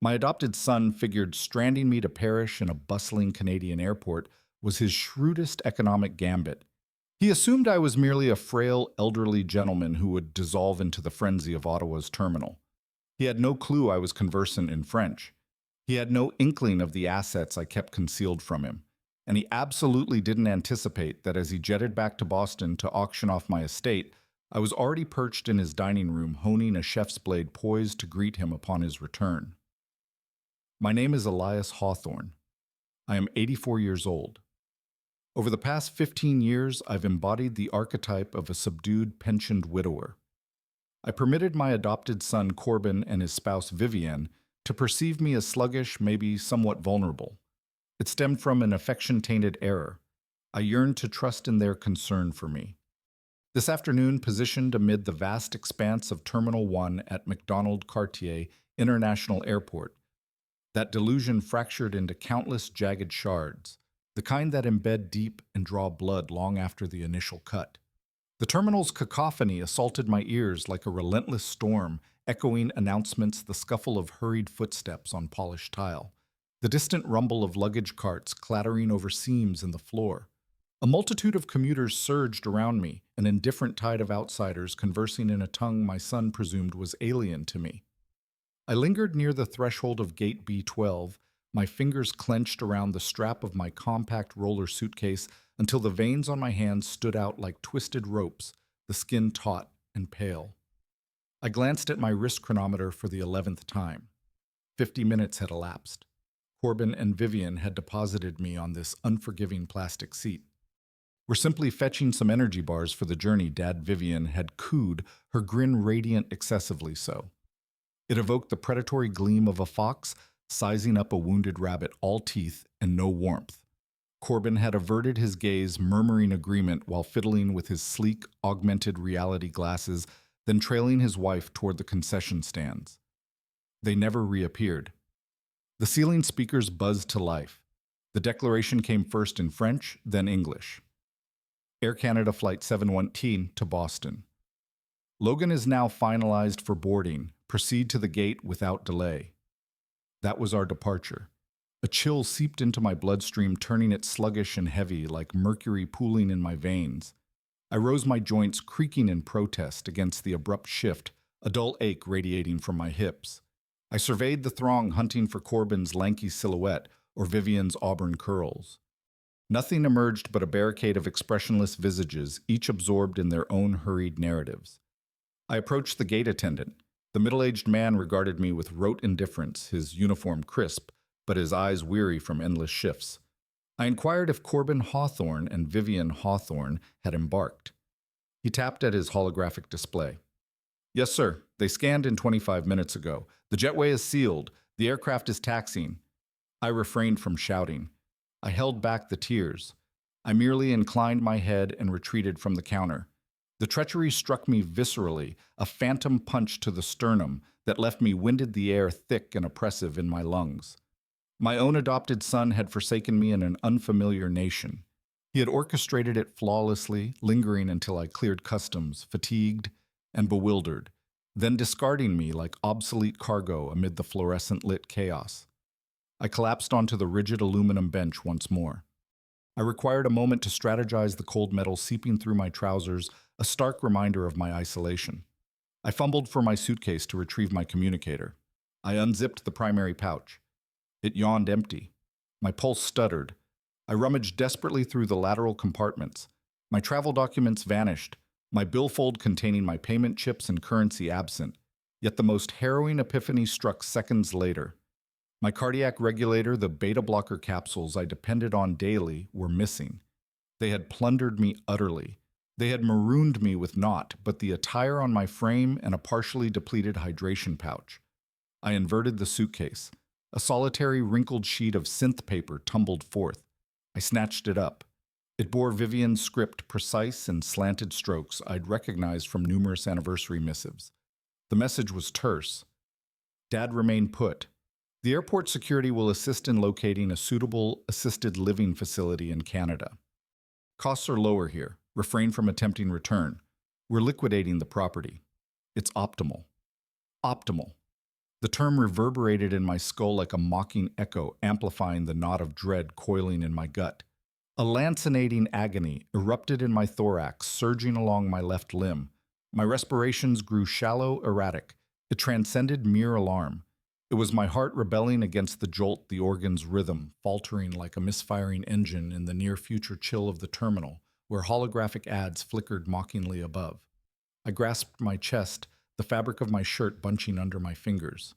My adopted son figured stranding me to perish in a bustling Canadian airport was his shrewdest economic gambit. He assumed I was merely a frail, elderly gentleman who would dissolve into the frenzy of Ottawa's terminal. He had no clue I was conversant in French. He had no inkling of the assets I kept concealed from him. And he absolutely didn't anticipate that as he jetted back to Boston to auction off my estate, I was already perched in his dining room honing a chef's blade poised to greet him upon his return. My name is Elias Hawthorne. I am 84 years old. Over the past 15 years, I've embodied the archetype of a subdued, pensioned widower. I permitted my adopted son Corbin and his spouse Vivienne to perceive me as sluggish, maybe somewhat vulnerable. It stemmed from an affection-tainted error. I yearned to trust in their concern for me. This afternoon, positioned amid the vast expanse of Terminal 1 at Macdonald-Cartier International Airport, that delusion fractured into countless jagged shards, the kind that embed deep and draw blood long after the initial cut. The terminal's cacophony assaulted my ears like a relentless storm, echoing announcements, the scuffle of hurried footsteps on polished tile, the distant rumble of luggage carts clattering over seams in the floor. A multitude of commuters surged around me, an indifferent tide of outsiders conversing in a tongue my son presumed was alien to me. I lingered near the threshold of Gate B12, my fingers clenched around the strap of my compact roller suitcase until the veins on my hands stood out like twisted ropes, the skin taut and pale. I glanced at my wrist chronometer for the 11th time. 50 minutes had elapsed. Corbin and Vivienne had deposited me on this unforgiving plastic seat. "We're simply fetching some energy bars for the journey," Dad Vivienne had cooed, her grin radiant excessively so. It evoked the predatory gleam of a fox sizing up a wounded rabbit, all teeth and no warmth. Corbin had averted his gaze, murmuring agreement while fiddling with his sleek, augmented reality glasses, then trailing his wife toward the concession stands. They never reappeared. The ceiling speakers buzzed to life. The declaration came first in French, then English. Air Canada Flight 717 to Boston. Logan is now finalized for boarding. Proceed to the gate without delay. That was our departure. A chill seeped into my bloodstream, turning it sluggish and heavy, like mercury pooling in my veins. I rose, my joints creaking in protest against the abrupt shift, a dull ache radiating from my hips. I surveyed the throng, hunting for Corbin's lanky silhouette or Vivienne's auburn curls. Nothing emerged but a barricade of expressionless visages, each absorbed in their own hurried narratives. I approached the gate attendant. The middle-aged man regarded me with rote indifference, his uniform crisp, but his eyes weary from endless shifts. I inquired if Corbin Hawthorne and Vivienne Hawthorne had embarked. He tapped at his holographic display. "Yes, sir. They scanned in 25 minutes ago. The jetway is sealed. The aircraft is taxiing." I refrained from shouting. I held back the tears. I merely inclined my head and retreated from the counter. The treachery struck me viscerally, a phantom punch to the sternum that left me winded, the air thick and oppressive in my lungs. My own adopted son had forsaken me in an unfamiliar nation. He had orchestrated it flawlessly, lingering until I cleared customs, fatigued and bewildered, then discarding me like obsolete cargo amid the fluorescent-lit chaos. I collapsed onto the rigid aluminum bench once more. I required a moment to strategize, the cold metal seeping through my trousers, a stark reminder of my isolation. I fumbled for my suitcase to retrieve my communicator. I unzipped the primary pouch. It yawned empty. My pulse stuttered. I rummaged desperately through the lateral compartments. My travel documents vanished, my billfold containing my payment chips and currency absent. Yet the most harrowing epiphany struck seconds later. My cardiac regulator, the beta blocker capsules I depended on daily, were missing. They had plundered me utterly. They had marooned me with naught but the attire on my frame and a partially depleted hydration pouch. I inverted the suitcase. A solitary wrinkled sheet of synth paper tumbled forth. I snatched it up. It bore Vivienne's script, precise and slanted strokes I'd recognized from numerous anniversary missives. The message was terse. "Dad, remain put. The airport security will assist in locating a suitable assisted living facility in Canada. Costs are lower here. Refrain from attempting return. We're liquidating the property. It's optimal." Optimal. The term reverberated in my skull like a mocking echo, amplifying the knot of dread coiling in my gut. A lancinating agony erupted in my thorax, surging along my left limb. My respirations grew shallow, erratic. It transcended mere alarm. It was my heart rebelling against the jolt, the organ's rhythm, faltering like a misfiring engine in the near-future chill of the terminal, where holographic ads flickered mockingly above. I grasped my chest, the fabric of my shirt bunching under my fingers.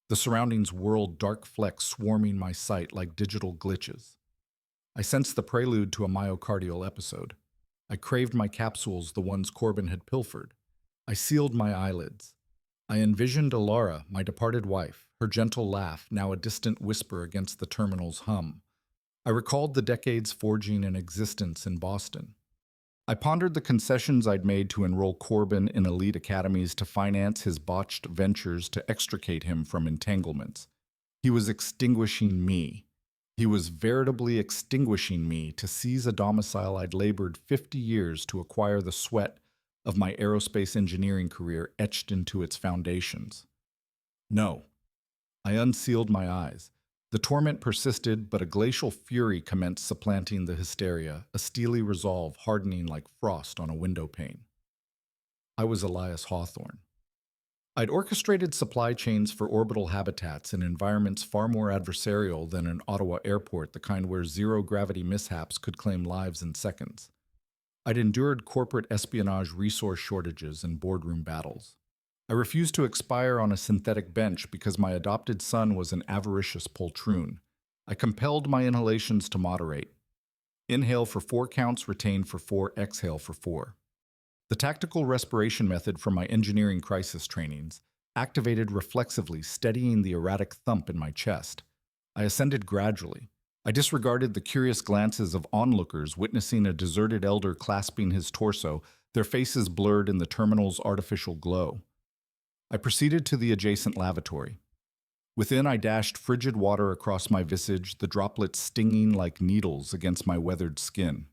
The surroundings whirled, dark flecks swarming my sight like digital glitches. I sensed the prelude to a myocardial episode. I craved my capsules, the ones Corbin had pilfered. I sealed my eyelids. I envisioned Alara, my departed wife, her gentle laugh, now a distant whisper against the terminal's hum. I recalled the decades forging an existence in Boston. I pondered the concessions I'd made to enroll Corbin in elite academies to finance his botched ventures to extricate him from entanglements. He was extinguishing me. He was veritably extinguishing me to seize a domicile I'd labored 50 years to acquire, the sweat of my aerospace engineering career etched into its foundations. No. I unsealed my eyes. The torment persisted, but a glacial fury commenced supplanting the hysteria, a steely resolve hardening like frost on a window pane. I was Elias Hawthorne. I'd orchestrated supply chains for orbital habitats in environments far more adversarial than an Ottawa airport, the kind where zero-gravity mishaps could claim lives in seconds. I'd endured corporate espionage, resource shortages, and boardroom battles. I refused to expire on a synthetic bench because my adopted son was an avaricious poltroon. I compelled my inhalations to moderate. Inhale for 4 counts, retain for 4, exhale for 4. The tactical respiration method from my engineering crisis trainings activated reflexively, steadying the erratic thump in my chest. I ascended gradually. I disregarded the curious glances of onlookers witnessing a deserted elder clasping his torso, their faces blurred in the terminal's artificial glow. I proceeded to the adjacent lavatory. Within, I dashed frigid water across my visage, the droplets stinging like needles against my weathered skin.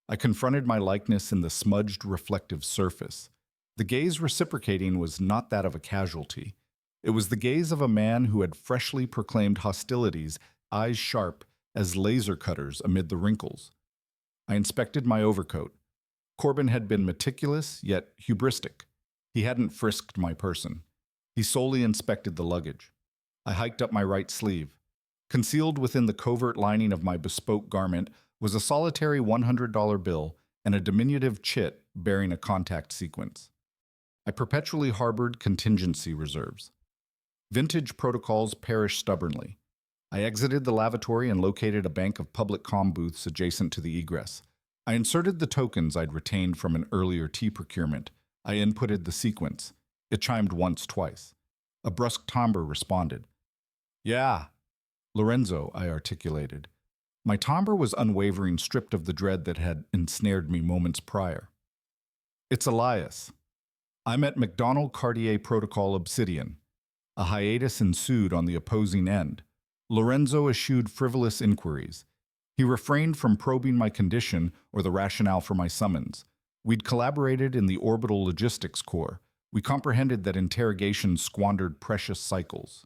I confronted my likeness in the smudged, reflective surface. The gaze reciprocating was not that of a casualty. It was the gaze of a man who had freshly proclaimed hostilities, eyes sharp as laser cutters amid the wrinkles. I inspected my overcoat. Corbin had been meticulous, yet hubristic. He hadn't frisked my person. He solely inspected the luggage. I hiked up my right sleeve. Concealed within the covert lining of my bespoke garment was a solitary $100 bill and a diminutive chit bearing a contact sequence. I perpetually harbored contingency reserves. Vintage protocols perish stubbornly. I exited the lavatory and located a bank of public comm booths adjacent to the egress. I inserted the tokens I'd retained from an earlier tea procurement. I inputted the sequence. It chimed once, twice. A brusque timbre responded. "Yeah, Lorenzo," I articulated. My timbre was unwavering, stripped of the dread that had ensnared me moments prior. "It's Elias. I'm at McDonald Cartier Protocol Obsidian." A hiatus ensued on the opposing end. Lorenzo eschewed frivolous inquiries. He refrained from probing my condition or the rationale for my summons. We'd collaborated in the Orbital Logistics Corps. We comprehended that interrogation squandered precious cycles.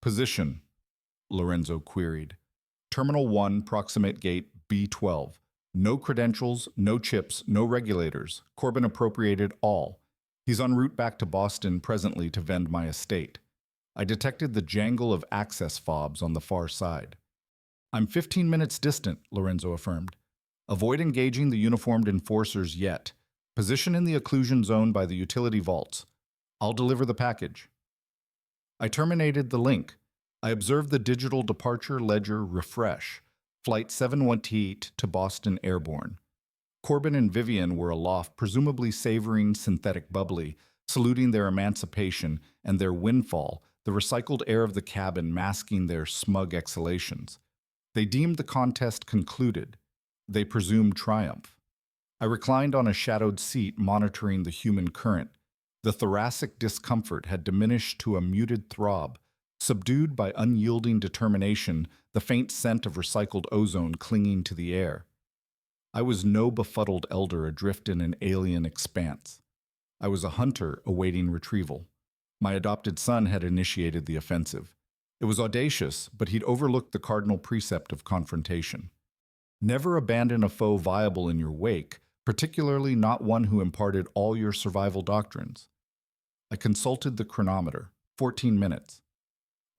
"Position?" Lorenzo queried. "Terminal 1, proximate gate B12. No credentials, no chips, no regulators. Corbin appropriated all. He's en route back to Boston presently to vend my estate." I detected the jangle of access fobs on the far side. "I'm 15 minutes distant," Lorenzo affirmed. "Avoid engaging the uniformed enforcers yet. Position in the occlusion zone by the utility vaults. I'll deliver the package." I terminated the link. I observed the digital departure ledger refresh. Flight 718 to Boston airborne. Corbin and Vivian were aloft, presumably savoring synthetic bubbly, saluting their emancipation and their windfall, the recycled air of the cabin masking their smug exhalations. They deemed the contest concluded. They presumed triumph. I reclined on a shadowed seat, monitoring the human current. The thoracic discomfort had diminished to a muted throb, subdued by unyielding determination, the faint scent of recycled ozone clinging to the air. I was no befuddled elder adrift in an alien expanse. I was a hunter awaiting retrieval. My adopted son had initiated the offensive. It was audacious, but he'd overlooked the cardinal precept of confrontation. Never abandon a foe viable in your wake, particularly not one who imparted all your survival doctrines. I consulted the chronometer. 14 minutes.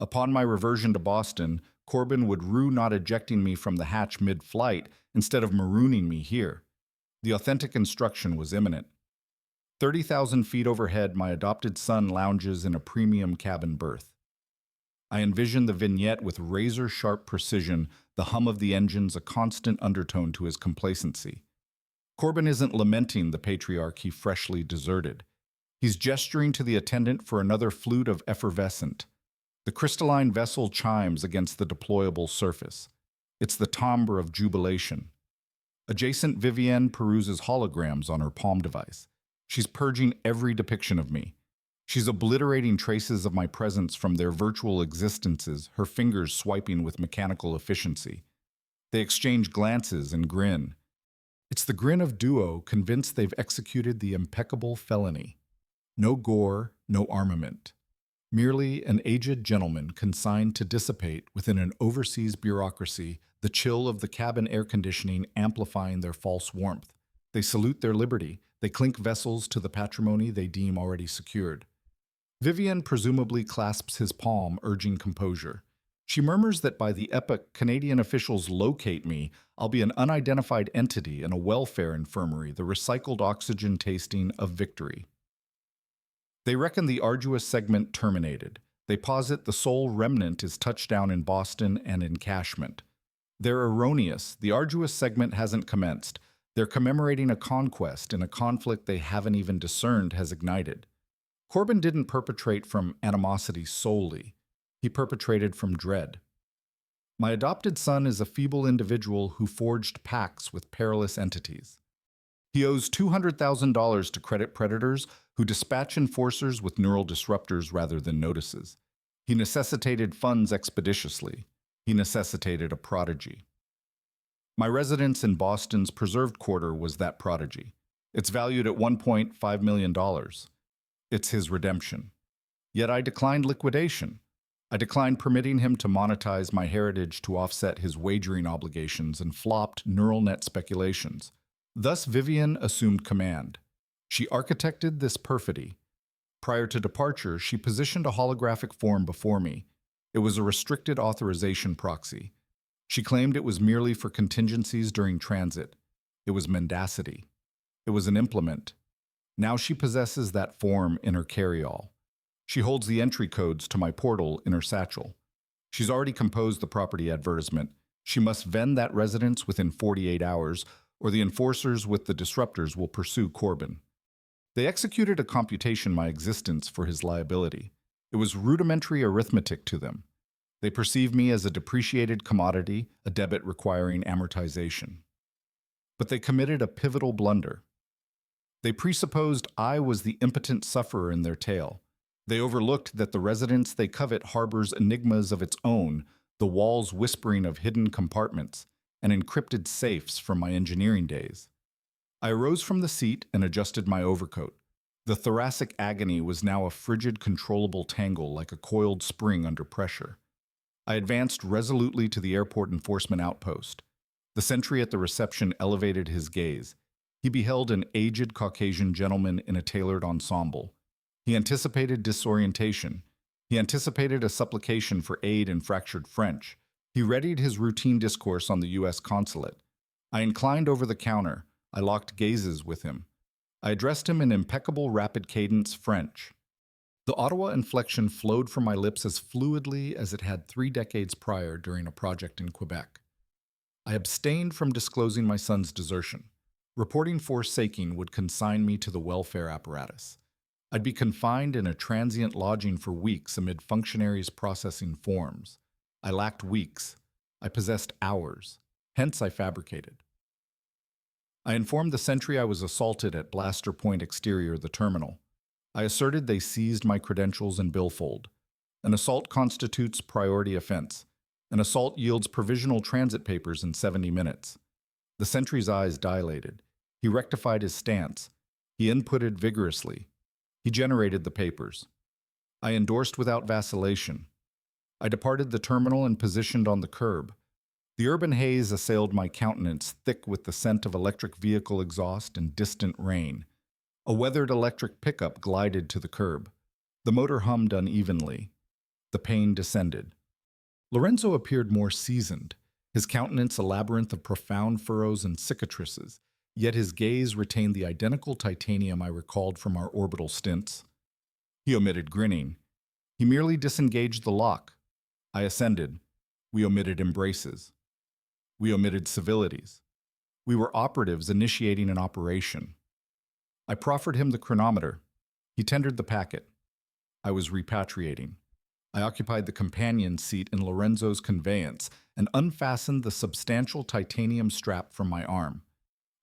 Upon my reversion to Boston, Corbin would rue not ejecting me from the hatch mid-flight instead of marooning me here. The authentic instruction was imminent. 30,000 feet overhead, my adopted son lounges in a premium cabin berth. I envision the vignette with razor-sharp precision, the hum of the engines a constant undertone to his complacency. Corbin isn't lamenting the patriarch he freshly deserted. He's gesturing to the attendant for another flute of effervescent. The crystalline vessel chimes against the deployable surface. It's the timbre of jubilation. Adjacent Vivienne peruses holograms on her palm device. She's purging every depiction of me. She's obliterating traces of my presence from their virtual existences, her fingers swiping with mechanical efficiency. They exchange glances and grin. It's the grin of duo convinced they've executed the impeccable felony. No gore, no armament. Merely an aged gentleman consigned to dissipate within an overseas bureaucracy, the chill of the cabin air conditioning amplifying their false warmth. They salute their liberty. They clink vessels to the patrimony they deem already secured. Vivienne presumably clasps his palm, urging composure. She murmurs that by the epoch Canadian officials locate me, I'll be an unidentified entity in a welfare infirmary, the recycled oxygen tasting of victory. They reckon the arduous segment terminated. They posit the sole remnant is touchdown in Boston and encashment. They're erroneous. The arduous segment hasn't commenced. They're commemorating a conquest in a conflict they haven't even discerned has ignited. Corbin didn't perpetrate from animosity solely. He perpetrated from dread. My adopted son is a feeble individual who forged pacts with perilous entities. He owes $200,000 to credit predators who dispatch enforcers with neural disruptors rather than notices. He necessitated funds expeditiously. He necessitated a prodigy. My residence in Boston's preserved quarter was that prodigy. It's valued at $1.5 million. It's his redemption. Yet I declined liquidation. I declined permitting him to monetize my heritage to offset his wagering obligations and flopped neural net speculations. Thus Vivienne assumed command. She architected this perfidy. Prior to departure, she positioned a holographic form before me. It was a restricted authorization proxy. She claimed it was merely for contingencies during transit. It was mendacity. It was an implement. Now she possesses that form in her carryall. She holds the entry codes to my portal in her satchel. She's already composed the property advertisement. She must vend that residence within 48 hours, or the enforcers with the disruptors will pursue Corbin. They executed a computation my existence for his liability. It was rudimentary arithmetic to them. They perceive me as a depreciated commodity, a debit requiring amortization. But they committed a pivotal blunder. They presupposed I was the impotent sufferer in their tale. They overlooked that the residence they covet harbors enigmas of its own, the walls whispering of hidden compartments, and encrypted safes from my engineering days. I arose from the seat and adjusted my overcoat. The thoracic agony was now a frigid, controllable tangle like a coiled spring under pressure. I advanced resolutely to the airport enforcement outpost. The sentry at the reception elevated his gaze. He beheld an aged Caucasian gentleman in a tailored ensemble. He anticipated disorientation. He anticipated a supplication for aid in fractured French. He readied his routine discourse on the U.S. consulate. I inclined over the counter. I locked gazes with him. I addressed him in impeccable rapid cadence French. The Ottawa inflection flowed from my lips as fluidly as it had 3 decades prior during a project in Quebec. I abstained from disclosing my son's desertion. Reporting forsaking would consign me to the welfare apparatus. I'd be confined in a transient lodging for weeks amid functionaries processing forms. I lacked weeks. I possessed hours. Hence I fabricated. I informed the sentry I was assaulted at Blaster Point Exterior, the terminal. I asserted they seized my credentials and billfold. An assault constitutes priority offense. An assault yields provisional transit papers in 70 minutes. The sentry's eyes dilated. He rectified his stance. He inputted vigorously. He generated the papers. I endorsed without vacillation. I departed the terminal and positioned on the curb. The urban haze assailed my countenance, thick with the scent of electric vehicle exhaust and distant rain. A weathered electric pickup glided to the curb. The motor hummed unevenly. The pain descended. Lorenzo appeared more seasoned, his countenance a labyrinth of profound furrows and cicatrices, yet his gaze retained the identical titanium I recalled from our orbital stints. He omitted grinning. He merely disengaged the lock. I ascended. We omitted embraces. We omitted civilities. We were operatives initiating an operation. I proffered him the chronometer. He tendered the packet. I was repatriating. I occupied the companion seat in Lorenzo's conveyance and unfastened the substantial titanium strap from my arm.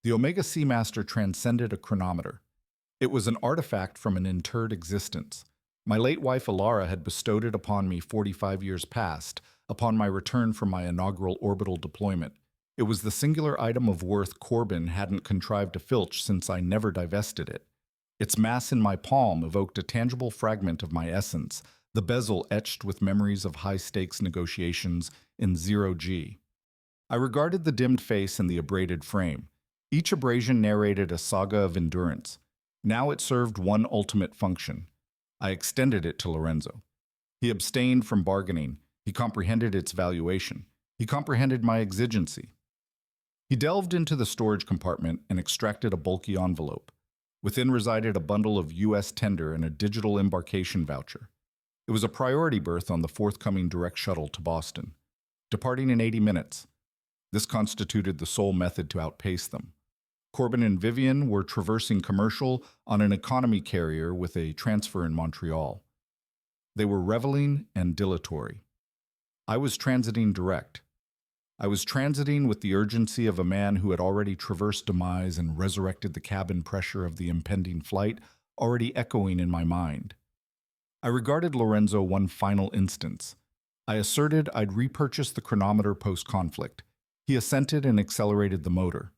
The Omega Seamaster transcended a chronometer. It was an artifact from an interred existence. My late wife Alara had bestowed it upon me 45 years past, upon my return from my inaugural orbital deployment. It was the singular item of worth Corbin hadn't contrived to filch since I never divested it. Its mass in my palm evoked a tangible fragment of my essence, the bezel etched with memories of high-stakes negotiations in zero-G. I regarded the dimmed face and the abraded frame. Each abrasion narrated a saga of endurance. Now it served one ultimate function. I extended it to Lorenzo. He abstained from bargaining. He comprehended its valuation. He comprehended my exigency. He delved into the storage compartment and extracted a bulky envelope. Within resided a bundle of U.S. tender and a digital embarkation voucher. It was a priority berth on the forthcoming direct shuttle to Boston, departing in 80 minutes. This constituted the sole method to outpace them. Corbin and Vivian were traversing commercial on an economy carrier with a transfer in Montreal. They were reveling and dilatory. I was transiting direct. I was transiting with the urgency of a man who had already traversed demise and resurrected the cabin pressure of the impending flight, already echoing in my mind. I regarded Lorenzo one final instance. I asserted I'd repurchase the chronometer post-conflict. He assented and accelerated the motor.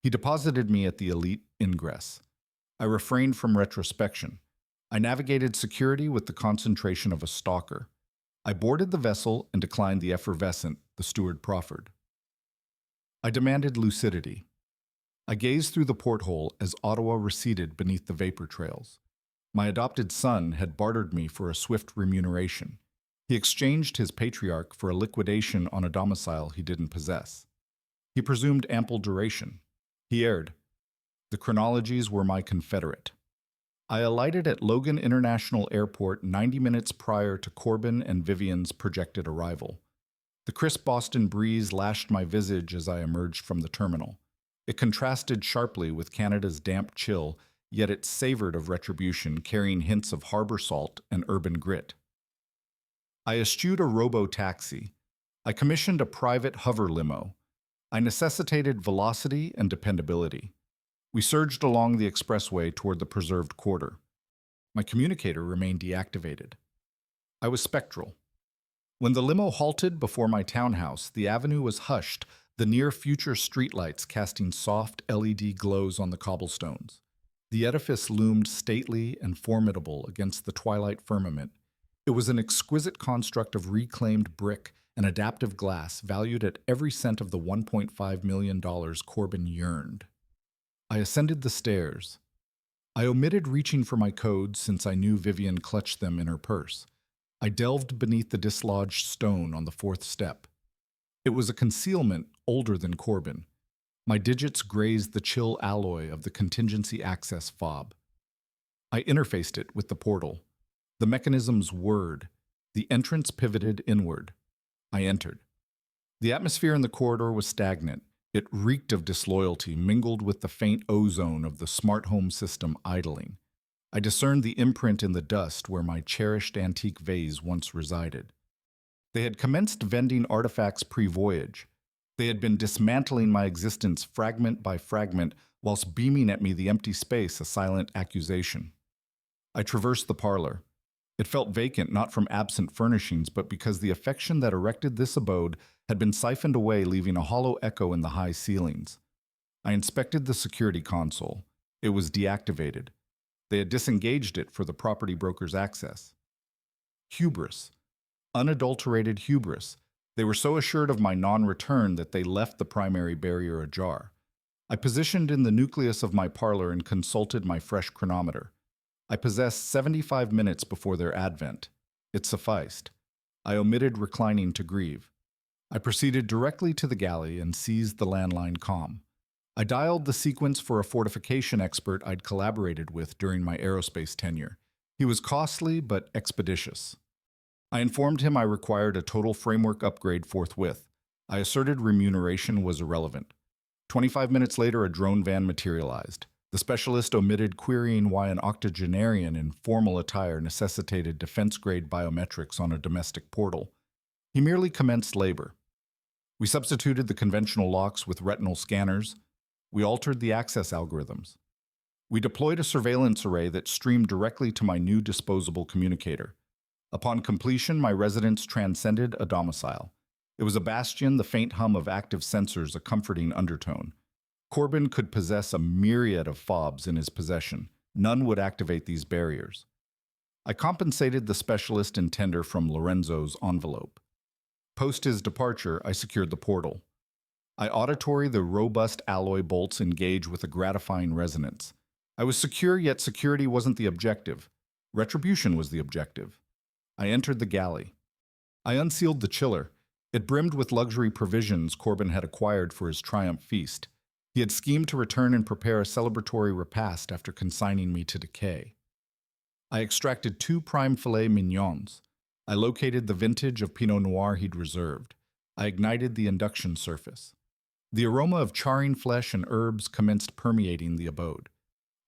He deposited me at the elite ingress. I refrained from retrospection. I navigated security with the concentration of a stalker. I boarded the vessel and declined the effervescent the steward proffered. I demanded lucidity. I gazed through the porthole as Ottawa receded beneath the vapor trails. My adopted son had bartered me for a swift remuneration. He exchanged his patriarch for a liquidation on a domicile he didn't possess. He presumed ample duration. He erred. The chronologies were my confederate. I alighted at Logan International Airport 90 minutes prior to Corbin and Vivian's projected arrival. The crisp Boston breeze lashed my visage as I emerged from the terminal. It contrasted sharply with Canada's damp chill, yet it savored of retribution, carrying hints of harbor salt and urban grit. I eschewed a robo-taxi. I commissioned a private hover limo. I necessitated velocity and dependability. We surged along the expressway toward the preserved quarter. My communicator remained deactivated. I was spectral. When the limo halted before my townhouse, the avenue was hushed, the near-future streetlights casting soft LED glows on the cobblestones. The edifice loomed stately and formidable against the twilight firmament. It was an exquisite construct of reclaimed brick and adaptive glass valued at every cent of the $1.5 million Corbin yearned. I ascended the stairs. I omitted reaching for my codes since I knew Vivian clutched them in her purse. I delved beneath the dislodged stone on the fourth step. It was a concealment older than Corbin. My digits grazed the chill alloy of the contingency access fob. I interfaced it with the portal. The mechanisms whirred. The entrance pivoted inward. I entered. The atmosphere in the corridor was stagnant. It reeked of disloyalty, mingled with the faint ozone of the smart home system idling. I discerned the imprint in the dust where my cherished antique vase once resided. They had commenced vending artifacts pre-voyage. They had been dismantling my existence fragment by fragment, whilst beaming at me the empty space a silent accusation. I traversed the parlor. It felt vacant not from absent furnishings, but because the affection that erected this abode had been siphoned away, leaving a hollow echo in the high ceilings. I inspected the security console. It was deactivated. They had disengaged it for the property broker's access. Hubris. Unadulterated hubris. They were so assured of my non-return that they left the primary barrier ajar. I positioned in the nucleus of my parlor and consulted my fresh chronometer. I possessed 75 minutes before their advent. It sufficed. I omitted reclining to grieve. I proceeded directly to the galley and seized the landline comm. I dialed the sequence for a fortification expert I'd collaborated with during my aerospace tenure. He was costly but expeditious. I informed him I required a total framework upgrade forthwith. I asserted remuneration was irrelevant. 25 minutes later, a drone van materialized. The specialist omitted querying why an octogenarian in formal attire necessitated defense-grade biometrics on a domestic portal. He merely commenced labor. We substituted the conventional locks with retinal scanners. We altered the access algorithms. We deployed a surveillance array that streamed directly to my new disposable communicator. Upon completion, my residence transcended a domicile. It was a bastion, the faint hum of active sensors a comforting undertone. Corbin could possess a myriad of fobs in his possession. None would activate these barriers. I compensated the specialist in tender from Lorenzo's envelope. Post his departure, I secured the portal. I auditory the robust alloy bolts engage with a gratifying resonance. I was secure, yet security wasn't the objective. Retribution was the objective. I entered the galley. I unsealed the chiller. It brimmed with luxury provisions Corbin had acquired for his triumph feast. He had schemed to return and prepare a celebratory repast after consigning me to decay. I extracted 2 prime filet mignons. I located the vintage of Pinot Noir he'd reserved. I ignited the induction surface. The aroma of charring flesh and herbs commenced permeating the abode.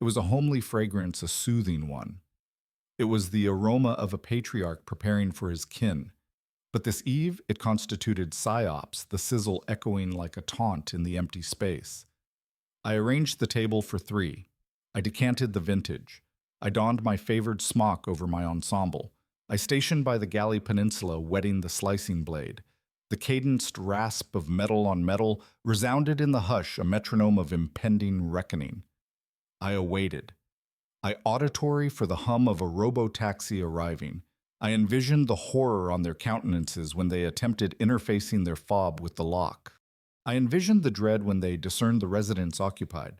It was a homely fragrance, a soothing one. It was the aroma of a patriarch preparing for his kin. But this eve, it constituted psyops, the sizzle echoing like a taunt in the empty space. I arranged the table for 3. I decanted the vintage. I donned my favored smock over my ensemble. I stationed by the galley peninsula, whetting the slicing blade. The cadenced rasp of metal on metal resounded in the hush, a metronome of impending reckoning. I awaited. I auditory for the hum of a robo-taxi arriving. I envisioned the horror on their countenances when they attempted interfacing their fob with the lock. I envisioned the dread when they discerned the residence occupied.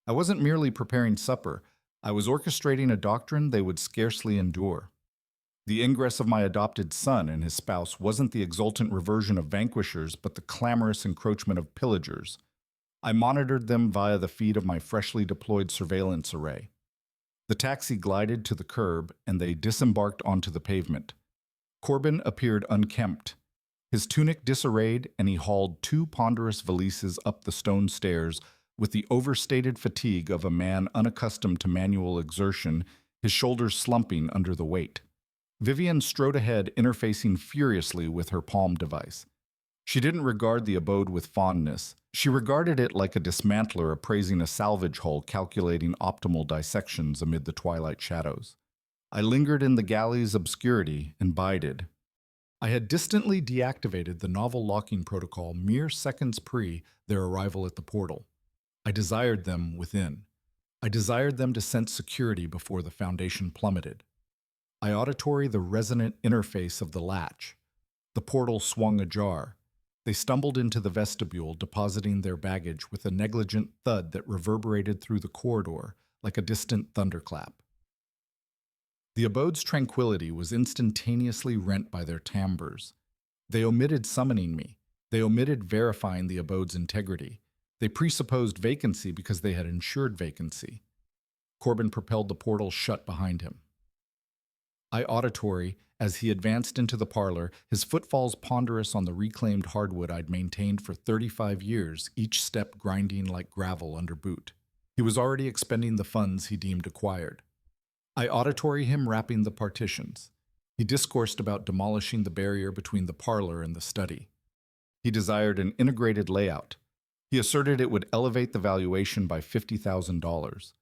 I wasn't merely preparing supper. I was orchestrating a doctrine they would scarcely endure. The ingress of my adopted son and his spouse wasn't the exultant reversion of vanquishers, but the clamorous encroachment of pillagers. I monitored them via the feed of my freshly deployed surveillance array. The taxi glided to the curb, and they disembarked onto the pavement. Corbin appeared unkempt, his tunic disarrayed, and he hauled 2 ponderous valises up the stone stairs with the overstated fatigue of a man unaccustomed to manual exertion, his shoulders slumping under the weight. Vivian strode ahead, interfacing furiously with her palm device. She didn't regard the abode with fondness. She regarded it like a dismantler appraising a salvage hull, calculating optimal dissections amid the twilight shadows. I lingered in the galley's obscurity and bided. I had distantly deactivated the novel locking protocol mere seconds pre their arrival at the portal. I desired them within. I desired them to sense security before the foundation plummeted. I auditory the resonant interface of the latch. The portal swung ajar. They stumbled into the vestibule, depositing their baggage with a negligent thud that reverberated through the corridor like a distant thunderclap. The abode's tranquility was instantaneously rent by their timbres. They omitted summoning me. They omitted verifying the abode's integrity. They presupposed vacancy because they had ensured vacancy. Corbin propelled the portal shut behind him. I auditory, as he advanced into the parlor, his footfalls ponderous on the reclaimed hardwood I'd maintained for 35 years, each step grinding like gravel under boot. He was already expending the funds he deemed acquired. I auditory him rapping the partitions. He discoursed about demolishing the barrier between the parlor and the study. He desired an integrated layout. He asserted it would elevate the valuation by $50,000.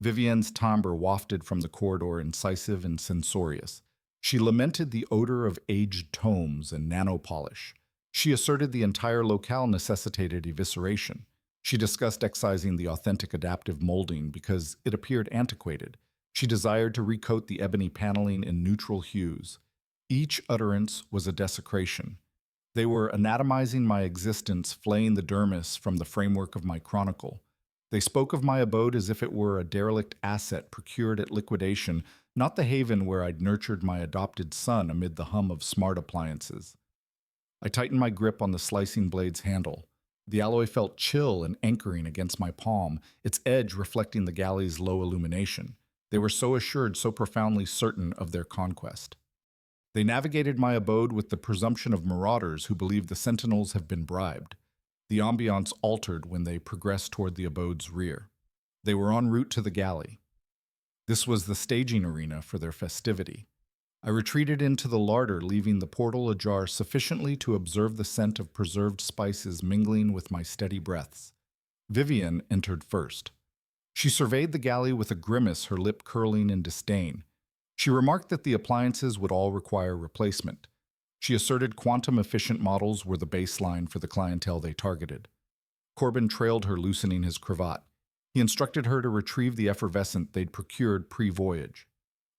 Vivienne's timbre wafted from the corridor, incisive and censorious. She lamented the odor of aged tomes and nanopolish. She asserted the entire locale necessitated evisceration. She discussed excising the authentic adaptive molding because it appeared antiquated. She desired to recoat the ebony paneling in neutral hues. Each utterance was a desecration. They were anatomizing my existence, flaying the dermis from the framework of my chronicle. They spoke of my abode as if it were a derelict asset procured at liquidation, not the haven where I'd nurtured my adopted son amid the hum of smart appliances. I tightened my grip on the slicing blade's handle. The alloy felt chill and anchoring against my palm, its edge reflecting the galley's low illumination. They were so assured, so profoundly certain of their conquest. They navigated my abode with the presumption of marauders who believe the sentinels have been bribed. The ambiance altered when they progressed toward the abode's rear. They were en route to the galley. This was the staging arena for their festivity. I retreated into the larder, leaving the portal ajar sufficiently to observe the scent of preserved spices mingling with my steady breaths. Vivian entered first. She surveyed the galley with a grimace, her lip curling in disdain. She remarked that the appliances would all require replacement. She asserted quantum-efficient models were the baseline for the clientele they targeted. Corbin trailed her, loosening his cravat. He instructed her to retrieve the effervescent they'd procured pre-voyage.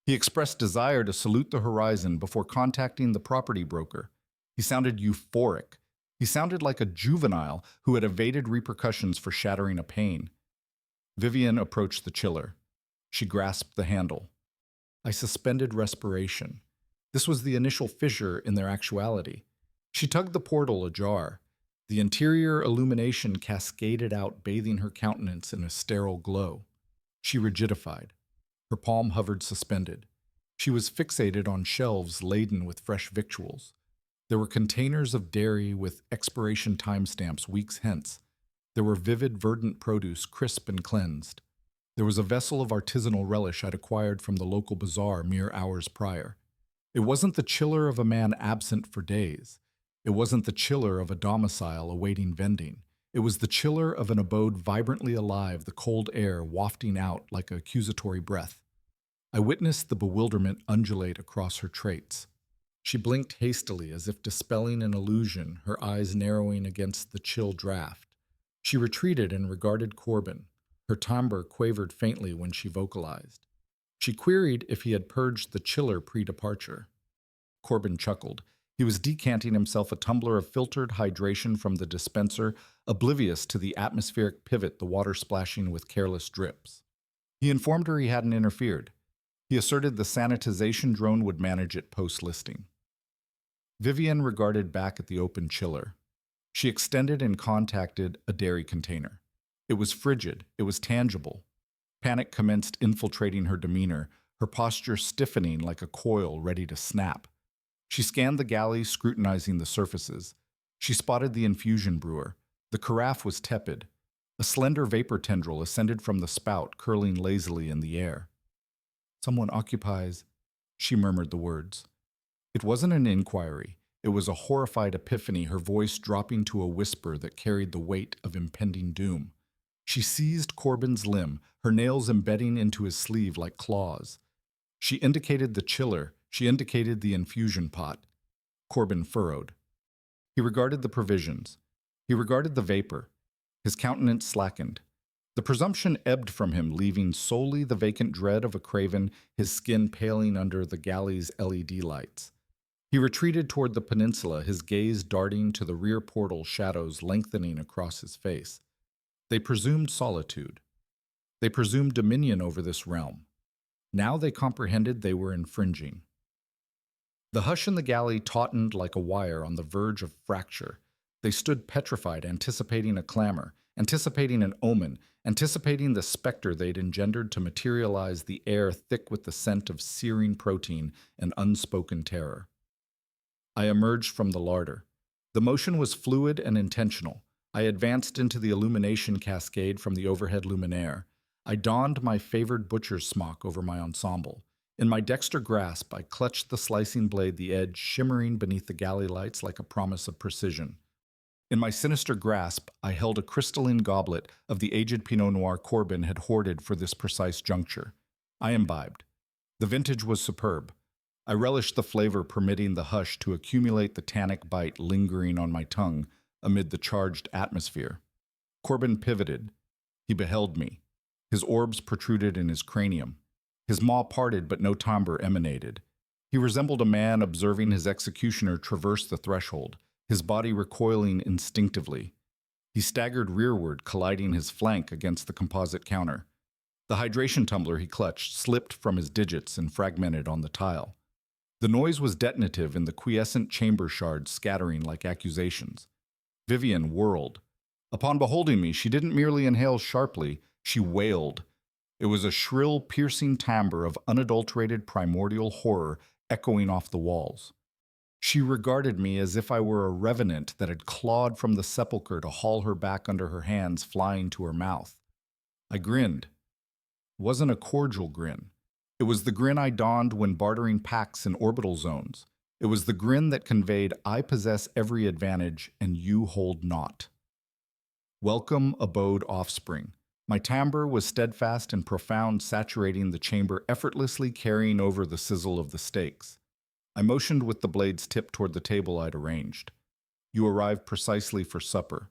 He expressed desire to salute the horizon before contacting the property broker. He sounded euphoric. He sounded like a juvenile who had evaded repercussions for shattering a pane. Vivian approached the chiller. She grasped the handle. I suspended respiration. This was the initial fissure in their actuality. She tugged the portal ajar. The interior illumination cascaded out, bathing her countenance in a sterile glow. She rigidified. Her palm hovered suspended. She was fixated on shelves laden with fresh victuals. There were containers of dairy with expiration timestamps weeks hence. There were vivid, verdant produce, crisp and cleansed. There was a vessel of artisanal relish I'd acquired from the local bazaar mere hours prior. It wasn't the chiller of a man absent for days. It wasn't the chiller of a domicile awaiting vending. It was the chiller of an abode vibrantly alive, the cold air wafting out like a accusatory breath. I witnessed the bewilderment undulate across her traits. She blinked hastily as if dispelling an illusion, her eyes narrowing against the chill draft. She retreated and regarded Corbin. Her timbre quavered faintly when she vocalized. She queried if he had purged the chiller pre-departure. Corbin chuckled. He was decanting himself a tumbler of filtered hydration from the dispenser, oblivious to the atmospheric pivot the water splashing with careless drips. He informed her he hadn't interfered. He asserted the sanitization drone would manage it post-listing. Vivian regarded back at the open chiller. She extended and contacted a dairy container. It was frigid. It was tangible. Panic commenced infiltrating her demeanor, her posture stiffening like a coil ready to snap. She scanned the galley, scrutinizing the surfaces. She spotted the infusion brewer. The carafe was tepid. A slender vapor tendril ascended from the spout, curling lazily in the air. "Someone occupies," she murmured the words. It wasn't an inquiry. It was a horrified epiphany, her voice dropping to a whisper that carried the weight of impending doom. She seized Corbin's limb, her nails embedding into his sleeve like claws. She indicated the chiller. She indicated the infusion pot. Corbin furrowed. He regarded the provisions. He regarded the vapor. His countenance slackened. The presumption ebbed from him, leaving solely the vacant dread of a craven, his skin paling under the galley's LED lights. He retreated toward the peninsula, his gaze darting to the rear portal, shadows lengthening across his face. They presumed solitude. They presumed dominion over this realm. Now they comprehended they were infringing. The hush in the galley tautened like a wire on the verge of fracture. They stood petrified, anticipating a clamor, anticipating an omen, anticipating the specter they'd engendered to materialize, the air thick with the scent of searing protein and unspoken terror. I emerged from the larder. The motion was fluid and intentional. I advanced into the illumination cascade from the overhead luminaire. I donned my favored butcher's smock over my ensemble. In my dexter grasp, I clutched the slicing blade, the edge shimmering beneath the galley lights like a promise of precision. In my sinister grasp, I held a crystalline goblet of the aged Pinot Noir Corbin had hoarded for this precise juncture. I imbibed. The vintage was superb. I relished the flavor, permitting the hush to accumulate the tannic bite lingering on my tongue amid the charged atmosphere. Corbin pivoted. He beheld me. His orbs protruded in his cranium. His maw parted, but no timbre emanated. He resembled a man observing his executioner traverse the threshold, his body recoiling instinctively. He staggered rearward, colliding his flank against the composite counter. The hydration tumbler he clutched slipped from his digits and fragmented on the tile. The noise was detonative in the quiescent chamber shards scattering like accusations. Vivian whirled. Upon beholding me, she didn't merely inhale sharply, she wailed. It was a shrill, piercing timbre of unadulterated primordial horror echoing off the walls. She regarded me as if I were a revenant that had clawed from the sepulchre to haul her back under her hands flying to her mouth. I grinned. It wasn't a cordial grin. It was the grin I donned when bartering packs in orbital zones. It was the grin that conveyed, I possess every advantage and you hold naught. Welcome abode offspring. My timbre was steadfast and profound, saturating the chamber, effortlessly carrying over the sizzle of the steaks. I motioned with the blade's tip toward the table I'd arranged. You arrived precisely for supper.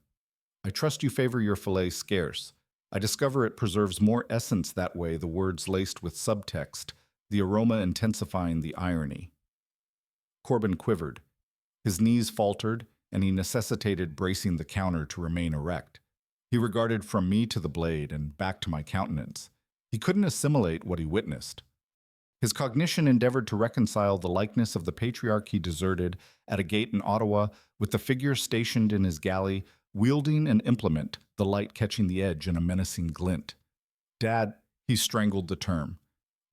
I trust you favor your filet scarce. I discover it preserves more essence that way, the words laced with subtext, the aroma intensifying the irony. Corbin quivered. His knees faltered, and he necessitated bracing the counter to remain erect. He regarded from me to the blade and back to my countenance. He couldn't assimilate what he witnessed. His cognition endeavored to reconcile the likeness of the patriarch he deserted at a gate in Ottawa with the figure stationed in his galley, wielding an implement, the light catching the edge in a menacing glint. Dad, he strangled the term.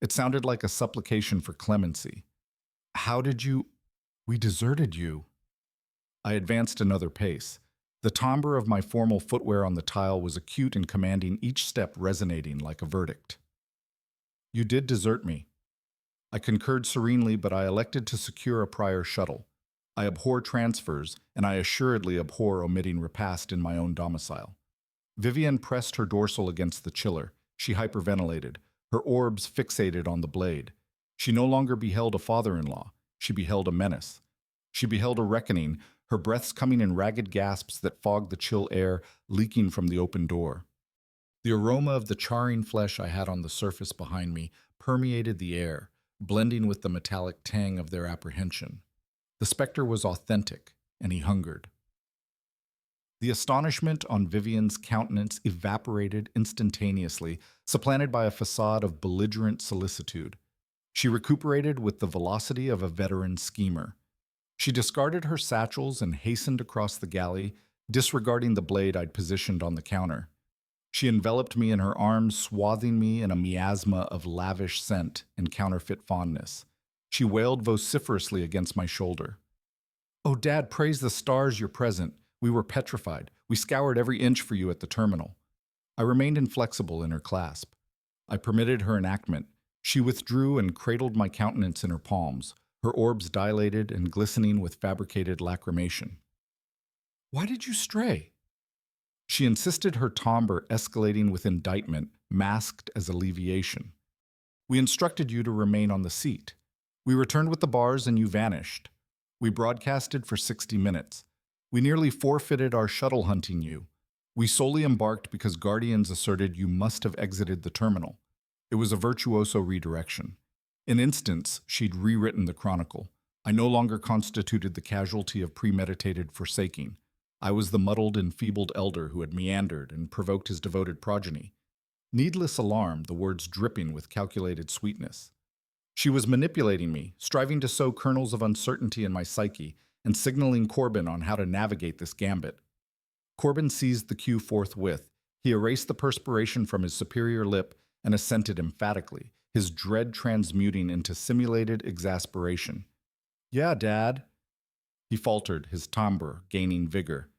It sounded like a supplication for clemency. How did you... We deserted you. I advanced another pace. The timbre of my formal footwear on the tile was acute and commanding, each step resonating like a verdict. You did desert me. I concurred serenely, but I elected to secure a prior shuttle. I abhor transfers, and I assuredly abhor omitting repast in my own domicile. Vivian pressed her dorsal against the chiller. She hyperventilated, her orbs fixated on the blade. She no longer beheld a father-in-law. She beheld a menace. She beheld a reckoning, her breaths coming in ragged gasps that fogged the chill air, leaking from the open door. The aroma of the charring flesh I had on the surface behind me permeated the air, blending with the metallic tang of their apprehension. The specter was authentic, and he hungered. The astonishment on Vivian's countenance evaporated instantaneously, supplanted by a facade of belligerent solicitude. She recuperated with the velocity of a veteran schemer. She discarded her satchels and hastened across the galley, disregarding the blade I'd positioned on the counter. She enveloped me in her arms, swathing me in a miasma of lavish scent and counterfeit fondness. She wailed vociferously against my shoulder. Oh, Dad, praise the stars you're present. We were petrified. We scoured every inch for you at the terminal. I remained inflexible in her clasp. I permitted her enactment. She withdrew and cradled my countenance in her palms, her orbs dilated and glistening with fabricated lacrimation. Why did you stray? She insisted, her timbre escalating with indictment, masked as alleviation. We instructed you to remain on the seat. We returned with the bars and you vanished. We broadcasted for 60 minutes. We nearly forfeited our shuttle hunting you. We solely embarked because Guardians asserted you must have exited the terminal. It was a virtuoso redirection. In instance, she'd rewritten the chronicle. I no longer constituted the casualty of premeditated forsaking. I was the muddled, enfeebled elder who had meandered and provoked his devoted progeny. Needless alarm, the words dripping with calculated sweetness. She was manipulating me, striving to sow kernels of uncertainty in my psyche, and signaling Corbin on how to navigate this gambit. Corbin seized the cue forthwith. He erased the perspiration from his superior lip and assented emphatically, his dread transmuting into simulated exasperation. Yeah, Dad. He faltered, his timbre gaining vigor.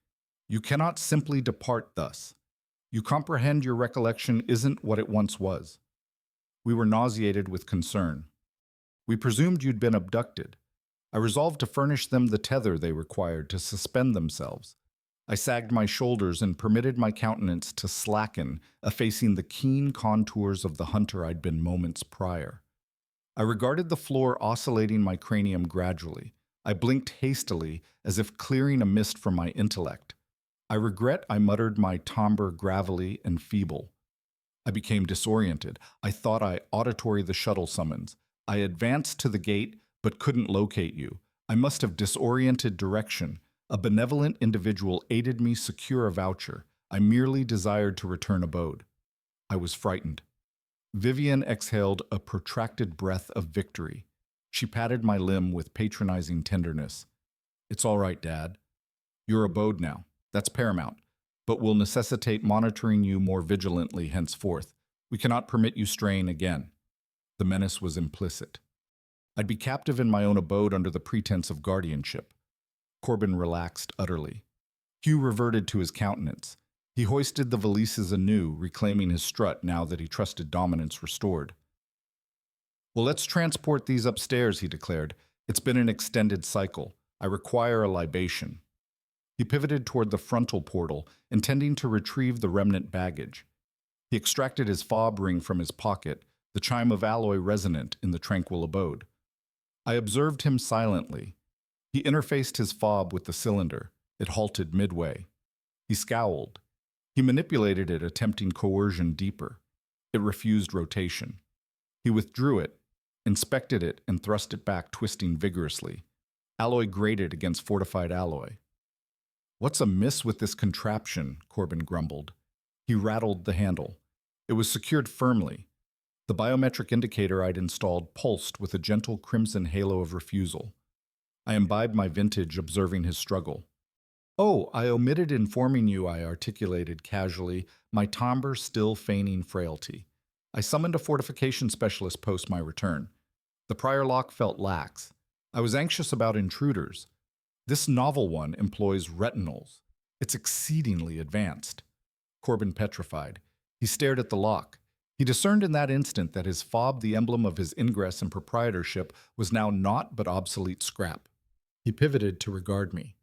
You cannot simply depart thus. You comprehend your recollection isn't what it once was. We were nauseated with concern. We presumed you'd been abducted. I resolved to furnish them the tether they required to suspend themselves. I sagged my shoulders and permitted my countenance to slacken, effacing the keen contours of the hunter I'd been moments prior. I regarded the floor, oscillating my cranium gradually. I blinked hastily, as if clearing a mist from my intellect. I regret, I muttered, my timbre gravelly and feeble. I became disoriented. I thought I auditory the shuttle summons. I advanced to the gate, but couldn't locate you. I must have disoriented direction. A benevolent individual aided me secure a voucher. I merely desired to return abode. I was frightened. Vivian exhaled a protracted breath of victory. She patted my limb with patronizing tenderness. It's all right, Dad. Your abode now. That's paramount, but will necessitate monitoring you more vigilantly henceforth. We cannot permit you straying again. The menace was implicit. I'd be captive in my own abode under the pretense of guardianship. Corbin relaxed utterly. Hugh reverted to his countenance. He hoisted the valises anew, reclaiming his strut now that he trusted dominance restored. Well, let's transport these upstairs, he declared. It's been an extended cycle. I require a libation. He pivoted toward the frontal portal, intending to retrieve the remnant baggage. He extracted his fob ring from his pocket, the chime of alloy resonant in the tranquil abode. I observed him silently. He interfaced his fob with the cylinder. It halted midway. He scowled. He manipulated it, attempting coercion deeper. It refused rotation. He withdrew it, inspected it, and thrust it back, twisting vigorously. Alloy grated against fortified alloy. What's amiss with this contraption? Corbin grumbled. He rattled the handle. It was secured firmly. The biometric indicator I'd installed pulsed with a gentle crimson halo of refusal. I imbibed my vintage, observing his struggle. Oh, I omitted informing you, I articulated casually, my timbre still feigning frailty. I summoned a fortification specialist post my return. The prior lock felt lax. I was anxious about intruders. This novel one employs retinals. It's exceedingly advanced. Corbin petrified. He stared at the lock. He discerned in that instant that his fob, the emblem of his ingress and proprietorship, was now naught but obsolete scrap. He pivoted to regard me.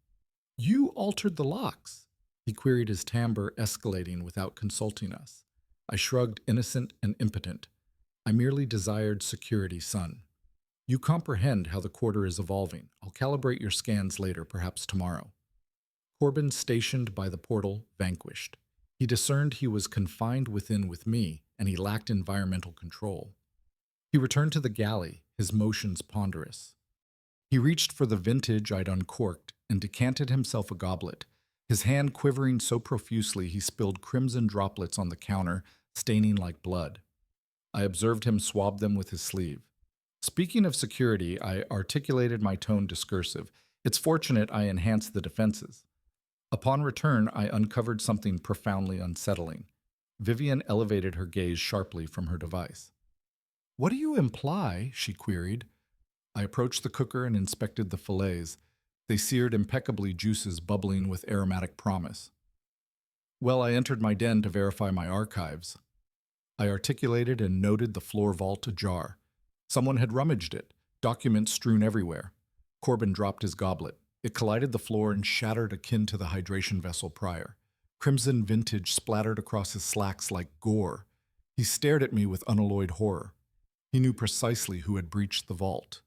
You altered the locks, he queried, his timbre escalating without consulting us. I shrugged, innocent and impotent. I merely desired security, son. You comprehend how the quarter is evolving. I'll calibrate your scans later, perhaps tomorrow. Corbin, stationed by the portal, vanquished. He discerned he was confined within with me, and he lacked environmental control. He returned to the galley, his motions ponderous. He reached for the vintage I'd uncorked and decanted himself a goblet. His hand quivering so profusely he spilled crimson droplets on the counter, staining like blood. I observed him swab them with his sleeve. Speaking of security, I articulated my tone discursive. It's fortunate I enhanced the defenses. Upon return, I uncovered something profoundly unsettling. Vivian elevated her gaze sharply from her device. What do you imply? She queried. I approached the cooker and inspected the fillets. They seared impeccably, juices bubbling with aromatic promise. Well, I entered my den to verify my archives. I articulated and noted the floor vault ajar. Someone had rummaged it, documents strewn everywhere. Corbin dropped his goblet. It collided the floor and shattered akin to the hydration vessel prior. Crimson vintage splattered across his slacks like gore. He stared at me with unalloyed horror. He knew precisely who had breached the vault.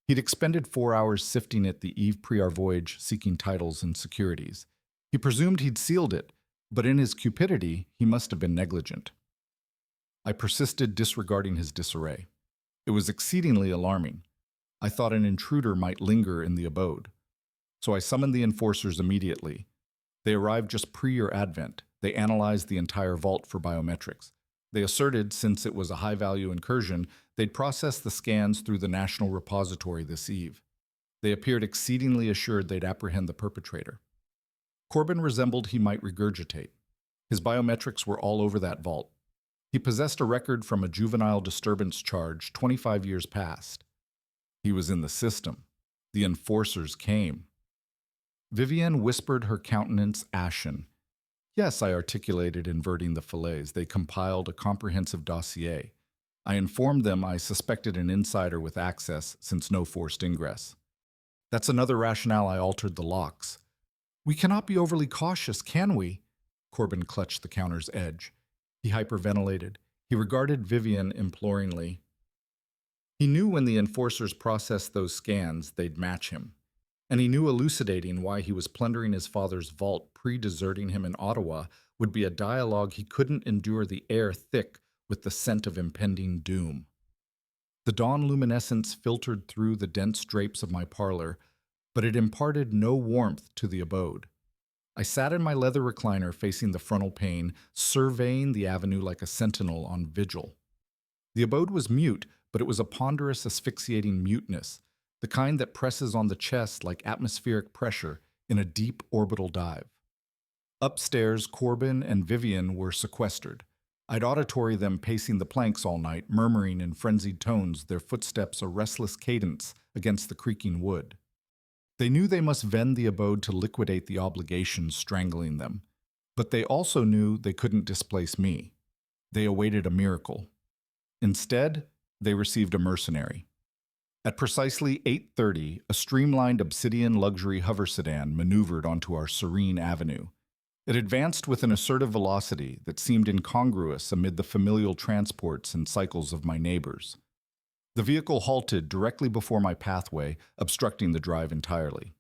He'd expended 4 hours sifting it the eve pre our voyage, seeking titles and securities. He presumed he'd sealed it, but in his cupidity, he must have been negligent. I persisted, disregarding his disarray. It was exceedingly alarming. I thought an intruder might linger in the abode. So I summoned the enforcers immediately. They arrived just pre your advent. They analyzed the entire vault for biometrics. They asserted, since it was a high-value incursion, they'd process the scans through the National Repository this eve. They appeared exceedingly assured they'd apprehend the perpetrator. Corbin resembled he might regurgitate. His biometrics were all over that vault. He possessed a record from a juvenile disturbance charge 25 years past. He was in the system. The enforcers came. Vivian whispered, her countenance ashen. Yes, I articulated, inverting the fillets. They compiled a comprehensive dossier. I informed them I suspected an insider with access, since no forced ingress. That's another rationale I altered the locks. We cannot be overly cautious, can we? Corbin clutched the counter's edge. He hyperventilated. He regarded Vivian imploringly. He knew when the enforcers processed those scans, they'd match him. And he knew elucidating why he was plundering his father's vault pre-deserting him in Ottawa would be a dialogue he couldn't endure, the air thick with the scent of impending doom. The dawn luminescence filtered through the dense drapes of my parlor, but it imparted no warmth to the abode. I sat in my leather recliner facing the frontal pane, surveying the avenue like a sentinel on vigil. The abode was mute, but it was a ponderous, asphyxiating muteness, the kind that presses on the chest like atmospheric pressure in a deep orbital dive. Upstairs, Corbin and Vivian were sequestered. I'd auditory them pacing the planks all night, murmuring in frenzied tones, their footsteps a restless cadence against the creaking wood. They knew they must vend the abode to liquidate the obligations strangling them, but they also knew they couldn't displace me. They awaited a miracle. Instead, they received a mercenary. At precisely 8:30, a streamlined obsidian luxury hover sedan maneuvered onto our serene avenue. It advanced with an assertive velocity that seemed incongruous amid the familial transports and cycles of my neighbors. The vehicle halted directly before my pathway, obstructing the drive entirely.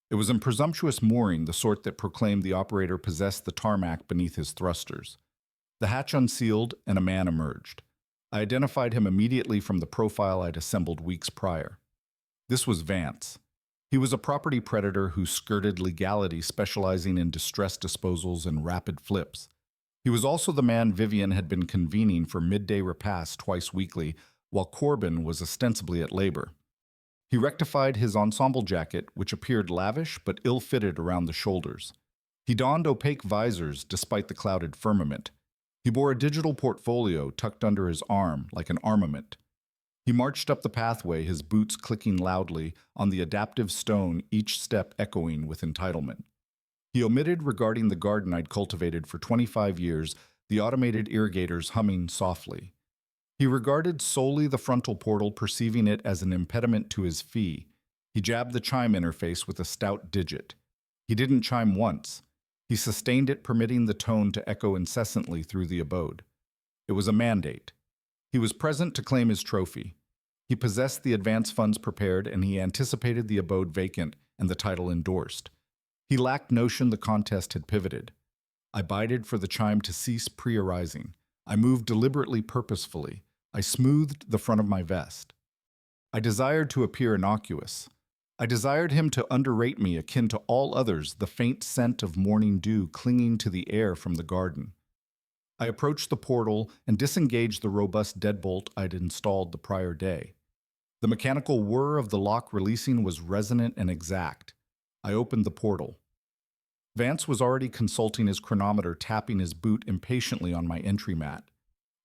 It was in presumptuous mooring, the sort that proclaimed the operator possessed the tarmac beneath his thrusters. The hatch unsealed, and a man emerged. I identified him immediately from the profile I'd assembled weeks prior. This was Vance. He was a property predator who skirted legality, specializing in distress disposals and rapid flips. He was also the man Vivian had been convening for midday repasts twice weekly, while Corbin was ostensibly at labor. He rectified his ensemble jacket, which appeared lavish but ill-fitted around the shoulders. He donned opaque visors despite the clouded firmament. He bore a digital portfolio tucked under his arm like an armament. He marched up the pathway, his boots clicking loudly on the adaptive stone, each step echoing with entitlement. He omitted regarding the garden I'd cultivated for 25 years, the automated irrigators humming softly. He regarded solely the frontal portal, perceiving it as an impediment to his fee. He jabbed the chime interface with a stout digit. He didn't chime once. He sustained it, permitting the tone to echo incessantly through the abode. It was a mandate. He was present to claim his trophy. He possessed the advance funds prepared, and he anticipated the abode vacant and the title endorsed. He lacked notion the contest had pivoted. I bided for the chime to cease pre-arising. I moved deliberately, purposefully. I smoothed the front of my vest. I desired to appear innocuous. I desired him to underrate me, akin to all others, the faint scent of morning dew clinging to the air from the garden. I approached the portal and disengaged the robust deadbolt I'd installed the prior day. The mechanical whir of the lock releasing was resonant and exact. I opened the portal. Vance was already consulting his chronometer, tapping his boot impatiently on my entry mat.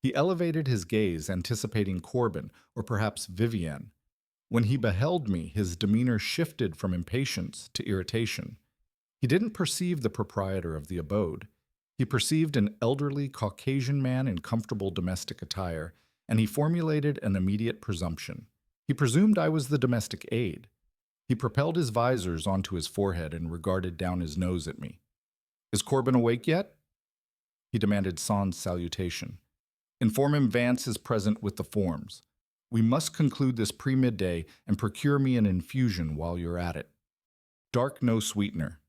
He elevated his gaze, anticipating Corbin, or perhaps Vivienne. When he beheld me, his demeanor shifted from impatience to irritation. He didn't perceive the proprietor of the abode. He perceived an elderly Caucasian man in comfortable domestic attire, and he formulated an immediate presumption. He presumed I was the domestic aide. He propelled his visors onto his forehead and regarded down his nose at me. "Is Corbin awake yet?" He demanded sans salutation. "Inform him Vance is present with the forms. We must conclude this pre-midday and procure me an infusion while you're at it. Dark, no sweetener."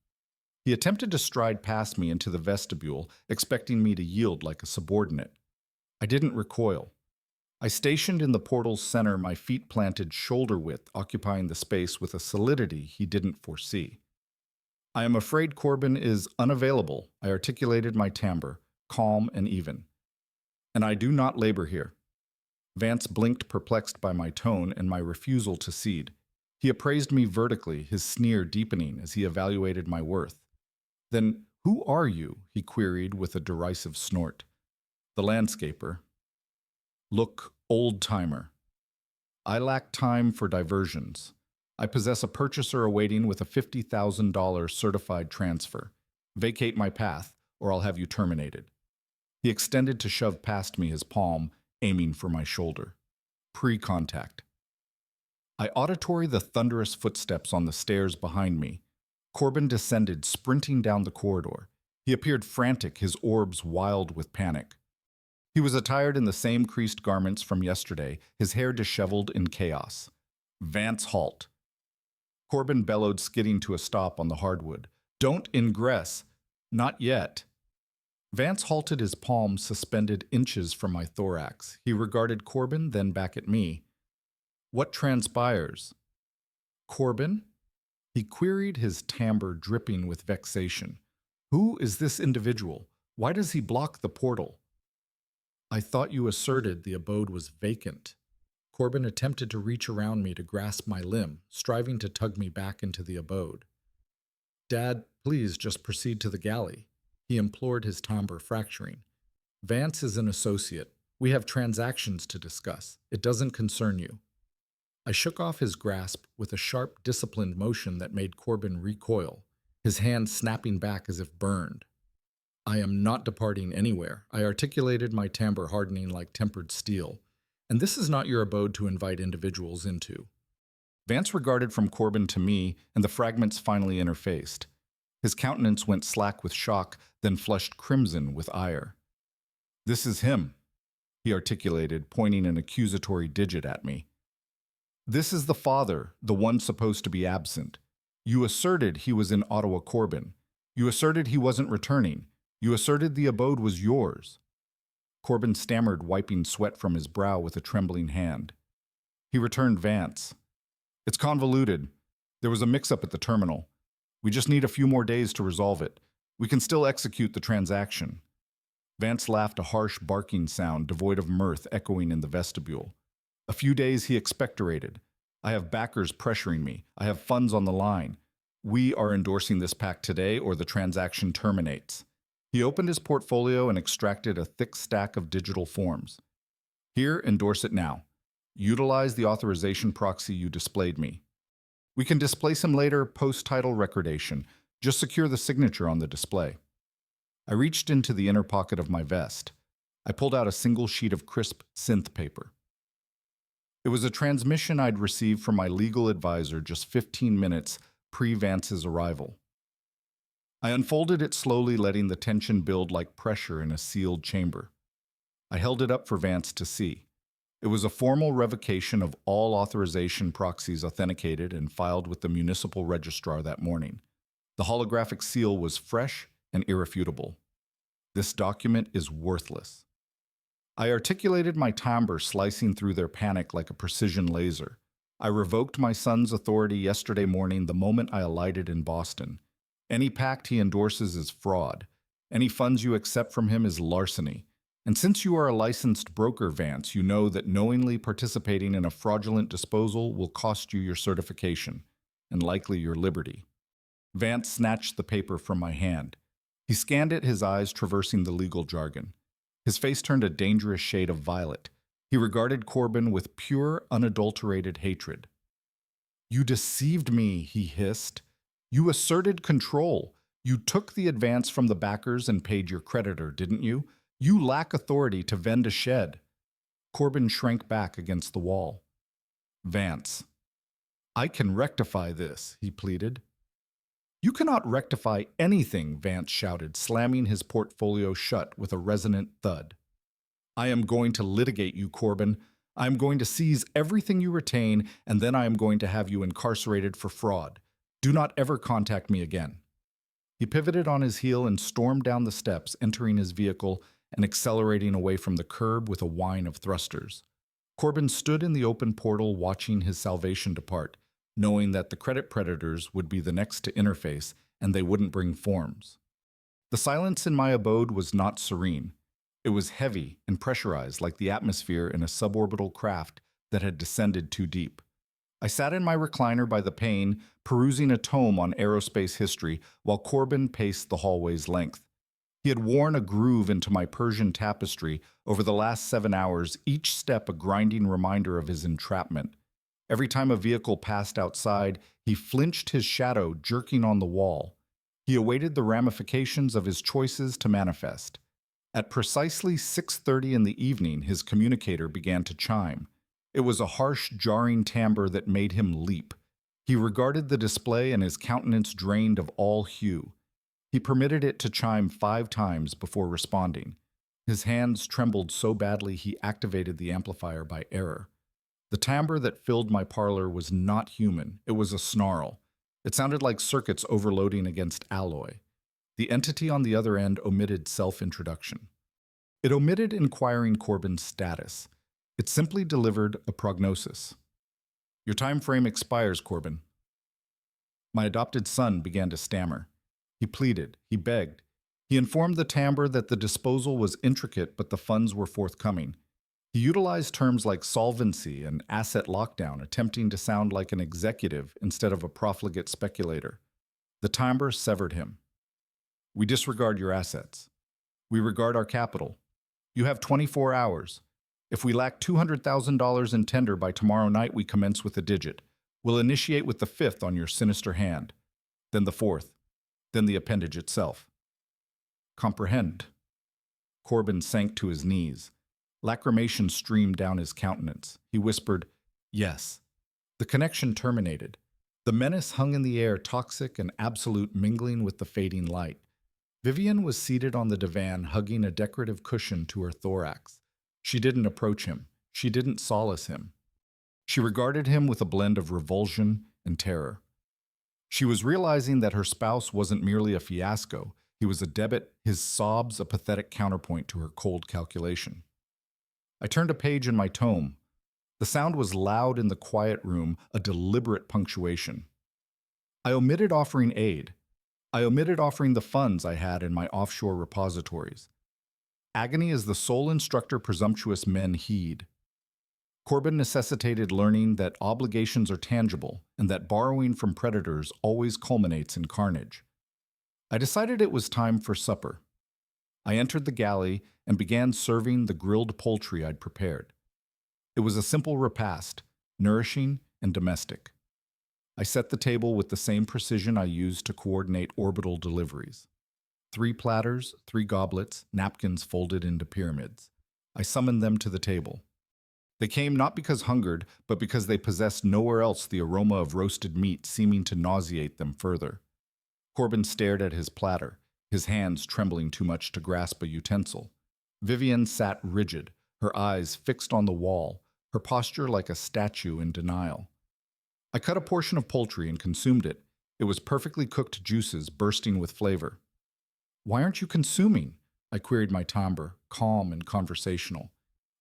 He attempted to stride past me into the vestibule, expecting me to yield like a subordinate. I didn't recoil. I stationed in the portal's center, my feet planted shoulder width, occupying the space with a solidity he didn't foresee. "I am afraid Corbin is unavailable," I articulated my timbre, calm and even. "And I do not labor here." Vance blinked, perplexed by my tone and my refusal to cede. He appraised me vertically, his sneer deepening as he evaluated my worth. "Then who are you?" he queried with a derisive snort. "The landscaper." "Look, old-timer. I lack time for diversions. I possess a purchaser awaiting with a $50,000 certified transfer. Vacate my path, or I'll have you terminated." He extended to shove past me his palm, aiming for my shoulder. Pre-contact. I auditory the thunderous footsteps on the stairs behind me. Corbin descended, sprinting down the corridor. He appeared frantic, his orbs wild with panic. He was attired in the same creased garments from yesterday, his hair disheveled in chaos. "Vance, halt." Corbin bellowed, skidding to a stop on the hardwood. "Don't ingress." "Not yet." Vance halted, his palm suspended inches from my thorax. He regarded Corbin, then back at me. What transpires? Corbin? He queried, his timbre dripping with vexation. Who is this individual? Why does he block the portal? I thought you asserted the abode was vacant. Corbin attempted to reach around me to grasp my limb, striving to tug me back into the abode. Dad, please just proceed to the galley, he implored, his timbre fracturing. Vance is an associate. We have transactions to discuss. It doesn't concern you. I shook off his grasp with a sharp, disciplined motion that made Corbin recoil, his hand snapping back as if burned. I am not departing anywhere. I articulated, my timbre hardening like tempered steel. And this is not your abode to invite individuals into. Vance regarded from Corbin to me, and the fragments finally interfaced. His countenance went slack with shock, then flushed crimson with ire. This is him, he articulated, pointing an accusatory digit at me. This is the father, the one supposed to be absent. You asserted he was in Ottawa, Corbin. You asserted he wasn't returning. You asserted the abode was yours. Corbin stammered, wiping sweat from his brow with a trembling hand. He returned Vance. It's convoluted. There was a mix-up at the terminal. We just need a few more days to resolve it. We can still execute the transaction. Vance laughed, a harsh barking sound devoid of mirth echoing in the vestibule. A few days, he expectorated. I have backers pressuring me. I have funds on the line. We are endorsing this pact today or the transaction terminates. He opened his portfolio and extracted a thick stack of digital forms. Here, endorse it now. Utilize the authorization proxy you displayed me. We can displace him later, post-title recordation. Just secure the signature on the display. I reached into the inner pocket of my vest. I pulled out a single sheet of crisp synth paper. It was a transmission I'd received from my legal advisor just 15 minutes pre-Vance's arrival. I unfolded it slowly, letting the tension build like pressure in a sealed chamber. I held it up for Vance to see. It was a formal revocation of all authorization proxies authenticated and filed with the municipal registrar that morning. The holographic seal was fresh and irrefutable. This document is worthless. I articulated, my timbre slicing through their panic like a precision laser. I revoked my son's authority yesterday morning the moment I alighted in Boston. Any pact he endorses is fraud. Any funds you accept from him is larceny. And since you are a licensed broker, Vance, you know that knowingly participating in a fraudulent disposal will cost you your certification, and likely your liberty. Vance snatched the paper from my hand. He scanned it, his eyes traversing the legal jargon. His face turned a dangerous shade of violet. He regarded Corbin with pure, unadulterated hatred. You deceived me, he hissed. You asserted control. You took the advance from the backers and paid your creditor, didn't you? You lack authority to vend a shed. Corbin shrank back against the wall. Vance, I can rectify this, he pleaded. You cannot rectify anything, Vance shouted, slamming his portfolio shut with a resonant thud. I am going to litigate you, Corbin. I am going to seize everything you retain, and then I am going to have you incarcerated for fraud. Do not ever contact me again. He pivoted on his heel and stormed down the steps, entering his vehicle and accelerating away from the curb with a whine of thrusters. Corbin stood in the open portal watching his salvation depart, knowing that the credit predators would be the next to interface and they wouldn't bring forms. The silence in my abode was not serene. It was heavy and pressurized like the atmosphere in a suborbital craft that had descended too deep. I sat in my recliner by the pane, perusing a tome on aerospace history while Corbin paced the hallway's length. He had worn a groove into my Persian tapestry over the last 7 hours, each step a grinding reminder of his entrapment. Every time a vehicle passed outside, he flinched, his shadow jerking on the wall. He awaited the ramifications of his choices to manifest. At precisely 6:30 in the evening, his communicator began to chime. It was a harsh, jarring timbre that made him leap. He regarded the display and his countenance drained of all hue. He permitted it to chime 5 times before responding. His hands trembled so badly he activated the amplifier by error. The timbre that filled my parlor was not human. It was a snarl. It sounded like circuits overloading against alloy. The entity on the other end omitted self-introduction. It omitted inquiring Corbin's status. It simply delivered a prognosis. Your time frame expires, Corbin. My adopted son began to stammer. He pleaded, he begged. He informed the timbre that the disposal was intricate, but the funds were forthcoming. He utilized terms like solvency and asset lockdown, attempting to sound like an executive instead of a profligate speculator. The timbre severed him. We disregard your assets. We regard our capital. You have 24 hours. If we lack $200,000 in tender by tomorrow night, we commence with a digit. We'll initiate with the fifth on your sinister hand, then the fourth, then the appendage itself. Comprehend. Corbin sank to his knees. Lacrimation streamed down his countenance. He whispered, "Yes." The connection terminated. The menace hung in the air, toxic and absolute, mingling with the fading light. Vivian was seated on the divan, hugging a decorative cushion to her thorax. She didn't approach him. She didn't solace him. She regarded him with a blend of revulsion and terror. She was realizing that her spouse wasn't merely a fiasco. He was a debit, his sobs a pathetic counterpoint to her cold calculation. I turned a page in my tome. The sound was loud in the quiet room, a deliberate punctuation. I omitted offering aid. I omitted offering the funds I had in my offshore repositories. Agony is the sole instructor presumptuous men heed. Corbin necessitated learning that obligations are tangible and that borrowing from predators always culminates in carnage. I decided it was time for supper. I entered the galley and began serving the grilled poultry I'd prepared. It was a simple repast, nourishing and domestic. I set the table with the same precision I used to coordinate orbital deliveries. 3 platters, 3 goblets, napkins folded into pyramids. I summoned them to the table. They came not because hungered, but because they possessed nowhere else the aroma of roasted meat seeming to nauseate them further. Corbin stared at his platter, his hands trembling too much to grasp a utensil. Vivian sat rigid, her eyes fixed on the wall, her posture like a statue in denial. I cut a portion of poultry and consumed it. It was perfectly cooked juices bursting with flavor. "Why aren't you consuming?" I queried my timbre, calm and conversational.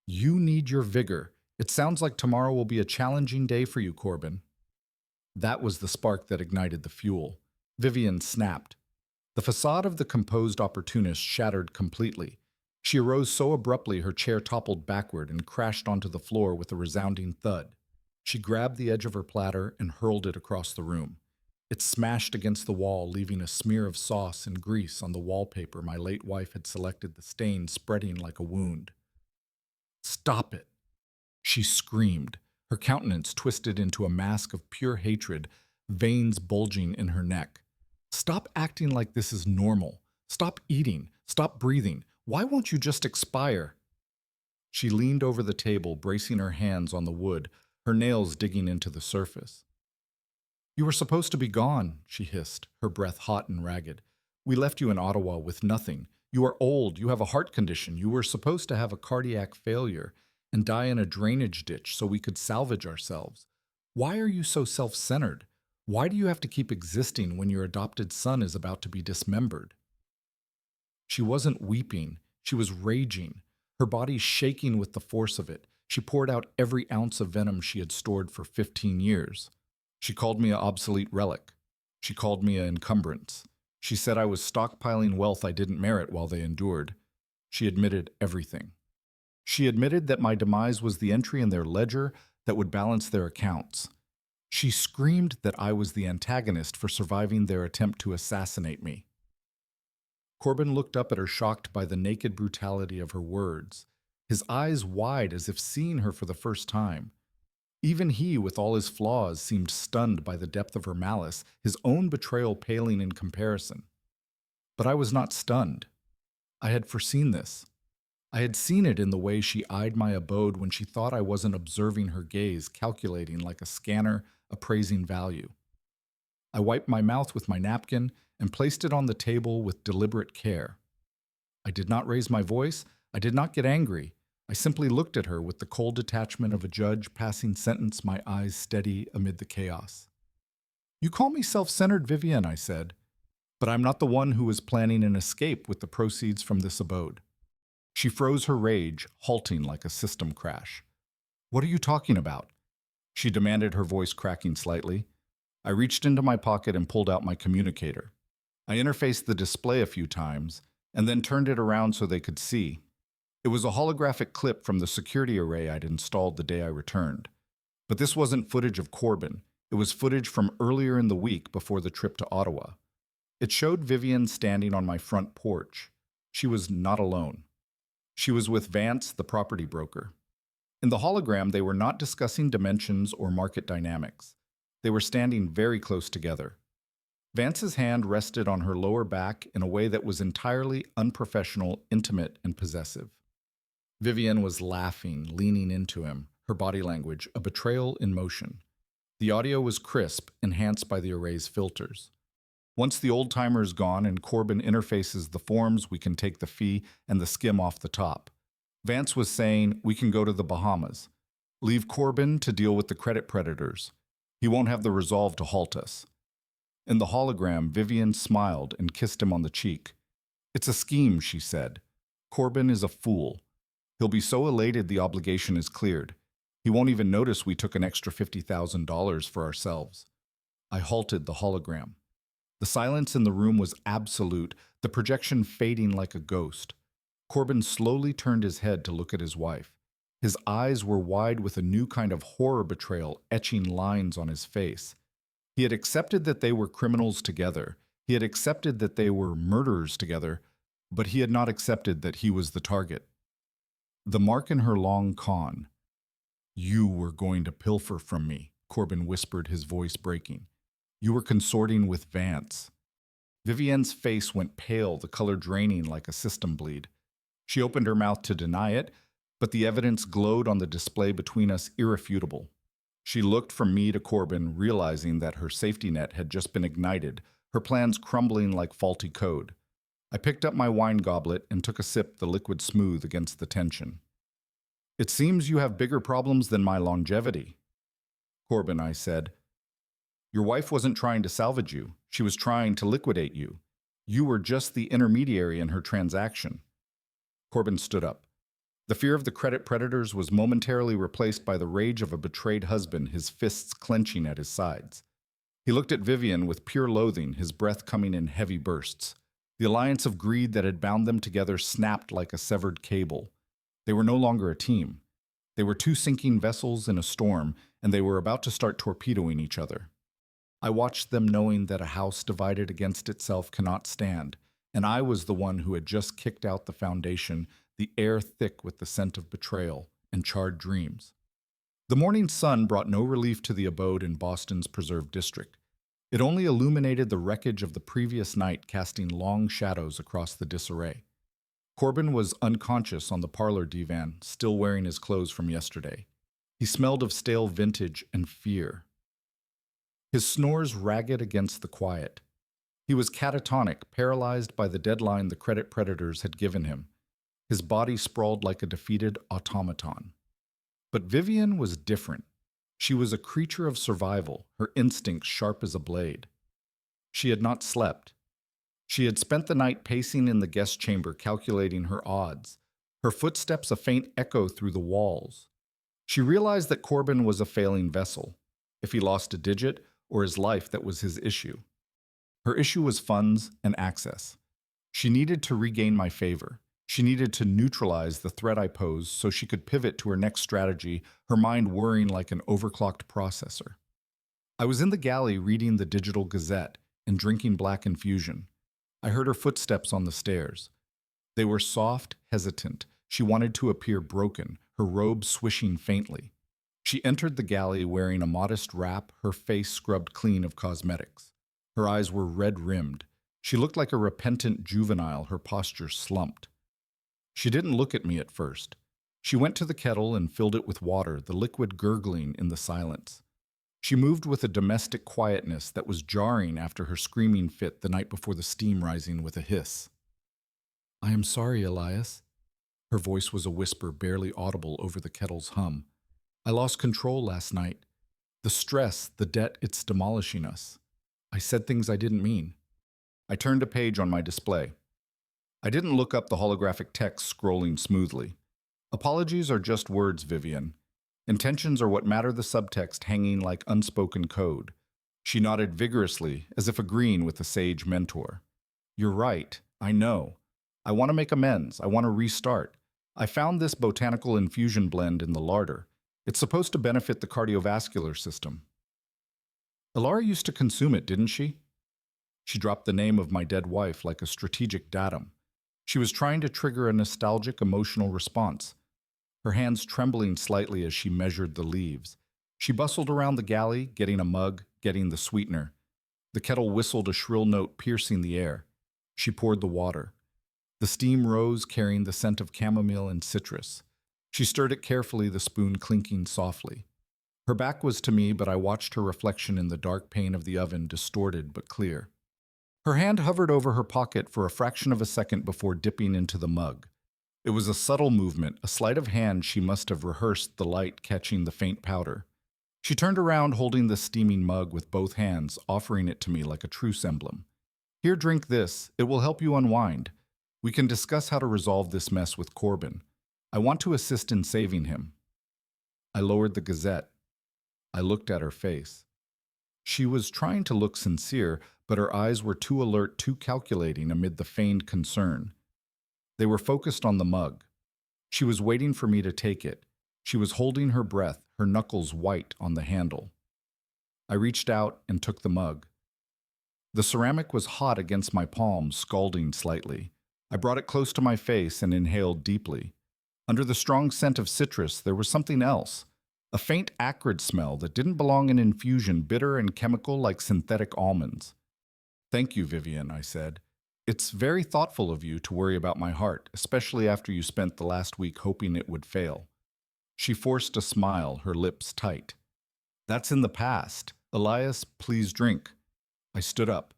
"You need your vigor. It sounds like tomorrow will be a challenging day for you, Corbin." That was the spark that ignited the fuel. Vivian snapped. The facade of the composed opportunist shattered completely. She arose so abruptly her chair toppled backward and crashed onto the floor with a resounding thud. She grabbed the edge of her platter and hurled it across the room. It smashed against the wall, leaving a smear of sauce and grease on the wallpaper my late wife had selected, the stain spreading like a wound. "Stop it!" She screamed, her countenance twisted into a mask of pure hatred, veins bulging in her neck. "Stop acting like this is normal. Stop eating. Stop breathing. Why won't you just expire?" She leaned over the table, bracing her hands on the wood, her nails digging into the surface. "You were supposed to be gone," she hissed, her breath hot and ragged. "We left you in Ottawa with nothing. You are old, you have a heart condition, you were supposed to have a cardiac failure and die in a drainage ditch so we could salvage ourselves. Why are you so self-centered? Why do you have to keep existing when your adopted son is about to be dismembered?" She wasn't weeping, she was raging, her body shaking with the force of it. She poured out every ounce of venom she had stored for 15 years. She called me an obsolete relic. She called me an encumbrance. She said I was stockpiling wealth I didn't merit while they endured. She admitted everything. She admitted that my demise was the entry in their ledger that would balance their accounts. She screamed that I was the antagonist for surviving their attempt to assassinate me. Corbin looked up at her, shocked by the naked brutality of her words, his eyes wide as if seeing her for the first time. Even he, with all his flaws, seemed stunned by the depth of her malice, his own betrayal paling in comparison. But I was not stunned. I had foreseen this. I had seen it in the way she eyed my abode when she thought I wasn't observing her gaze, calculating like a scanner, appraising value. I wiped my mouth with my napkin and placed it on the table with deliberate care. I did not raise my voice. I did not get angry. I simply looked at her with the cold detachment of a judge passing sentence, my eyes steady amid the chaos. "You call me self-centered, Vivian," I said, "but I'm not the one who is planning an escape with the proceeds from this abode." She froze her rage, halting like a system crash. "What are you talking about?" she demanded, her voice cracking slightly. I reached into my pocket and pulled out my communicator. I interfaced the display a few times and then turned it around so they could see. It was a holographic clip from the security array I'd installed the day I returned. But this wasn't footage of Corbin. It was footage from earlier in the week before the trip to Ottawa. It showed Vivian standing on my front porch. She was not alone. She was with Vance, the property broker. In the hologram, they were not discussing dimensions or market dynamics. They were standing very close together. Vance's hand rested on her lower back in a way that was entirely unprofessional, intimate, and possessive. Vivian was laughing, leaning into him, her body language a betrayal in motion. The audio was crisp, enhanced by the array's filters. Once the old-timer is gone and Corbin interfaces the forms, we can take the fee and the skim off the top. Vance was saying, we can go to the Bahamas. Leave Corbin to deal with the credit predators. He won't have the resolve to halt us. In the hologram, Vivian smiled and kissed him on the cheek. It's a scheme, she said. Corbin is a fool. He'll be so elated the obligation is cleared. He won't even notice we took an extra $50,000 for ourselves. I halted the hologram. The silence in the room was absolute, the projection fading like a ghost. Corbin slowly turned his head to look at his wife. His eyes were wide with a new kind of horror betrayal etching lines on his face. He had accepted that they were criminals together. He had accepted that they were murderers together, but he had not accepted that he was the target. The mark in her long con. You were going to pilfer from me, Corbin whispered, his voice breaking. You were consorting with Vance. Vivienne's face went pale, the color draining like a system bleed. She opened her mouth to deny it, but the evidence glowed on the display between us irrefutable. She looked from me to Corbin, realizing that her safety net had just been ignited, her plans crumbling like faulty code. I picked up my wine goblet and took a sip, the liquid smooth against the tension. It seems you have bigger problems than my longevity. Corbin, I said. Your wife wasn't trying to salvage you. She was trying to liquidate you. You were just the intermediary in her transaction. Corbin stood up. The fear of the credit predators was momentarily replaced by the rage of a betrayed husband, his fists clenching at his sides. He looked at Vivian with pure loathing, his breath coming in heavy bursts. The alliance of greed that had bound them together snapped like a severed cable. They were no longer a team. They were two sinking vessels in a storm, and they were about to start torpedoing each other. I watched them, knowing that a house divided against itself cannot stand, and I was the one who had just kicked out the foundation, the air thick with the scent of betrayal and charred dreams. The morning sun brought no relief to the abode in Boston's preserved district. It only illuminated the wreckage of the previous night, casting long shadows across the disarray. Corbin was unconscious on the parlor divan, still wearing his clothes from yesterday. He smelled of stale vintage and fear. His snores ragged against the quiet. He was catatonic, paralyzed by the deadline the credit predators had given him. His body sprawled like a defeated automaton. But Vivian was different. She was a creature of survival, her instincts sharp as a blade. She had not slept. She had spent the night pacing in the guest chamber, calculating her odds, her footsteps a faint echo through the walls. She realized that Corbin was a failing vessel. If he lost a digit, or his life, that was his issue. Her issue was funds and access. She needed to regain my favor. She needed to neutralize the threat I posed so she could pivot to her next strategy, her mind whirring like an overclocked processor. I was in the galley reading the Digital Gazette and drinking black infusion. I heard her footsteps on the stairs. They were soft, hesitant. She wanted to appear broken, her robe swishing faintly. She entered the galley wearing a modest wrap, her face scrubbed clean of cosmetics. Her eyes were red-rimmed. She looked like a repentant juvenile, her posture slumped. She didn't look at me at first. She went to the kettle and filled it with water, the liquid gurgling in the silence. She moved with a domestic quietness that was jarring after her screaming fit the night before, the steam rising with a hiss. "I am sorry, Elias." Her voice was a whisper barely audible over the kettle's hum. "I lost control last night. The stress, the debt, it's demolishing us. I said things I didn't mean." I turned a page on my display. I didn't look up the holographic text scrolling smoothly. "Apologies are just words, Vivian. Intentions are what matter, the subtext hanging like unspoken code. She nodded vigorously, as if agreeing with a sage mentor. You're right. I know. I want to make amends. I want to restart. I found this botanical infusion blend in the larder. It's supposed to benefit the cardiovascular system. Alara used to consume it, didn't she? She dropped the name of my dead wife like a strategic datum. She was trying to trigger a nostalgic emotional response, her hands trembling slightly as she measured the leaves. She bustled around the galley, getting a mug, getting the sweetener. The kettle whistled a shrill note piercing the air. She poured the water. The steam rose, carrying the scent of chamomile and citrus. She stirred it carefully, the spoon clinking softly. Her back was to me, but I watched her reflection in the dark pane of the oven, distorted but clear. Her hand hovered over her pocket for a fraction of a second before dipping into the mug. It was a subtle movement, a sleight of hand she must have rehearsed, the light catching the faint powder. She turned around, holding the steaming mug with both hands, offering it to me like a truce emblem. Here, drink this. It will help you unwind. We can discuss how to resolve this mess with Corbin. I want to assist in saving him. I lowered the Gazette. I looked at her face. She was trying to look sincere, but her eyes were too alert, too calculating amid the feigned concern. They were focused on the mug. She was waiting for me to take it. She was holding her breath, her knuckles white on the handle. I reached out and took the mug. The ceramic was hot against my palm, scalding slightly. I brought it close to my face and inhaled deeply. Under the strong scent of citrus, there was something else. A faint acrid smell that didn't belong in infusion, bitter and chemical like synthetic almonds. Thank you, Vivian, I said. It's very thoughtful of you to worry about my heart, especially after you spent the last week hoping it would fail. She forced a smile, her lips tight. That's in the past. Elias, please drink. I stood up.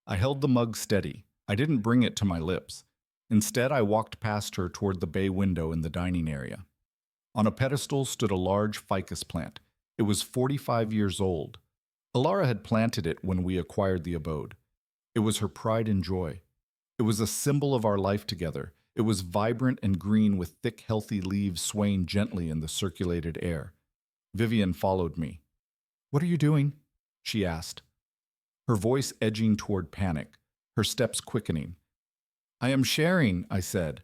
I held the mug steady. I didn't bring it to my lips. Instead, I walked past her toward the bay window in the dining area. On a pedestal stood a large ficus plant. It was 45 years old. Alara had planted it when we acquired the abode. It was her pride and joy. It was a symbol of our life together. It was vibrant and green with thick, healthy leaves swaying gently in the circulated air. Vivian followed me. What are you doing? She asked, her voice edging toward panic, her steps quickening. I am sharing, I said.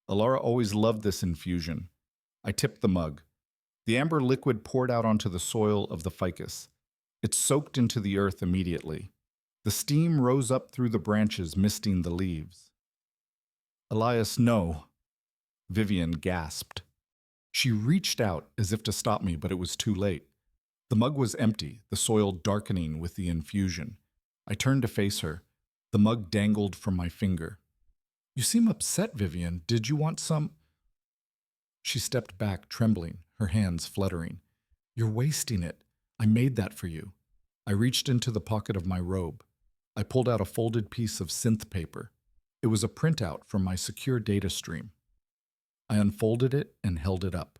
Alara always loved this infusion. I tipped the mug. The amber liquid poured out onto the soil of the ficus. It soaked into the earth immediately. The steam rose up through the branches, misting the leaves. Elias, no. Vivian gasped. She reached out as if to stop me, but it was too late. The mug was empty, the soil darkening with the infusion. I turned to face her. The mug dangled from my finger. You seem upset, Vivian. Did you want some? She stepped back, trembling, her hands fluttering. You're wasting it. I made that for you. I reached into the pocket of my robe. I pulled out a folded piece of synth paper. It was a printout from my secure data stream. I unfolded it and held it up.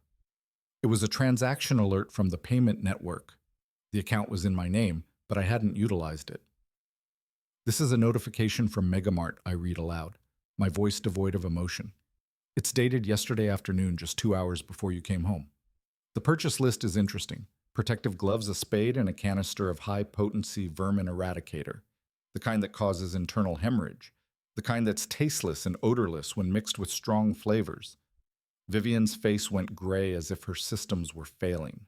It was a transaction alert from the payment network. The account was in my name, but I hadn't utilized it. This is a notification from Megamart, I read aloud, my voice devoid of emotion. It's dated yesterday afternoon, just 2 hours before you came home. The purchase list is interesting. Protective gloves, a spade, and a canister of high-potency vermin eradicator. The kind that causes internal hemorrhage. The kind that's tasteless and odorless when mixed with strong flavors. Vivian's face went gray as if her systems were failing.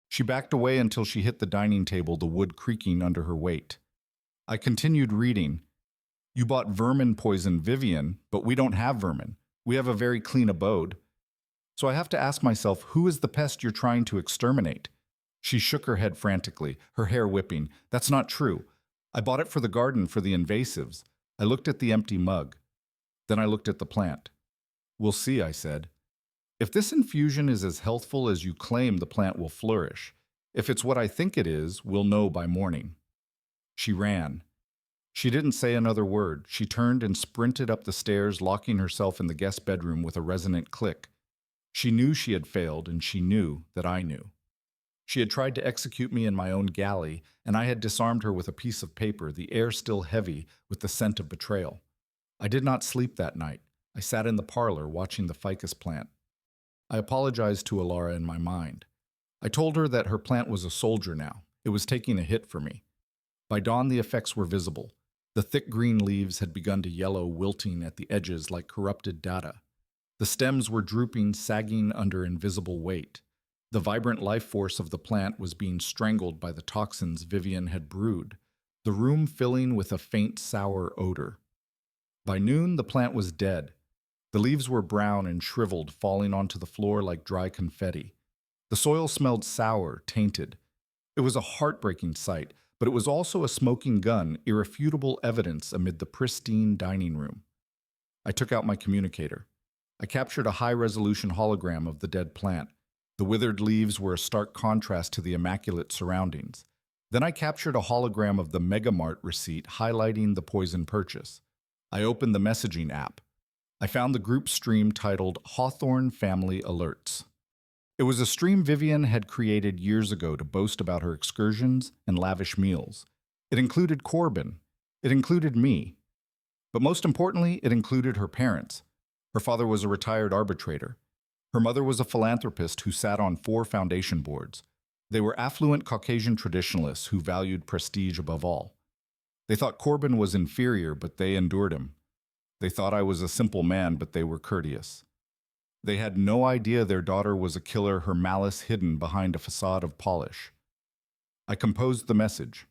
She backed away until she hit the dining table, the wood creaking under her weight. I continued reading. You bought vermin poison, Vivian, but we don't have vermin. We have a very clean abode. So I have to ask myself, who is the pest you're trying to exterminate? She shook her head frantically, her hair whipping. That's not true. I bought it for the garden, for the invasives. I looked at the empty mug. Then I looked at the plant. We'll see, I said. If this infusion is as healthful as you claim, the plant will flourish. If it's what I think it is, we'll know by morning. She ran. She didn't say another word. She turned and sprinted up the stairs, locking herself in the guest bedroom with a resonant click. She knew she had failed, and she knew that I knew. She had tried to execute me in my own galley, and I had disarmed her with a piece of paper, the air still heavy with the scent of betrayal. I did not sleep that night. I sat in the parlor watching the ficus plant. I apologized to Alara in my mind. I told her that her plant was a soldier now. It was taking a hit for me. By dawn, the effects were visible. The thick green leaves had begun to yellow, wilting at the edges like corrupted data. The stems were drooping, sagging under invisible weight. The vibrant life force of the plant was being strangled by the toxins Vivian had brewed, the room filling with a faint, sour odor. By noon, the plant was dead. The leaves were brown and shriveled, falling onto the floor like dry confetti. The soil smelled sour, tainted. It was a heartbreaking sight, but it was also a smoking gun, irrefutable evidence amid the pristine dining room. I took out my communicator. I captured a high-resolution hologram of the dead plant. The withered leaves were a stark contrast to the immaculate surroundings. Then I captured a hologram of the Megamart receipt highlighting the poison purchase. I opened the messaging app. I found the group stream titled Hawthorne Family Alerts. It was a stream Vivian had created years ago to boast about her excursions and lavish meals. It included Corbin. It included me. But most importantly, it included her parents. Her father was a retired arbitrator. Her mother was a philanthropist who sat on 4 foundation boards. They were affluent Caucasian traditionalists who valued prestige above all. They thought Corbin was inferior, but they endured him. They thought I was a simple man, but they were courteous. They had no idea their daughter was a killer, her malice hidden behind a facade of polish. I composed the message.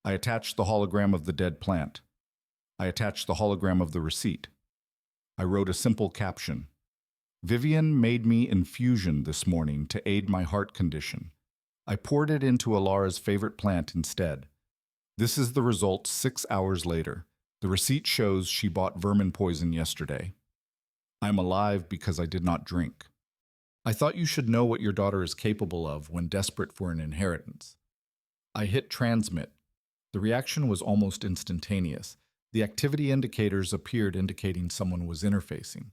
I attached the hologram of the dead plant. I attached the hologram of the receipt. I wrote a simple caption. Vivian made me infusion this morning to aid my heart condition. I poured it into Alara's favorite plant instead. This is the result 6 hours later. The receipt shows she bought vermin poison yesterday. I'm alive because I did not drink. I thought you should know what your daughter is capable of when desperate for an inheritance. I hit transmit. The reaction was almost instantaneous. The activity indicators appeared indicating someone was interfacing.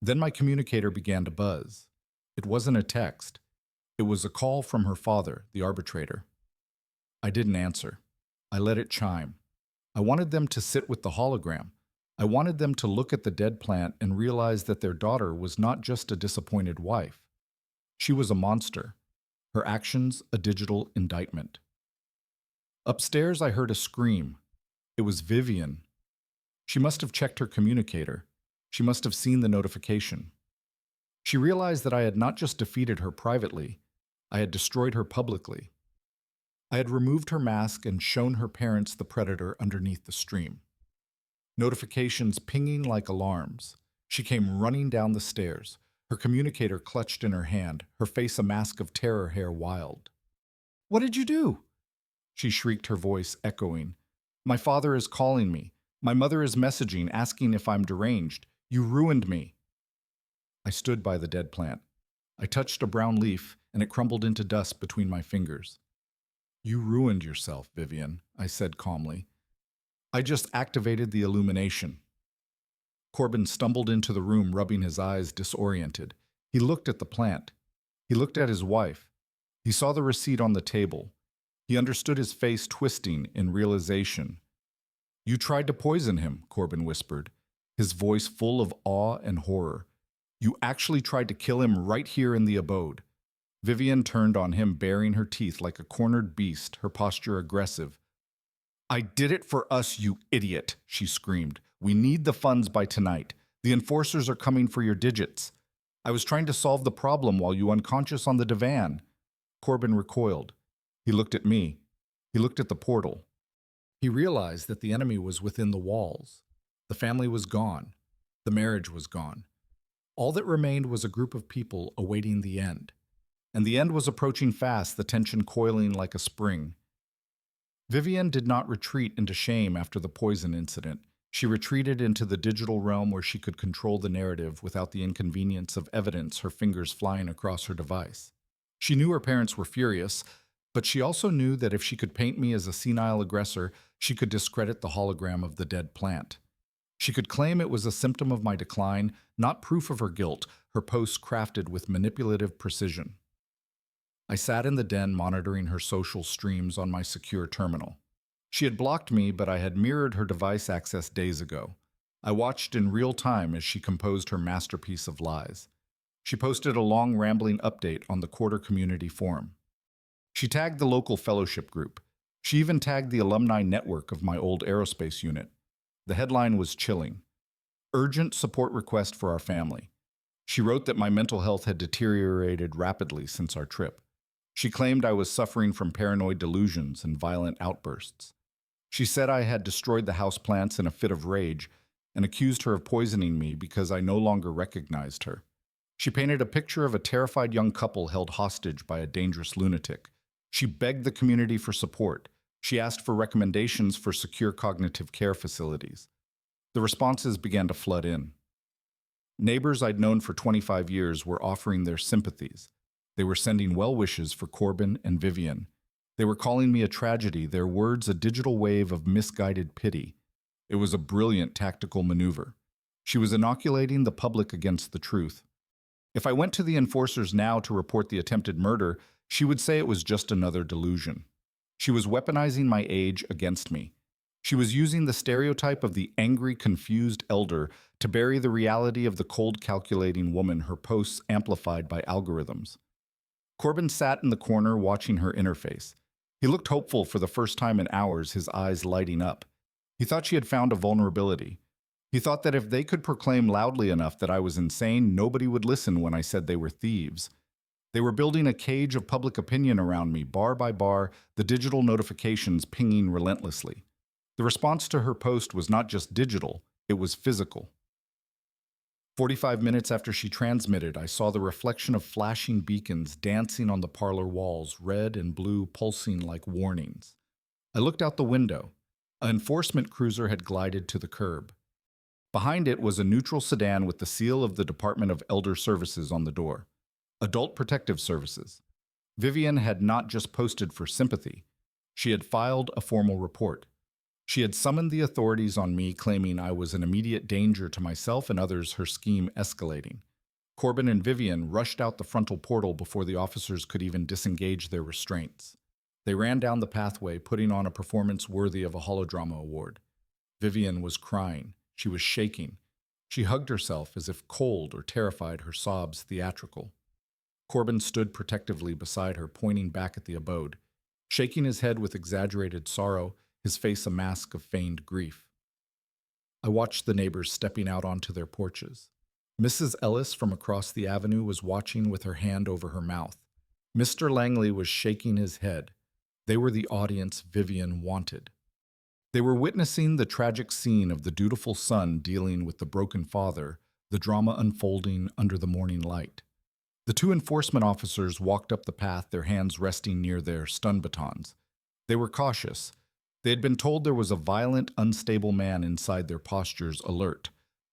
Then my communicator began to buzz. It wasn't a text. It was a call from her father, the arbitrator. I didn't answer. I let it chime. I wanted them to sit with the hologram. I wanted them to look at the dead plant and realize that their daughter was not just a disappointed wife. She was a monster. Her actions a digital indictment. Upstairs, I heard a scream. It was Vivian. She must have checked her communicator. She must have seen the notification. She realized that I had not just defeated her privately, I had destroyed her publicly. I had removed her mask and shown her parents the predator underneath the stream. Notifications pinging like alarms. She came running down the stairs, her communicator clutched in her hand, her face a mask of terror, hair wild. "What did you do?" She shrieked, her voice echoing. "My father is calling me. My mother is messaging, asking if I'm deranged. You ruined me." I stood by the dead plant. I touched a brown leaf, and it crumbled into dust between my fingers. "You ruined yourself, Vivian," I said calmly. "I just activated the illumination." Corbin stumbled into the room, rubbing his eyes, disoriented. He looked at the plant. He looked at his wife. He saw the receipt on the table. He understood, his face twisting in realization. "You tried to poison him," Corbin whispered, his voice full of awe and horror. "You actually tried to kill him right here in the abode." Vivian turned on him, baring her teeth like a cornered beast, her posture aggressive. "I did it for us, you idiot," she screamed. "We need the funds by tonight. The enforcers are coming for your digits. I was trying to solve the problem while you unconscious on the divan." Corbin recoiled. He looked at me. He looked at the portal. He realized that the enemy was within the walls. The family was gone. The marriage was gone. All that remained was a group of people awaiting the end. And the end was approaching fast, the tension coiling like a spring. Vivian did not retreat into shame after the poison incident. She retreated into the digital realm where she could control the narrative without the inconvenience of evidence, her fingers flying across her device. She knew her parents were furious, but she also knew that if she could paint me as a senile aggressor, she could discredit the hologram of the dead plant. She could claim it was a symptom of my decline, not proof of her guilt, her posts crafted with manipulative precision. I sat in the den monitoring her social streams on my secure terminal. She had blocked me, but I had mirrored her device access days ago. I watched in real time as she composed her masterpiece of lies. She posted a long, rambling update on the Quarter Community Forum. She tagged the local fellowship group. She even tagged the alumni network of my old aerospace unit. The headline was chilling. Urgent support request for our family. She wrote that my mental health had deteriorated rapidly since our trip. She claimed I was suffering from paranoid delusions and violent outbursts. She said I had destroyed the houseplants in a fit of rage and accused her of poisoning me because I no longer recognized her. She painted a picture of a terrified young couple held hostage by a dangerous lunatic. She begged the community for support. She asked for recommendations for secure cognitive care facilities. The responses began to flood in. Neighbors I'd known for 25 years were offering their sympathies. They were sending well wishes for Corbin and Vivian. They were calling me a tragedy, their words a digital wave of misguided pity. It was a brilliant tactical maneuver. She was inoculating the public against the truth. If I went to the enforcers now to report the attempted murder, she would say it was just another delusion. She was weaponizing my age against me. She was using the stereotype of the angry, confused elder to bury the reality of the cold, calculating woman her posts amplified by algorithms. Corbin sat in the corner watching her interface. He looked hopeful for the first time in hours, his eyes lighting up. He thought she had found a vulnerability. He thought that if they could proclaim loudly enough that I was insane, nobody would listen when I said they were thieves. They were building a cage of public opinion around me, bar by bar, the digital notifications pinging relentlessly. The response to her post was not just digital, it was physical. 45 minutes after she transmitted, I saw the reflection of flashing beacons dancing on the parlor walls, red and blue pulsing like warnings. I looked out the window. An enforcement cruiser had glided to the curb. Behind it was a neutral sedan with the seal of the Department of Elder Services on the door. Adult Protective Services. Vivian had not just posted for sympathy. She had filed a formal report. She had summoned the authorities on me, claiming I was an immediate danger to myself and others, her scheme escalating. Corbin and Vivian rushed out the frontal portal before the officers could even disengage their restraints. They ran down the pathway, putting on a performance worthy of a holodrama award. Vivian was crying. She was shaking. She hugged herself as if cold or terrified, her sobs theatrical. Corbin stood protectively beside her, pointing back at the abode, shaking his head with exaggerated sorrow, his face a mask of feigned grief. I watched the neighbors stepping out onto their porches. Mrs. Ellis from across the avenue was watching with her hand over her mouth. Mr. Langley was shaking his head. They were the audience Vivian wanted. They were witnessing the tragic scene of the dutiful son dealing with the broken father, the drama unfolding under the morning light. The two enforcement officers walked up the path, their hands resting near their stun batons. They were cautious. They had been told there was a violent, unstable man inside their postures, alert.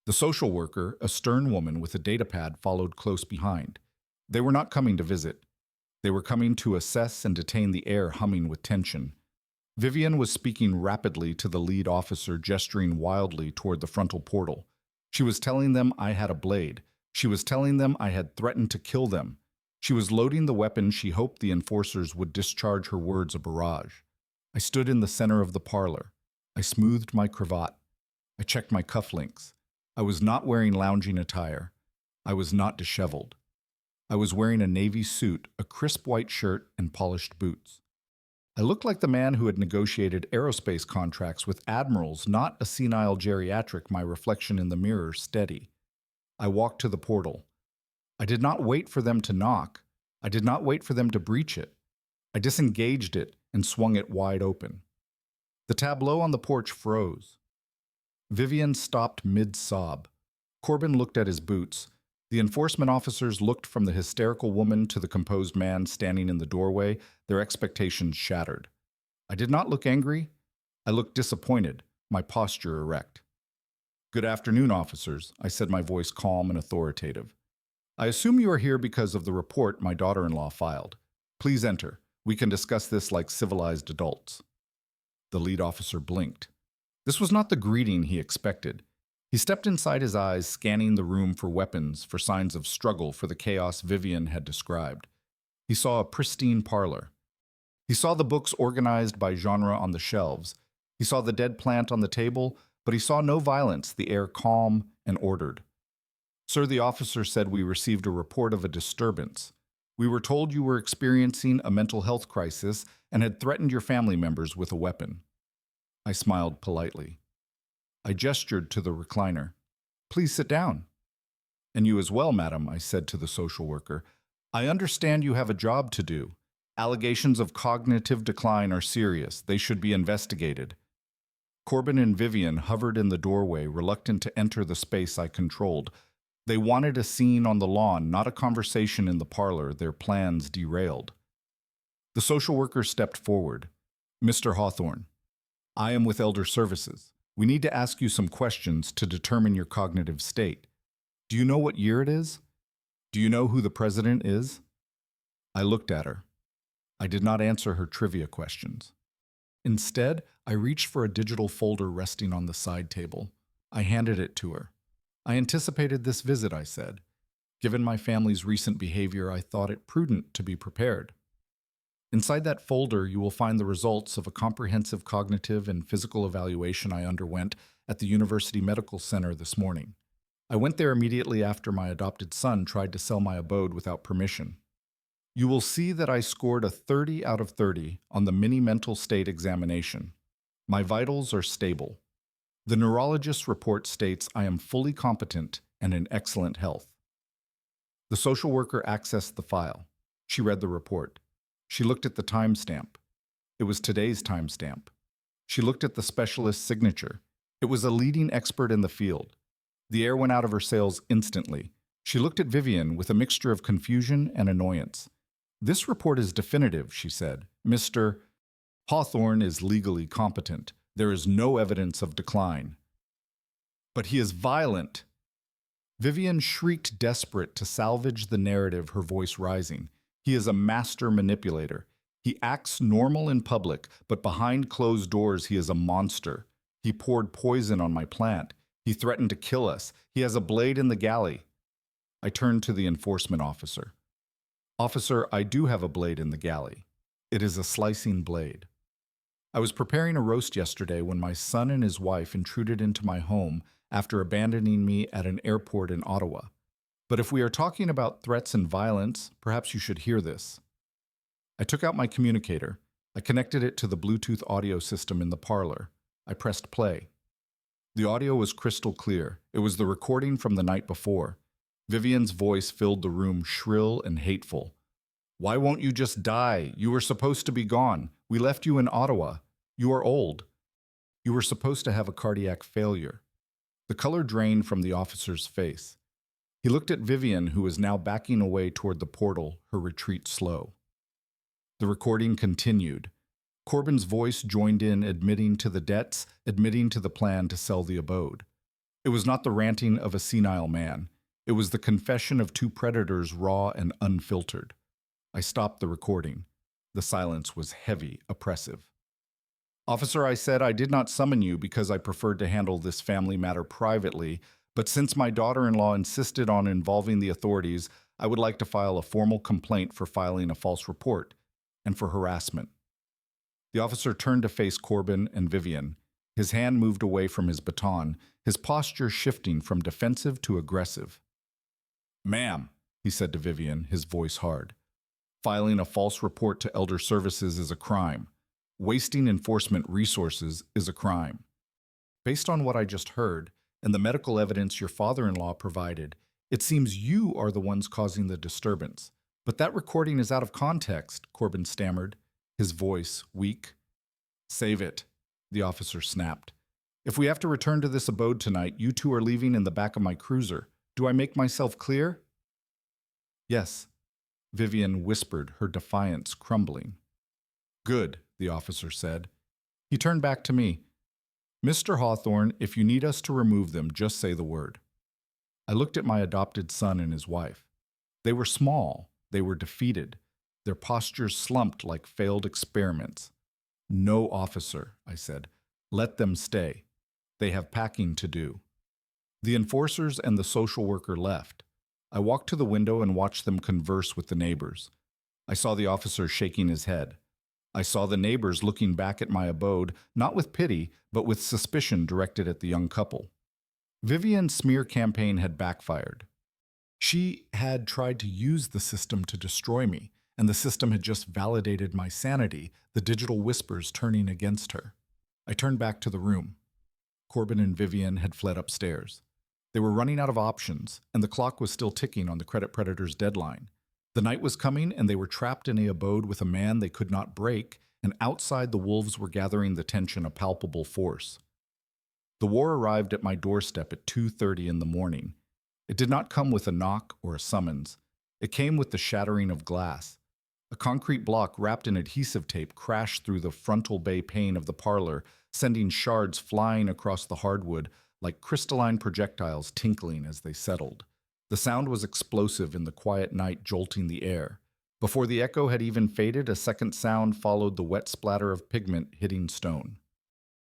The social worker, a stern woman with a datapad, followed close behind. They were not coming to visit. They were coming to assess and detain the air humming with tension. Vivian was speaking rapidly to the lead officer, gesturing wildly toward the frontal portal. She was telling them I had a blade. She was telling them I had threatened to kill them. She was loading the weapon she hoped the enforcers would discharge her words a barrage. I stood in the center of the parlor. I smoothed my cravat. I checked my cufflinks. I was not wearing lounging attire. I was not disheveled. I was wearing a navy suit, a crisp white shirt, and polished boots. I looked like the man who had negotiated aerospace contracts with admirals, not a senile geriatric, my reflection in the mirror steady. I walked to the portal. I did not wait for them to knock. I did not wait for them to breach it. I disengaged it and swung it wide open. The tableau on the porch froze. Vivian stopped mid-sob. Corbin looked at his boots. The enforcement officers looked from the hysterical woman to the composed man standing in the doorway, their expectations shattered. I did not look angry. I looked disappointed, my posture erect. "Good afternoon, officers," I said, my voice calm and authoritative. "I assume you are here because of the report my daughter-in-law filed. Please enter. We can discuss this like civilized adults." The lead officer blinked. This was not the greeting he expected. He stepped inside, his eyes scanning the room for weapons, for signs of struggle, for the chaos Vivian had described. He saw a pristine parlor. He saw the books organized by genre on the shelves. He saw the dead plant on the table, but he saw no violence, the air calm and ordered. Sir, the officer said we received a report of a disturbance. We were told you were experiencing a mental health crisis and had threatened your family members with a weapon. I smiled politely. I gestured to the recliner. Please sit down. And you as well, madam, I said to the social worker. I understand you have a job to do. Allegations of cognitive decline are serious. They should be investigated. Corbin and Vivian hovered in the doorway, reluctant to enter the space I controlled. They wanted a scene on the lawn, not a conversation in the parlor, their plans derailed. The social worker stepped forward. Mr. Hawthorne, I am with Elder Services. We need to ask you some questions to determine your cognitive state. Do you know what year it is? Do you know who the president is? I looked at her. I did not answer her trivia questions. Instead, I reached for a digital folder resting on the side table. I handed it to her. I anticipated this visit, I said. Given my family's recent behavior, I thought it prudent to be prepared. Inside that folder, you will find the results of a comprehensive cognitive and physical evaluation I underwent at the University Medical Center this morning. I went there immediately after my adopted son tried to sell my abode without permission. You will see that I scored a 30 out of 30 on the mini mental state examination. My vitals are stable. The neurologist's report states I am fully competent and in excellent health. The social worker accessed the file. She read the report. She looked at the timestamp. It was today's timestamp. She looked at the specialist's signature. It was a leading expert in the field. The air went out of her sails instantly. She looked at Vivian with a mixture of confusion and annoyance. This report is definitive, she said. Mr. Hawthorne is legally competent. There is no evidence of decline. But he is violent. Vivian shrieked, desperate to salvage the narrative, her voice rising. He is a master manipulator. He acts normal in public, but behind closed doors he is a monster. He poured poison on my plant. He threatened to kill us. He has a blade in the galley. I turned to the enforcement officer. Officer, I do have a blade in the galley. It is a slicing blade. I was preparing a roast yesterday when my son and his wife intruded into my home after abandoning me at an airport in Ottawa. But if we are talking about threats and violence, perhaps you should hear this. I took out my communicator. I connected it to the Bluetooth audio system in the parlor. I pressed play. The audio was crystal clear. It was the recording from the night before. Vivian's voice filled the room, shrill and hateful. Why won't you just die? You were supposed to be gone. We left you in Ottawa. You are old. You were supposed to have a cardiac failure. The color drained from the officer's face. He looked at Vivian, who was now backing away toward the portal, her retreat slow. The recording continued. Corbin's voice joined in, admitting to the debts, admitting to the plan to sell the abode. It was not the ranting of a senile man. It was the confession of two predators, raw and unfiltered. I stopped the recording. The silence was heavy, oppressive. Officer, I said, I did not summon you because I preferred to handle this family matter privately, but since my daughter-in-law insisted on involving the authorities, I would like to file a formal complaint for filing a false report and for harassment. The officer turned to face Corbin and Vivian. His hand moved away from his baton, his posture shifting from defensive to aggressive. Ma'am, he said to Vivian, his voice hard. Filing a false report to Elder Services is a crime. Wasting enforcement resources is a crime. Based on what I just heard, and the medical evidence your father-in-law provided, it seems you are the ones causing the disturbance. But that recording is out of context, Corbin stammered, his voice weak. Save it, the officer snapped. If we have to return to this abode tonight, you two are leaving in the back of my cruiser. Do I make myself clear? Yes, Vivian whispered, her defiance crumbling. Good, the officer said. He turned back to me. Mr. Hawthorne, if you need us to remove them, just say the word. I looked at my adopted son and his wife. They were small. They were defeated. Their postures slumped like failed experiments. No, officer, I said. Let them stay. They have packing to do. The enforcers and the social worker left. I walked to the window and watched them converse with the neighbors. I saw the officer shaking his head. I saw the neighbors looking back at my abode, not with pity, but with suspicion directed at the young couple. Vivian's smear campaign had backfired. She had tried to use the system to destroy me, and the system had just validated my sanity, the digital whispers turning against her. I turned back to the room. Corbin and Vivian had fled upstairs. They were running out of options, and the clock was still ticking on the credit predator's deadline. The night was coming, and they were trapped in a abode with a man they could not break, and outside the wolves were gathering the tension a palpable force. The war arrived at my doorstep at 2:30 in the morning. It did not come with a knock or a summons. It came with the shattering of glass. A concrete block wrapped in adhesive tape crashed through the frontal bay pane of the parlor, sending shards flying across the hardwood like crystalline projectiles tinkling as they settled. The sound was explosive in the quiet night, jolting the air. Before the echo had even faded, a second sound followed the wet splatter of pigment hitting stone.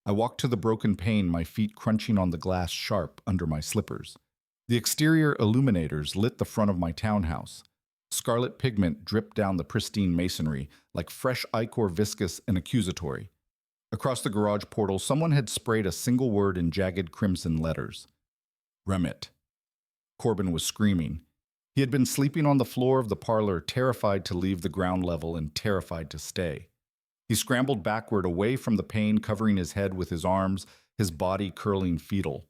I walked to the broken pane, my feet crunching on the glass sharp under my slippers. The exterior illuminators lit the front of my townhouse. Scarlet pigment dripped down the pristine masonry, like fresh ichor, viscous and accusatory. Across the garage portal, someone had sprayed a single word in jagged crimson letters. Remit. Corbin was screaming. He had been sleeping on the floor of the parlor, terrified to leave the ground level and terrified to stay. He scrambled backward away from the pane, covering his head with his arms, his body curling fetal.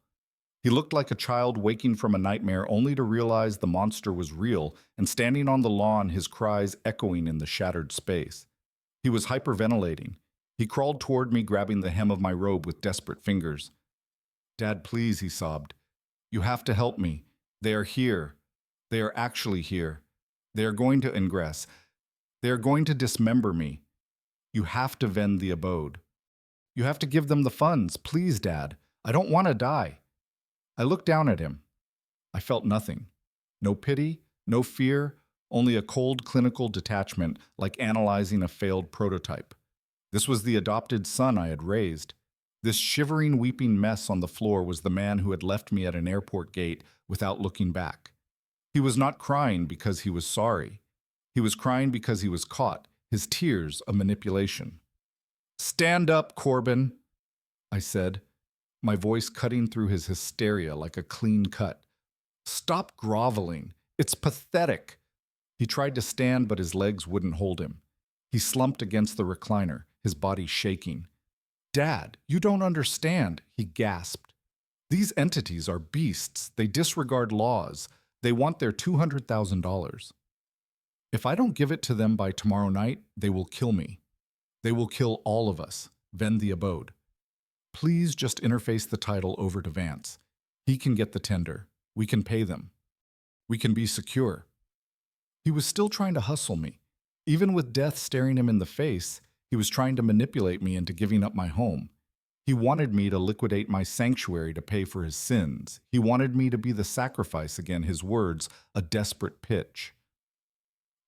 He looked like a child waking from a nightmare only to realize the monster was real and standing on the lawn, his cries echoing in the shattered space. He was hyperventilating. He crawled toward me, grabbing the hem of my robe with desperate fingers. "Dad, please," he sobbed. "You have to help me. They are here. They are actually here. They are going to ingress. They are going to dismember me. You have to vend the abode. You have to give them the funds. Please, Dad. I don't want to die." I looked down at him. I felt nothing. No pity, no fear, only a cold clinical detachment, like analyzing a failed prototype. This was the adopted son I had raised. This shivering, weeping mess on the floor was the man who had left me at an airport gate without looking back. He was not crying because he was sorry. He was crying because he was caught, his tears a manipulation. "Stand up, Corbin," I said, my voice cutting through his hysteria like a clean cut. "Stop groveling. It's pathetic." He tried to stand, but his legs wouldn't hold him. He slumped against the recliner, his body shaking. "Dad, you don't understand," he gasped. "These entities are beasts. They disregard laws. They want their $200,000. If I don't give it to them by tomorrow night, they will kill me. They will kill all of us. Vend the abode. Please just interface the title over to Vance. He can get the tender. We can pay them. We can be secure." He was still trying to hustle me. Even with death staring him in the face, he was trying to manipulate me into giving up my home. He wanted me to liquidate my sanctuary to pay for his sins. He wanted me to be the sacrifice again, his words, a desperate pitch.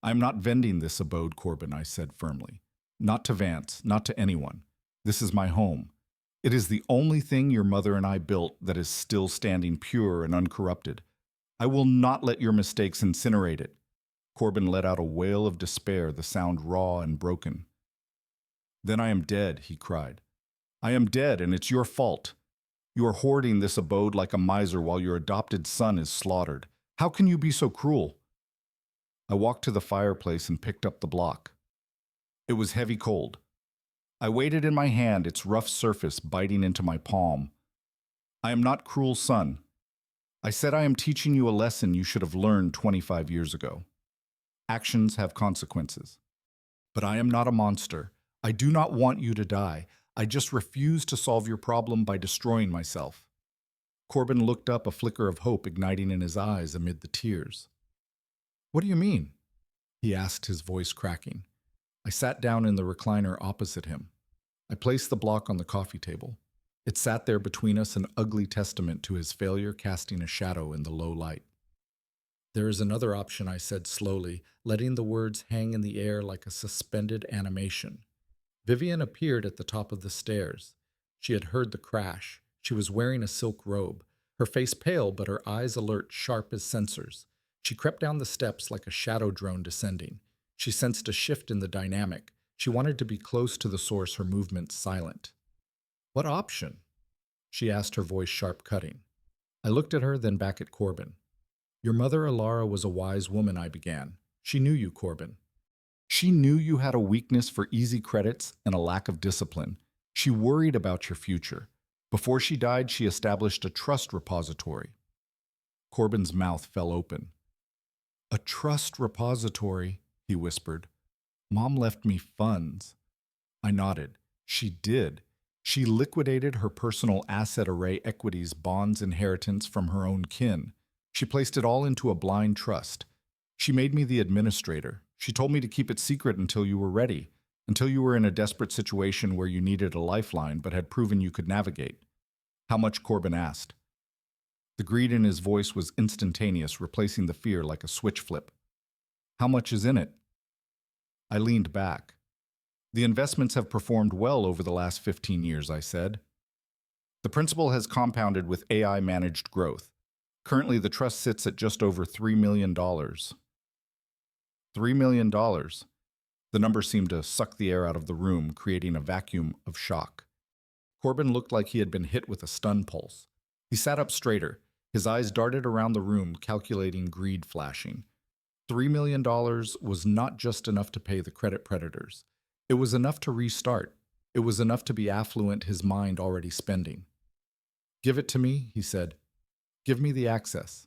"I'm not vending this abode, Corbin," I said firmly. "Not to Vance, not to anyone. This is my home. It is the only thing your mother and I built that is still standing pure and uncorrupted. I will not let your mistakes incinerate it." Corbin let out a wail of despair, the sound raw and broken. "Then I am dead," he cried. "I am dead, and it's your fault. You are hoarding this abode like a miser while your adopted son is slaughtered. How can you be so cruel?" I walked to the fireplace and picked up the block. It was heavy cold. I weighed it in my hand, its rough surface biting into my palm. "I am not cruel, son. I said I am teaching you a lesson you should have learned 25 years ago. Actions have consequences. But I am not a monster. I do not want you to die. I just refuse to solve your problem by destroying myself." Corbin looked up, a flicker of hope igniting in his eyes amid the tears. "What do you mean?" he asked, his voice cracking. I sat down in the recliner opposite him. I placed the block on the coffee table. It sat there between us, an ugly testament to his failure, casting a shadow in the low light. "There is another option," I said slowly, letting the words hang in the air like a suspended animation. Vivian appeared at the top of the stairs. She had heard the crash. She was wearing a silk robe, her face pale but her eyes alert, sharp as sensors. She crept down the steps like a shadow drone descending. She sensed a shift in the dynamic. She wanted to be close to the source, her movements silent. "What option?" she asked, her voice sharp cutting. I looked at her, then back at Corbin. Your mother, Alara, was a wise woman, I began. She knew you, Corbin. She knew you had a weakness for easy credits and a lack of discipline. She worried about your future. Before she died, she established a trust repository. Corbin's mouth fell open. A trust repository, he whispered. Mom left me funds. I nodded. She did. She liquidated her personal asset array equities, bonds, inheritance from her own kin. She placed it all into a blind trust. She made me the administrator. She told me to keep it secret until you were ready, until you were in a desperate situation where you needed a lifeline but had proven you could navigate. How much, Corbin asked. The greed in his voice was instantaneous, replacing the fear like a switch flip. How much is in it? I leaned back. The investments have performed well over the last 15 years, I said. The principal has compounded with AI-managed growth. Currently, the trust sits at just over $3 million. $3 million. The number seemed to suck the air out of the room, creating a vacuum of shock. Corbin looked like he had been hit with a stun pulse. He sat up straighter. His eyes darted around the room, calculating greed flashing. $3 million was not just enough to pay the credit predators. It was enough to restart. It was enough to be affluent, his mind already spending. Give it to me, he said. Give me the access.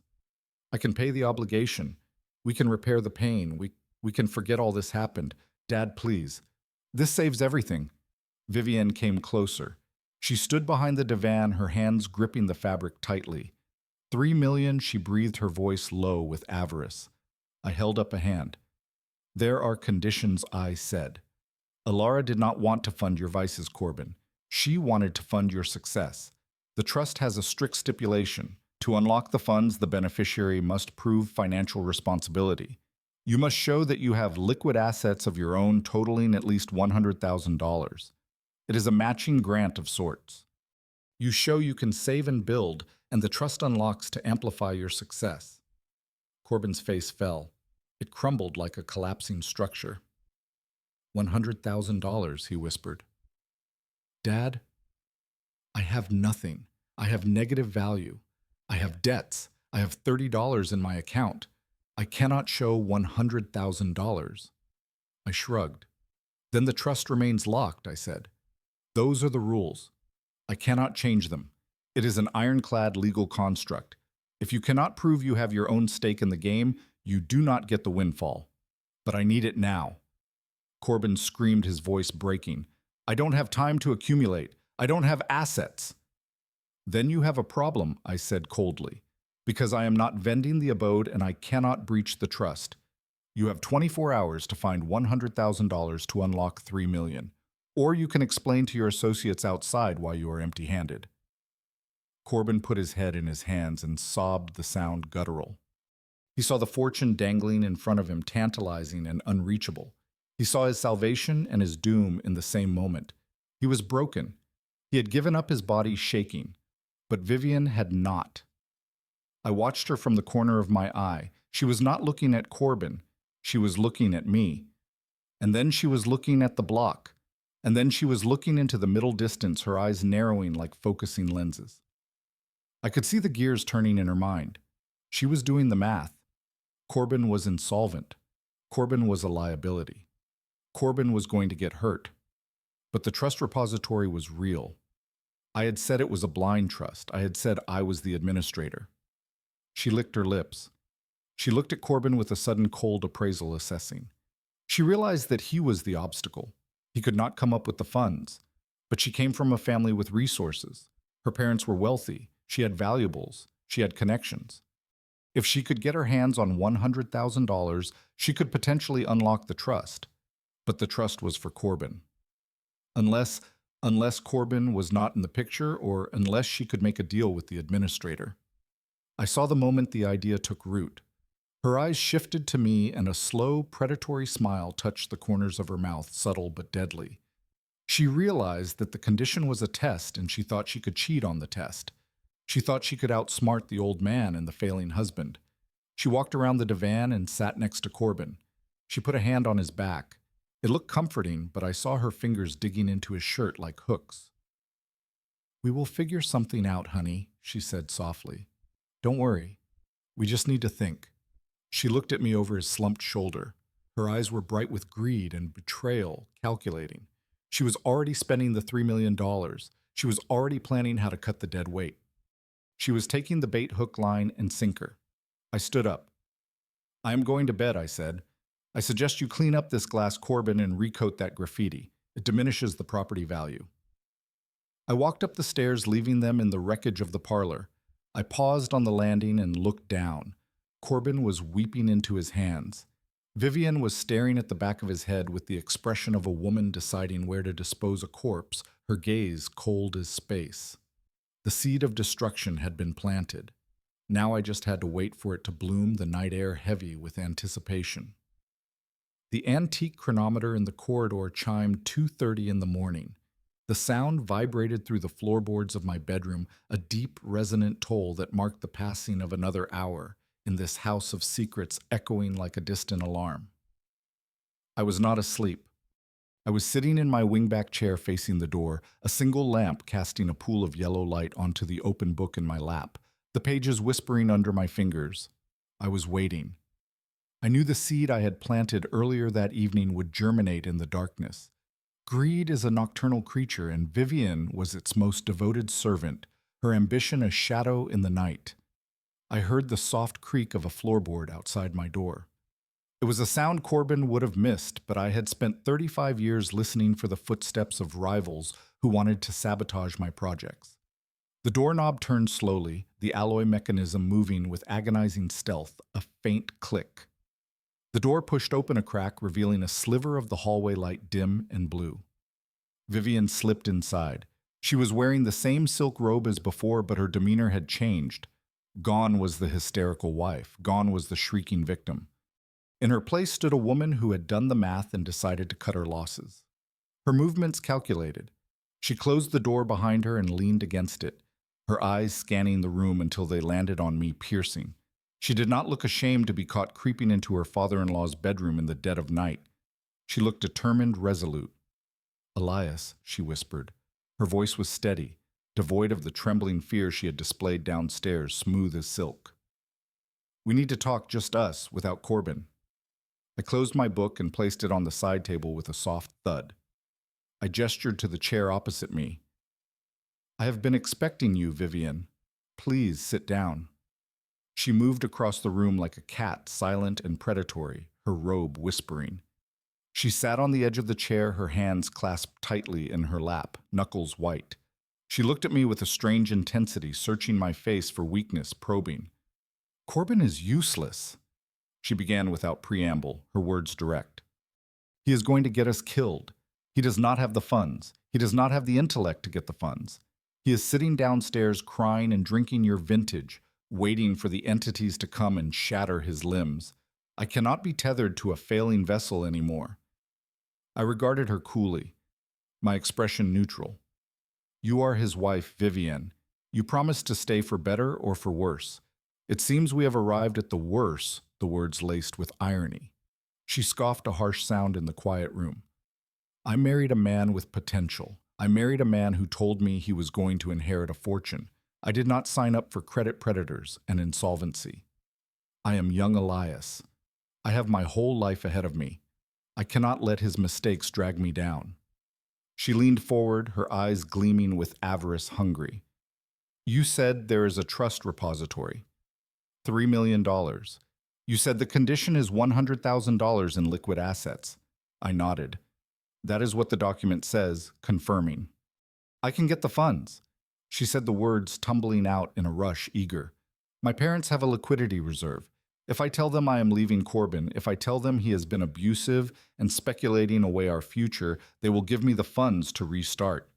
I can pay the obligation. We can repair the pain. We can forget all this happened. Dad, please. This saves everything. Vivienne came closer. She stood behind the divan, her hands gripping the fabric tightly. $3 million, she breathed, her voice low with avarice. I held up a hand. There are conditions, I said. Alara did not want to fund your vices, Corbin. She wanted to fund your success. The trust has a strict stipulation. To unlock the funds, the beneficiary must prove financial responsibility. You must show that you have liquid assets of your own totaling at least $100,000. It is a matching grant of sorts. You show you can save and build, and the trust unlocks to amplify your success. Corbin's face fell. It crumbled like a collapsing structure. $100,000, he whispered. Dad, I have nothing. I have negative value. I have debts. I have $30 in my account. I cannot show $100,000. I shrugged. Then the trust remains locked, I said. Those are the rules. I cannot change them. It is an ironclad legal construct. If you cannot prove you have your own stake in the game, you do not get the windfall. But I need it now. Corbin screamed, his voice breaking. I don't have time to accumulate. I don't have assets. Then you have a problem, I said coldly, because I am not vending the abode and I cannot breach the trust. You have 24 hours to find $100,000 to unlock $3 million, or you can explain to your associates outside why you are empty-handed. Corbin put his head in his hands and sobbed, the sound guttural. He saw the fortune dangling in front of him, tantalizing and unreachable. He saw his salvation and his doom in the same moment. He was broken. He had given up, his body shaking. But Vivienne had not. I watched her from the corner of my eye. She was not looking at Corbin. She was looking at me. And then she was looking at the block. And then she was looking into the middle distance, her eyes narrowing like focusing lenses. I could see the gears turning in her mind. She was doing the math. Corbin was insolvent. Corbin was a liability. Corbin was going to get hurt. But the trust repository was real. I had said it was a blind trust. I had said I was the administrator. She licked her lips. She looked at Corbin with a sudden cold appraisal, assessing. She realized that he was the obstacle. He could not come up with the funds. But she came from a family with resources. Her parents were wealthy. She had valuables. She had connections. If she could get her hands on $100,000, she could potentially unlock the trust. But the trust was for Corbin. Unless Corbin was not in the picture, or unless she could make a deal with the administrator. I saw the moment the idea took root. Her eyes shifted to me, and a slow, predatory smile touched the corners of her mouth, subtle but deadly. She realized that the condition was a test, and she thought she could cheat on the test. She thought she could outsmart the old man and the failing husband. She walked around the divan and sat next to Corbin. She put a hand on his back. It looked comforting, but I saw her fingers digging into his shirt like hooks. We will figure something out, honey, she said softly. Don't worry. We just need to think. She looked at me over his slumped shoulder. Her eyes were bright with greed and betrayal, calculating. She was already spending the $3 million. She was already planning how to cut the dead weight. She was taking the bait hook, line, and sinker. I stood up. I am going to bed, I said. I suggest you clean up this glass Corbin and recoat that graffiti. It diminishes the property value. I walked up the stairs, leaving them in the wreckage of the parlor. I paused on the landing and looked down. Corbin was weeping into his hands. Vivian was staring at the back of his head with the expression of a woman deciding where to dispose a corpse, her gaze cold as space. The seed of destruction had been planted. Now I just had to wait for it to bloom, the night air heavy with anticipation. The antique chronometer in the corridor chimed 2:30 in the morning. The sound vibrated through the floorboards of my bedroom, a deep, resonant toll that marked the passing of another hour in this house of secrets, echoing like a distant alarm. I was not asleep. I was sitting in my wingback chair facing the door, a single lamp casting a pool of yellow light onto the open book in my lap, the pages whispering under my fingers. I was waiting. I knew the seed I had planted earlier that evening would germinate in the darkness. Greed is a nocturnal creature, and Vivian was its most devoted servant, her ambition a shadow in the night. I heard the soft creak of a floorboard outside my door. It was a sound Corbin would have missed, but I had spent 35 years listening for the footsteps of rivals who wanted to sabotage my projects. The doorknob turned slowly, the alloy mechanism moving with agonizing stealth, a faint click. The door pushed open a crack, revealing a sliver of the hallway light, dim and blue. Vivian slipped inside. She was wearing the same silk robe as before, but her demeanor had changed. Gone was the hysterical wife. Gone was the shrieking victim. In her place stood a woman who had done the math and decided to cut her losses. Her movements calculated. She closed the door behind her and leaned against it, her eyes scanning the room until they landed on me, piercing. She did not look ashamed to be caught creeping into her father-in-law's bedroom in the dead of night. She looked determined, resolute. "Elias," she whispered. Her voice was steady, devoid of the trembling fear she had displayed downstairs, smooth as silk. "We need to talk, just us, without Corbin." I closed my book and placed it on the side table with a soft thud. I gestured to the chair opposite me. "I have been expecting you, Vivian. Please sit down." She moved across the room like a cat, silent and predatory, her robe whispering. She sat on the edge of the chair, her hands clasped tightly in her lap, knuckles white. She looked at me with a strange intensity, searching my face for weakness, probing. "Corbin is useless," she began without preamble, her words direct. "He is going to get us killed. He does not have the funds. He does not have the intellect to get the funds. He is sitting downstairs crying and drinking your vintage, waiting for the entities to come and shatter his limbs. I cannot be tethered to a failing vessel anymore." I regarded her coolly, my expression neutral. "You are his wife, Vivian. You promised to stay for better or for worse. It seems we have arrived at the worse," the words laced with irony. She scoffed, a harsh sound in the quiet room. "I married a man with potential. I married a man who told me he was going to inherit a fortune. I did not sign up for credit predators and insolvency. I am young Elias. I have my whole life ahead of me. I cannot let his mistakes drag me down." She leaned forward, her eyes gleaming with avarice hungry. "You said there is a trust repository. $3 million. You said the condition is $100,000 in liquid assets." I nodded. "That is what the document says, confirming." "I can get the funds." She said the words tumbling out in a rush, eager. "My parents have a liquidity reserve. If I tell them I am leaving Corbin, if I tell them he has been abusive and speculating away our future, they will give me the funds to restart.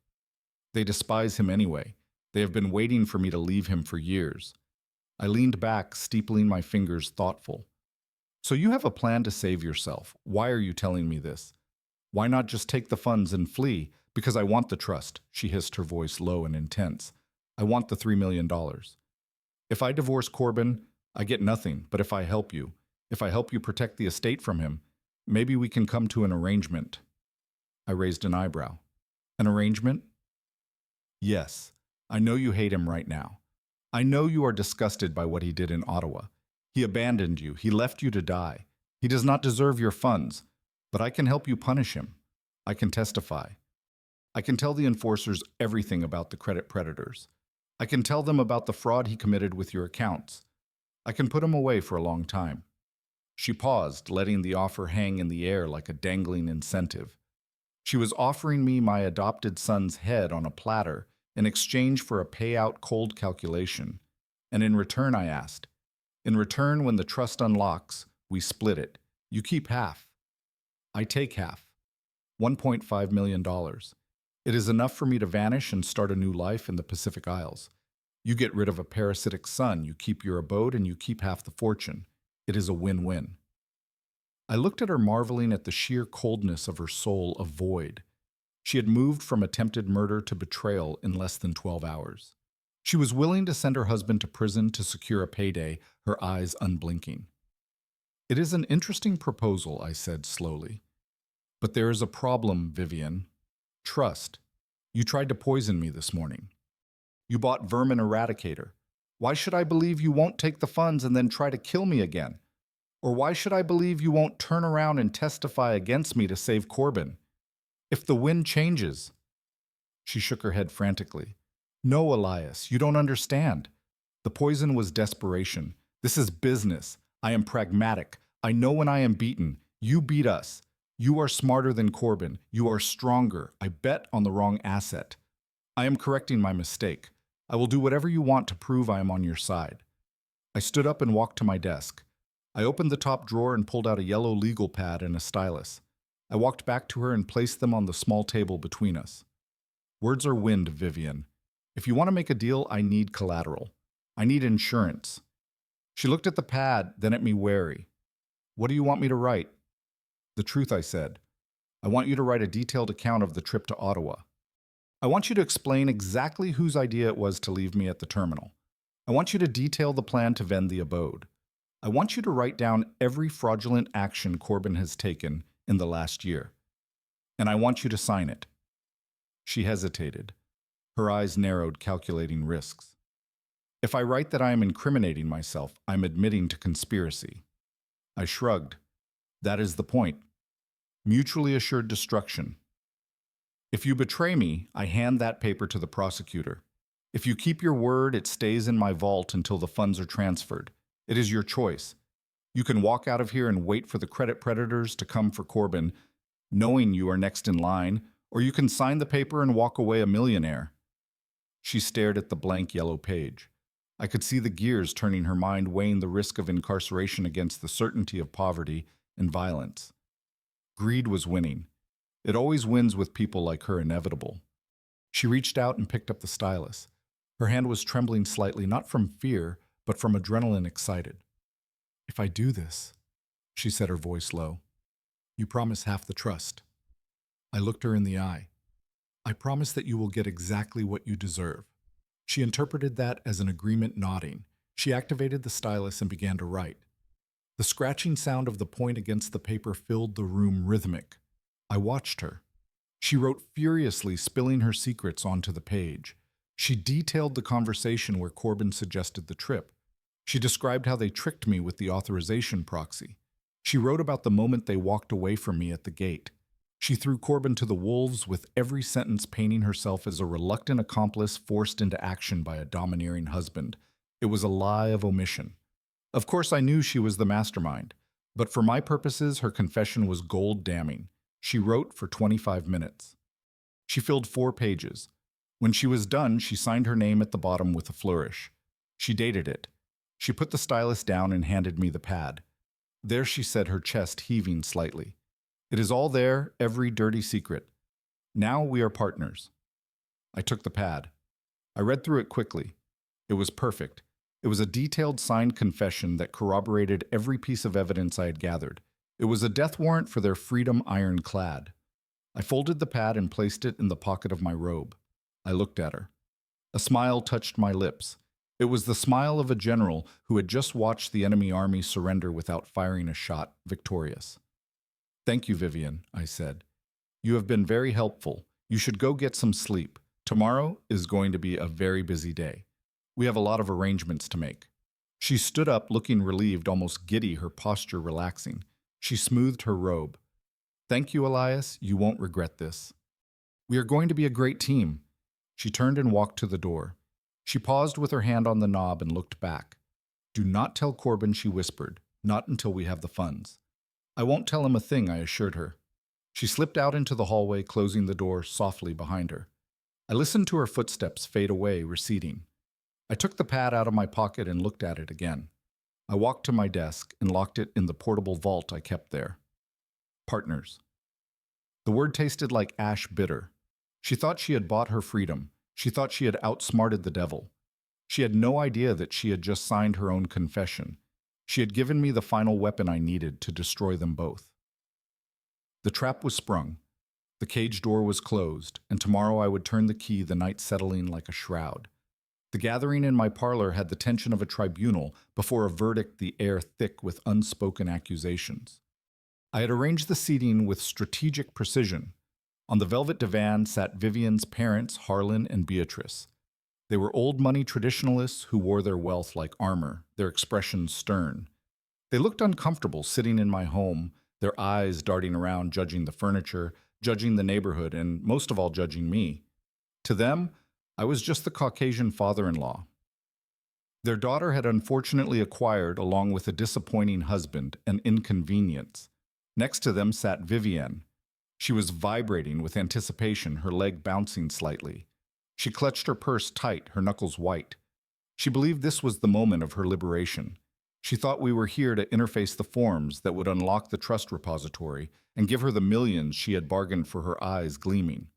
They despise him anyway. They have been waiting for me to leave him for years." I leaned back, steepling my fingers, thoughtful. "So you have a plan to save yourself. Why are you telling me this? Why not just take the funds and flee? Because I want the trust," she hissed, her voice low and intense. "I want the $3 million. If I divorce Corbin, I get nothing, but if I help you protect the estate from him, maybe we can come to an arrangement." I raised an eyebrow. "An arrangement?" "Yes. I know you hate him right now. I know you are disgusted by what he did in Ottawa. He abandoned you. He left you to die. He does not deserve your funds, but I can help you punish him. I can testify. I can tell the enforcers everything about the credit predators. I can tell them about the fraud he committed with your accounts. I can put him away for a long time." She paused, letting the offer hang in the air like a dangling incentive. She was offering me my adopted son's head on a platter in exchange for a payout cold calculation. And in return, I asked, "In return, when the trust unlocks, we split it. You keep half. I take half. $1.5 million. It is enough for me to vanish and start a new life in the Pacific Isles. You get rid of a parasitic son, you keep your abode, and you keep half the fortune. It is a win-win." I looked at her, marveling at the sheer coldness of her soul of void. She had moved from attempted murder to betrayal in less than 12 hours. She was willing to send her husband to prison to secure a payday, her eyes unblinking. "It is an interesting proposal," I said slowly. "But there is a problem, Vivian. Trust. You tried to poison me this morning. You bought Vermin Eradicator. Why should I believe you won't take the funds and then try to kill me again? Or why should I believe you won't turn around and testify against me to save Corbin? If the wind changes—" She shook her head frantically. "No, Elias, you don't understand. The poison was desperation. This is business. I am pragmatic. I know when I am beaten. You beat us. You are smarter than Corbin. You are stronger. I bet on the wrong asset. I am correcting my mistake. I will do whatever you want to prove I am on your side." I stood up and walked to my desk. I opened the top drawer and pulled out a yellow legal pad and a stylus. I walked back to her and placed them on the small table between us. "Words are wind, Vivian. If you want to make a deal, I need collateral. I need insurance." She looked at the pad, then at me wary. "What do you want me to write?" "The truth," I said. "I want you to write a detailed account of the trip to Ottawa. I want you to explain exactly whose idea it was to leave me at the terminal. I want you to detail the plan to vend the abode. I want you to write down every fraudulent action Corbin has taken in the last year. And I want you to sign it." She hesitated. Her eyes narrowed, calculating risks. "If I write that I am incriminating myself, I'm admitting to conspiracy." I shrugged. "That is the point. Mutually assured destruction. If you betray me, I hand that paper to the prosecutor. If you keep your word, it stays in my vault until the funds are transferred. It is your choice. You can walk out of here and wait for the credit predators to come for Corbin, knowing you are next in line, or you can sign the paper and walk away a millionaire." She stared at the blank yellow page. I could see the gears turning her mind, weighing the risk of incarceration against the certainty of poverty and violence. Greed was winning. It always wins with people like her, inevitable. She reached out and picked up the stylus. Her hand was trembling slightly, not from fear, but from adrenaline excited. "If I do this," she said, her voice low, "you promise half the trust." I looked her in the eye. "I promise that you will get exactly what you deserve." She interpreted that as an agreement, nodding. She activated the stylus and began to write. The scratching sound of the point against the paper filled the room, rhythmic. I watched her. She wrote furiously, spilling her secrets onto the page. She detailed the conversation where Corbin suggested the trip. She described how they tricked me with the authorization proxy. She wrote about the moment they walked away from me at the gate. She threw Corbin to the wolves, with every sentence painting herself as a reluctant accomplice forced into action by a domineering husband. It was a lie of omission. Of course, I knew she was the mastermind, but for my purposes, her confession was gold-damning. She wrote for 25 minutes. She filled 4 pages. When she was done, she signed her name at the bottom with a flourish. She dated it. She put the stylus down and handed me the pad. There she said, her chest heaving slightly. "It is all there, every dirty secret. Now we are partners." I took the pad. I read through it quickly. It was perfect. It was a detailed signed confession that corroborated every piece of evidence I had gathered. It was a death warrant for their freedom ironclad. I folded the pad and placed it in the pocket of my robe. I looked at her. A smile touched my lips. It was the smile of a general who had just watched the enemy army surrender without firing a shot, victorious. "Thank you, Vivian," I said. "You have been very helpful. You should go get some sleep. Tomorrow is going to be a very busy day. We have a lot of arrangements to make." She stood up, looking relieved, almost giddy, her posture relaxing. She smoothed her robe. Thank you, Elias. You won't regret this. We are going to be a great team. She turned and walked to the door. She paused with her hand on the knob and looked back. Do not tell Corbin, she whispered. Not until we have the funds. I won't tell him a thing, I assured her. She slipped out into the hallway, closing the door softly behind her. I listened to her footsteps fade away, receding. I took the pad out of my pocket and looked at it again. I walked to my desk and locked it in the portable vault I kept there. Partners. The word tasted like ash bitter. She thought she had bought her freedom. She thought she had outsmarted the devil. She had no idea that she had just signed her own confession. She had given me the final weapon I needed to destroy them both. The trap was sprung. The cage door was closed, and tomorrow I would turn the key, the night settling like a shroud. The gathering in my parlor had the tension of a tribunal, before a verdict the air thick with unspoken accusations. I had arranged the seating with strategic precision. On the velvet divan sat Vivian's parents, Harlan and Beatrice. They were old money traditionalists who wore their wealth like armor, their expressions stern. They looked uncomfortable sitting in my home, their eyes darting around, judging the furniture, judging the neighborhood, and most of all judging me. To them, I was just the Caucasian father-in-law. Their daughter had unfortunately acquired, along with a disappointing husband, an inconvenience. Next to them sat Vivienne. She was vibrating with anticipation, her leg bouncing slightly. She clutched her purse tight, her knuckles white. She believed this was the moment of her liberation. She thought we were here to interface the forms that would unlock the trust repository and give her the millions she had bargained for, her eyes gleaming.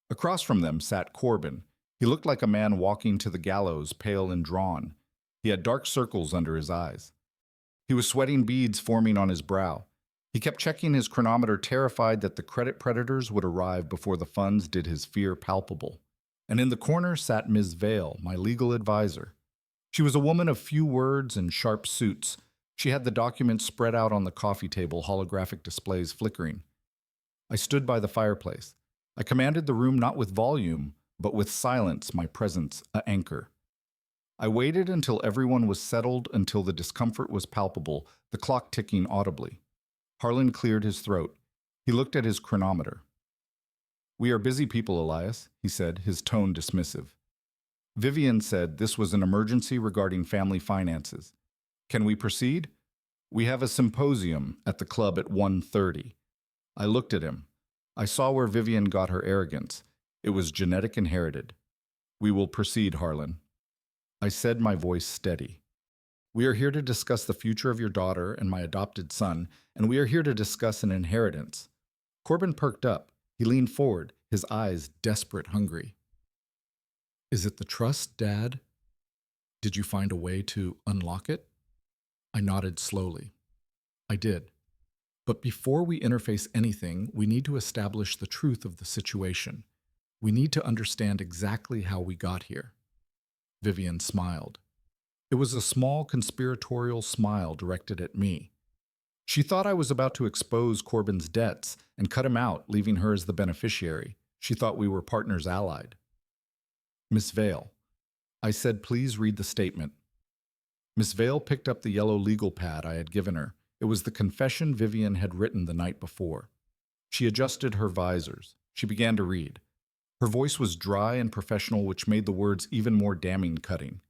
Across from them sat Corbin. He looked like a man walking to the gallows, pale and drawn. He had dark circles under his eyes. He was sweating, beads forming on his brow. He kept checking his chronometer, terrified that the credit predators would arrive before the funds did his fear palpable. And in the corner sat Ms. Vale, my legal advisor. She was a woman of few words and sharp suits. She had the documents spread out on the coffee table, holographic displays flickering. I stood by the fireplace. I commanded the room not with volume, but with silence, my presence an anchor. I waited until everyone was settled, until the discomfort was palpable, the clock ticking audibly. Harlan cleared his throat. He looked at his chronometer. We are busy people, Elias, he said, his tone dismissive. Vivian said this was an emergency regarding family finances. Can we proceed? We have a symposium at the club at 1:30. I looked at him. I saw where Vivian got her arrogance. It was genetic inherited. We will proceed, Harlan. I said, my voice steady. We are here to discuss the future of your daughter and my adopted son, and we are here to discuss an inheritance. Corbin perked up. He leaned forward, his eyes desperate, hungry. Is it the trust, Dad? Did you find a way to unlock it? I nodded slowly. I did. But before we interface anything, we need to establish the truth of the situation. We need to understand exactly how we got here. Vivian smiled. It was a small conspiratorial smile directed at me. She thought I was about to expose Corbin's debts and cut him out, leaving her as the beneficiary. She thought we were partners allied. Miss Vale. I said, please read the statement. Miss Vale picked up the yellow legal pad I had given her. It was the confession Vivian had written the night before. She adjusted her visors. She began to read. Her voice was dry and professional, which made the words even more damning cutting.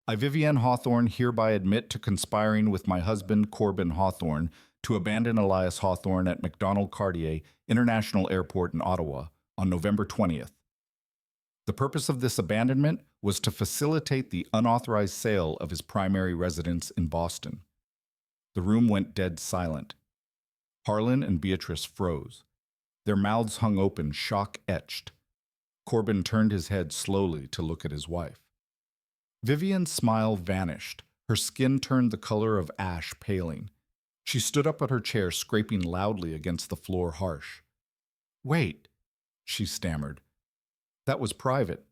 I, Vivian Hawthorne, hereby admit to conspiring with my husband, Corbin Hawthorne, to abandon Elias Hawthorne at McDonald Cartier International Airport in Ottawa on November 20th. The purpose of this abandonment was to facilitate the unauthorized sale of his primary residence in Boston. The room went dead silent. Harlan and Beatrice froze. Their mouths hung open, shock etched. Corbin turned his head slowly to look at his wife. Vivian's smile vanished. Her skin turned the color of ash, paling. She stood up at her chair, scraping loudly against the floor, harsh. Wait, she stammered. That was private.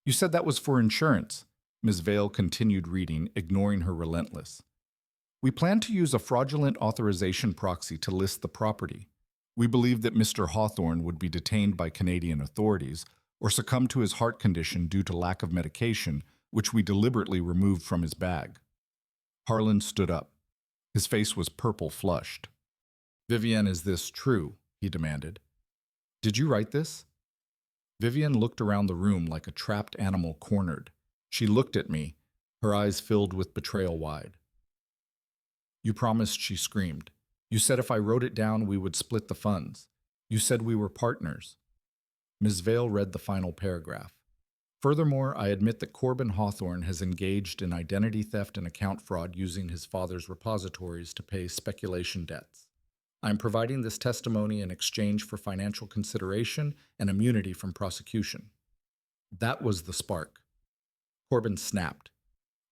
You said that was for insurance. Ms. Vale continued reading, ignoring her relentless. We plan to use a fraudulent authorization proxy to list the property. We believe that Mr. Hawthorne would be detained by Canadian authorities or succumb to his heart condition due to lack of medication, which we deliberately removed from his bag. Harlan stood up. His face was purple flushed. Vivienne, is this true? He demanded. Did you write this? Vivienne looked around the room like a trapped animal cornered. She looked at me, her eyes filled with betrayal wide. You promised, she screamed. You said if I wrote it down, we would split the funds. You said we were partners. Ms. Vale read the final paragraph. Furthermore, I admit that Corbin Hawthorne has engaged in identity theft and account fraud using his father's repositories to pay speculation debts. I am providing this testimony in exchange for financial consideration and immunity from prosecution. That was the spark. Corbin snapped.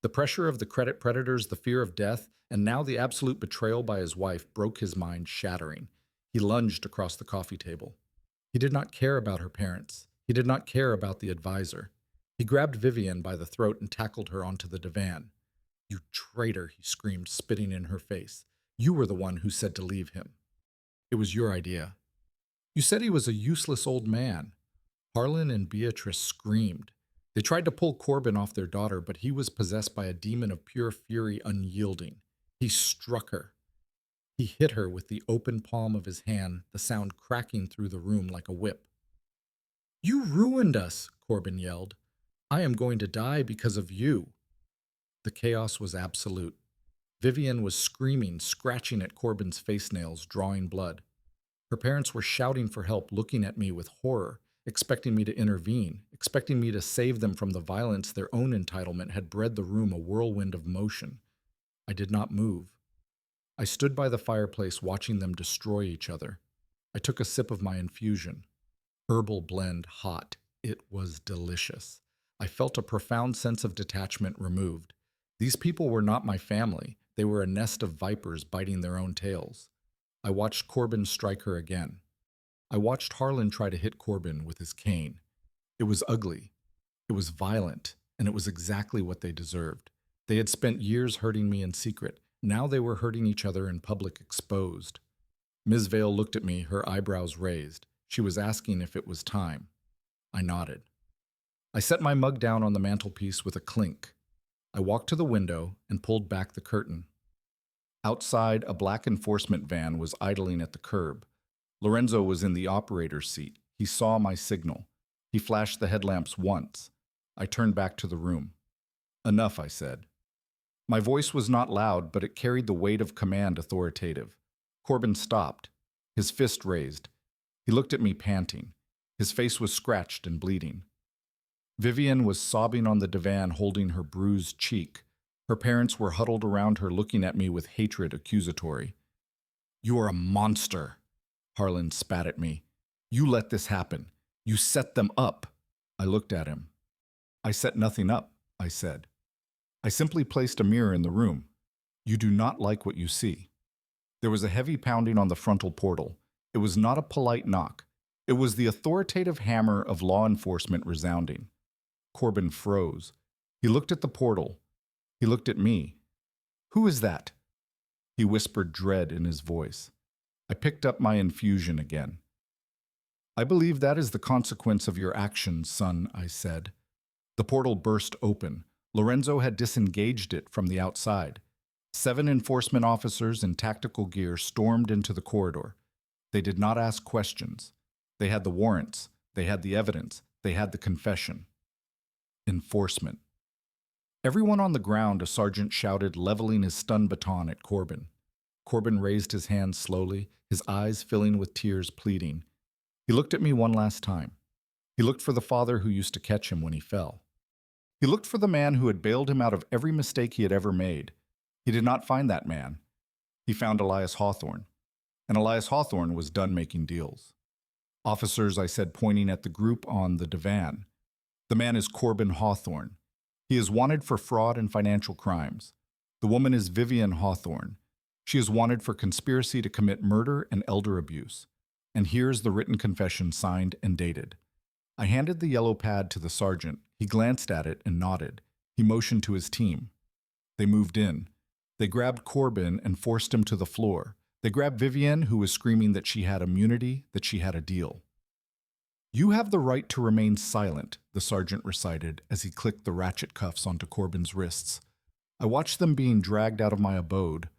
The pressure of the credit predators, the fear of death, and now the absolute betrayal by his wife broke his mind, shattering. He lunged across the coffee table. He did not care about her parents. He did not care about the advisor. He grabbed Vivienne by the throat and tackled her onto the divan. You traitor, he screamed, spitting in her face. You were the one who said to leave him. It was your idea. You said he was a useless old man. Harlan and Beatrice screamed. They tried to pull Corbin off their daughter, but he was possessed by a demon of pure fury, unyielding. He struck her. He hit her with the open palm of his hand, the sound cracking through the room like a whip. You ruined us, Corbin yelled. I am going to die because of you. The chaos was absolute. Vivienne was screaming, scratching at Corbin's face nails, drawing blood. Her parents were shouting for help, looking at me with horror, expecting me to intervene, expecting me to save them from the violence their own entitlement had bred the room a whirlwind of motion. I did not move. I stood by the fireplace watching them destroy each other. I took a sip of my infusion. Herbal blend, hot. It was delicious. I felt a profound sense of detachment removed. These people were not my family. They were a nest of vipers biting their own tails. I watched Corbin strike her again. I watched Harlan try to hit Corbin with his cane. It was ugly. It was violent, and it was exactly what they deserved. They had spent years hurting me in secret. Now they were hurting each other in public, exposed. Ms. Vale looked at me, her eyebrows raised. She was asking if it was time. I nodded. I set my mug down on the mantelpiece with a clink. I walked to the window and pulled back the curtain. Outside, a black enforcement van was idling at the curb. Lorenzo was in the operator's seat. He saw my signal. He flashed the headlamps once. I turned back to the room. Enough, I said. My voice was not loud, but it carried the weight of command, authoritative. Corbin stopped, his fist raised. He looked at me panting. His face was scratched and bleeding. Vivienne was sobbing on the divan, holding her bruised cheek. Her parents were huddled around her, looking at me with hatred accusatory. You are a monster, Harlan spat at me. You let this happen. You set them up. I looked at him. I set nothing up, I said. I simply placed a mirror in the room. You do not like what you see. There was a heavy pounding on the frontal portal. It was not a polite knock. It was the authoritative hammer of law enforcement resounding. Corbin froze. He looked at the portal. He looked at me. Who is that? He whispered dread in his voice. I picked up my infusion again. I believe that is the consequence of your actions, son, I said. The portal burst open. Lorenzo had disengaged it from the outside. 7 enforcement officers in tactical gear stormed into the corridor. They did not ask questions. They had the warrants. They had the evidence. They had the confession. Enforcement. Everyone on the ground, a sergeant shouted, leveling his stun baton at Corbin. Corbin raised his hand slowly, his eyes filling with tears, pleading. He looked at me one last time. He looked for the father who used to catch him when he fell. He looked for the man who had bailed him out of every mistake he had ever made. He did not find that man. He found Elias Hawthorne. And Elias Hawthorne was done making deals. Officers, I said, pointing at the group on the divan. The man is Corbin Hawthorne. He is wanted for fraud and financial crimes. The woman is Vivienne Hawthorne. She is wanted for conspiracy to commit murder and elder abuse. And here's the written confession signed and dated. I handed the yellow pad to the sergeant. He glanced at it and nodded. He motioned to his team. They moved in. They grabbed Corbin and forced him to the floor. They grabbed Vivienne, who was screaming that she had immunity, that she had a deal. You have the right to remain silent, the sergeant recited as he clicked the ratchet cuffs onto Corbin's wrists. I watched them being dragged out of my abode.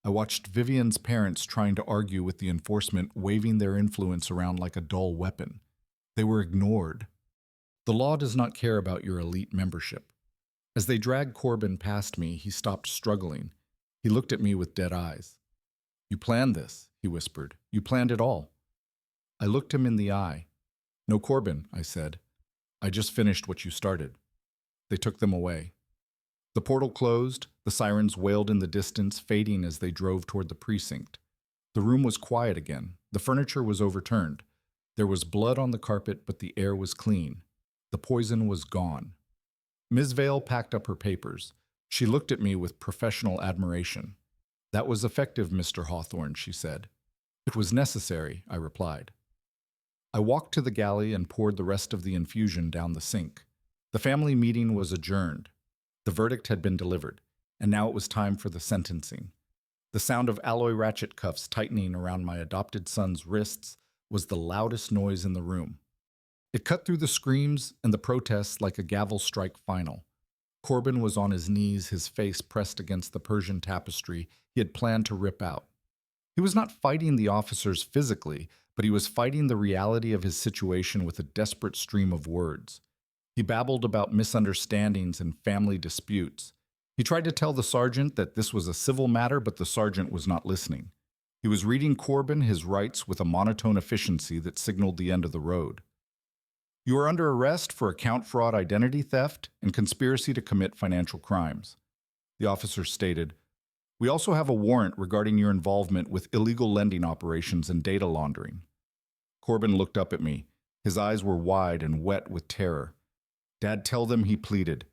I watched Vivian's parents trying to argue with the enforcement, waving their influence around like a dull weapon. They were ignored. The law does not care about your elite membership. As they dragged Corbin past me, he stopped struggling. He looked at me with dead eyes. "You planned this," he whispered. "You planned it all." I looked him in the eye. "No, Corbin," I said. "I just finished what you started." They took them away. The portal closed, the sirens wailed in the distance, fading as they drove toward the precinct. The room was quiet again. The furniture was overturned. There was blood on the carpet, but the air was clean. The poison was gone. Ms. Vale packed up her papers. She looked at me with professional admiration. "That was effective, Mr. Hawthorne," she said. "It was necessary," I replied. I walked to the galley and poured the rest of the infusion down the sink. The family meeting was adjourned. The verdict had been delivered, and now it was time for the sentencing. The sound of alloy ratchet cuffs tightening around my adopted son's wrists was the loudest noise in the room. It cut through the screams and the protests like a gavel strike final. Corbin was on his knees, his face pressed against the Persian tapestry he had planned to rip out. He was not fighting the officers physically, but he was fighting the reality of his situation with a desperate stream of words. He babbled about misunderstandings and family disputes. He tried to tell the sergeant that this was a civil matter, but the sergeant was not listening. He was reading Corbin his rights with a monotone efficiency that signaled the end of the road. "You are under arrest for account fraud, identity theft, and conspiracy to commit financial crimes." The officer stated, "We also have a warrant regarding your involvement with illegal lending operations and data laundering." Corbin looked up at me. His eyes were wide and wet with terror. "Dad, tell them," he pleaded.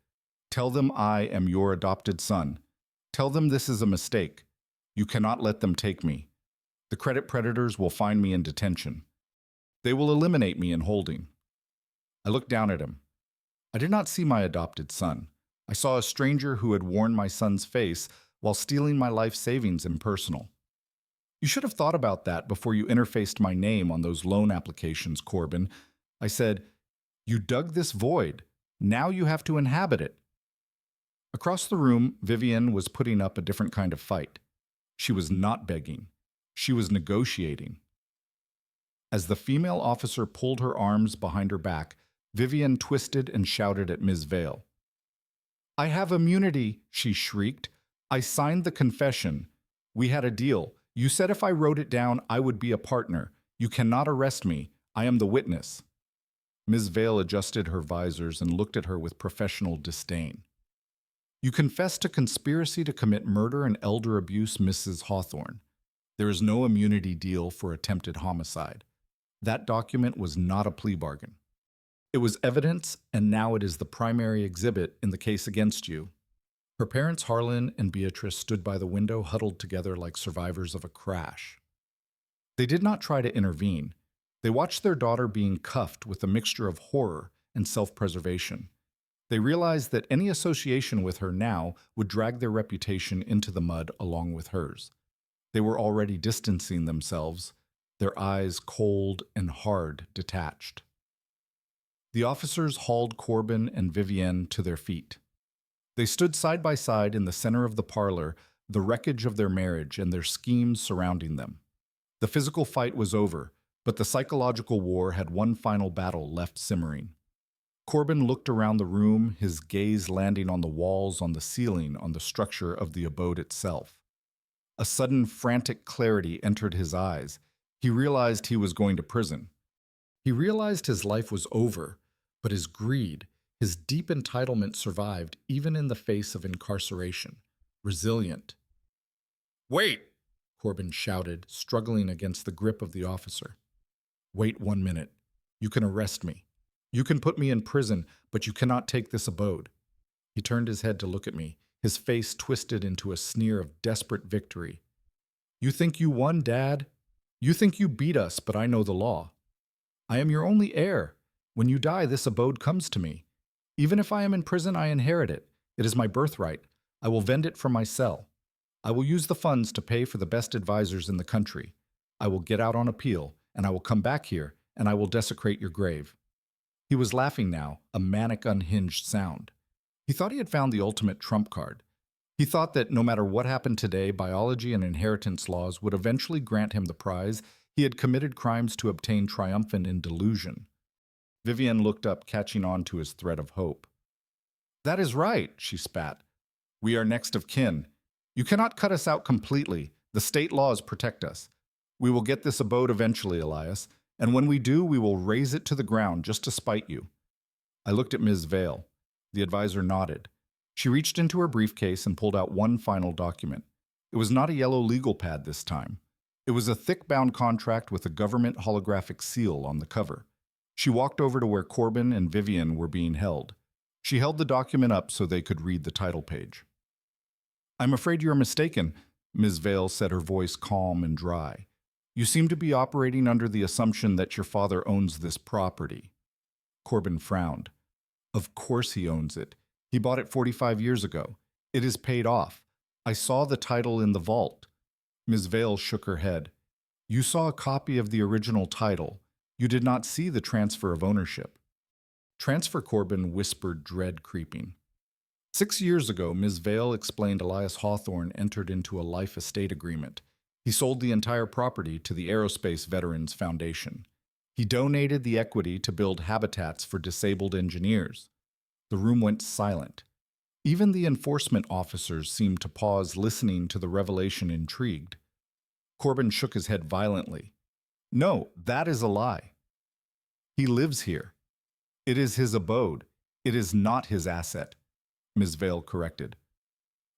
"Tell them I am your adopted son. Tell them this is a mistake. You cannot let them take me. The credit predators will find me in detention. They will eliminate me in holding." I looked down at him. I did not see my adopted son. I saw a stranger who had worn my son's face while stealing my life savings impersonal. "You should have thought about that before you interfaced my name on those loan applications, Corbin." I said, "You dug this void. Now you have to inhabit it." Across the room, Vivian was putting up a different kind of fight. She was not begging. She was negotiating. As the female officer pulled her arms behind her back, Vivian twisted and shouted at Ms. Vale. "I have immunity," she shrieked. "I signed the confession. We had a deal. You said if I wrote it down, I would be a partner. You cannot arrest me. I am the witness." Ms. Vale adjusted her visors and looked at her with professional disdain. "You confessed to conspiracy to commit murder and elder abuse, Mrs. Hawthorne. There is no immunity deal for attempted homicide. That document was not a plea bargain. It was evidence, and now it is the primary exhibit in the case against you." Her parents, Harlan and Beatrice, stood by the window, huddled together like survivors of a crash. They did not try to intervene. They watched their daughter being cuffed with a mixture of horror and self-preservation. They realized that any association with her now would drag their reputation into the mud along with hers. They were already distancing themselves, their eyes cold and hard detached. The officers hauled Corbin and Vivienne to their feet. They stood side by side in the center of the parlor, the wreckage of their marriage and their schemes surrounding them. The physical fight was over, but the psychological war had one final battle left simmering. Corbin looked around the room, his gaze landing on the walls, on the ceiling, on the structure of the abode itself. A sudden frantic clarity entered his eyes. He realized he was going to prison. He realized his life was over, but his greed, his deep entitlement survived even in the face of incarceration, resilient. "Wait!" Corbin shouted, struggling against the grip of the officer. "Wait 1 minute. You can arrest me. You can put me in prison, but you cannot take this abode." He turned his head to look at me, his face twisted into a sneer of desperate victory. "You think you won, Dad? You think you beat us, but I know the law. I am your only heir. When you die, this abode comes to me. Even if I am in prison, I inherit it. It is my birthright. I will vend it from my cell. I will use the funds to pay for the best advisors in the country. I will get out on appeal, and I will come back here, and I will desecrate your grave." He was laughing now, a manic, unhinged sound. He thought he had found the ultimate trump card. He thought that no matter what happened today, biology and inheritance laws would eventually grant him the prize. He had committed crimes to obtain triumphant in delusion. Vivian looked up, catching on to his thread of hope. That is right, she spat. We are next of kin. You cannot cut us out completely. The state laws protect us. We will get this abode eventually, Elias, and when we do, we will raze it to the ground just to spite you. I looked at Ms. Vale. The advisor nodded. She reached into her briefcase and pulled out one final document. It was not a yellow legal pad this time. It was a thick-bound contract with a government holographic seal on the cover. She walked over to where Corbin and Vivian were being held. She held the document up so they could read the title page. I'm afraid you are mistaken, Ms. Vale said, her voice calm and dry. You seem to be operating under the assumption that your father owns this property. Corbin frowned. Of course he owns it. He bought it 45 years ago. It is paid off. I saw the title in the vault. Ms. Vale shook her head. You saw a copy of the original title. You did not see the transfer of ownership. Transfer, Corbin whispered, dread creeping. 6 years ago, Ms. Vale explained Elias Hawthorne entered into a life estate agreement. He sold the entire property to the Aerospace Veterans Foundation. He donated the equity to build habitats for disabled engineers. The room went silent. Even the enforcement officers seemed to pause, listening to the revelation, intrigued. Corbin shook his head violently. No, that is a lie. He lives here. It is his abode. It is not his asset, Ms. Vale corrected.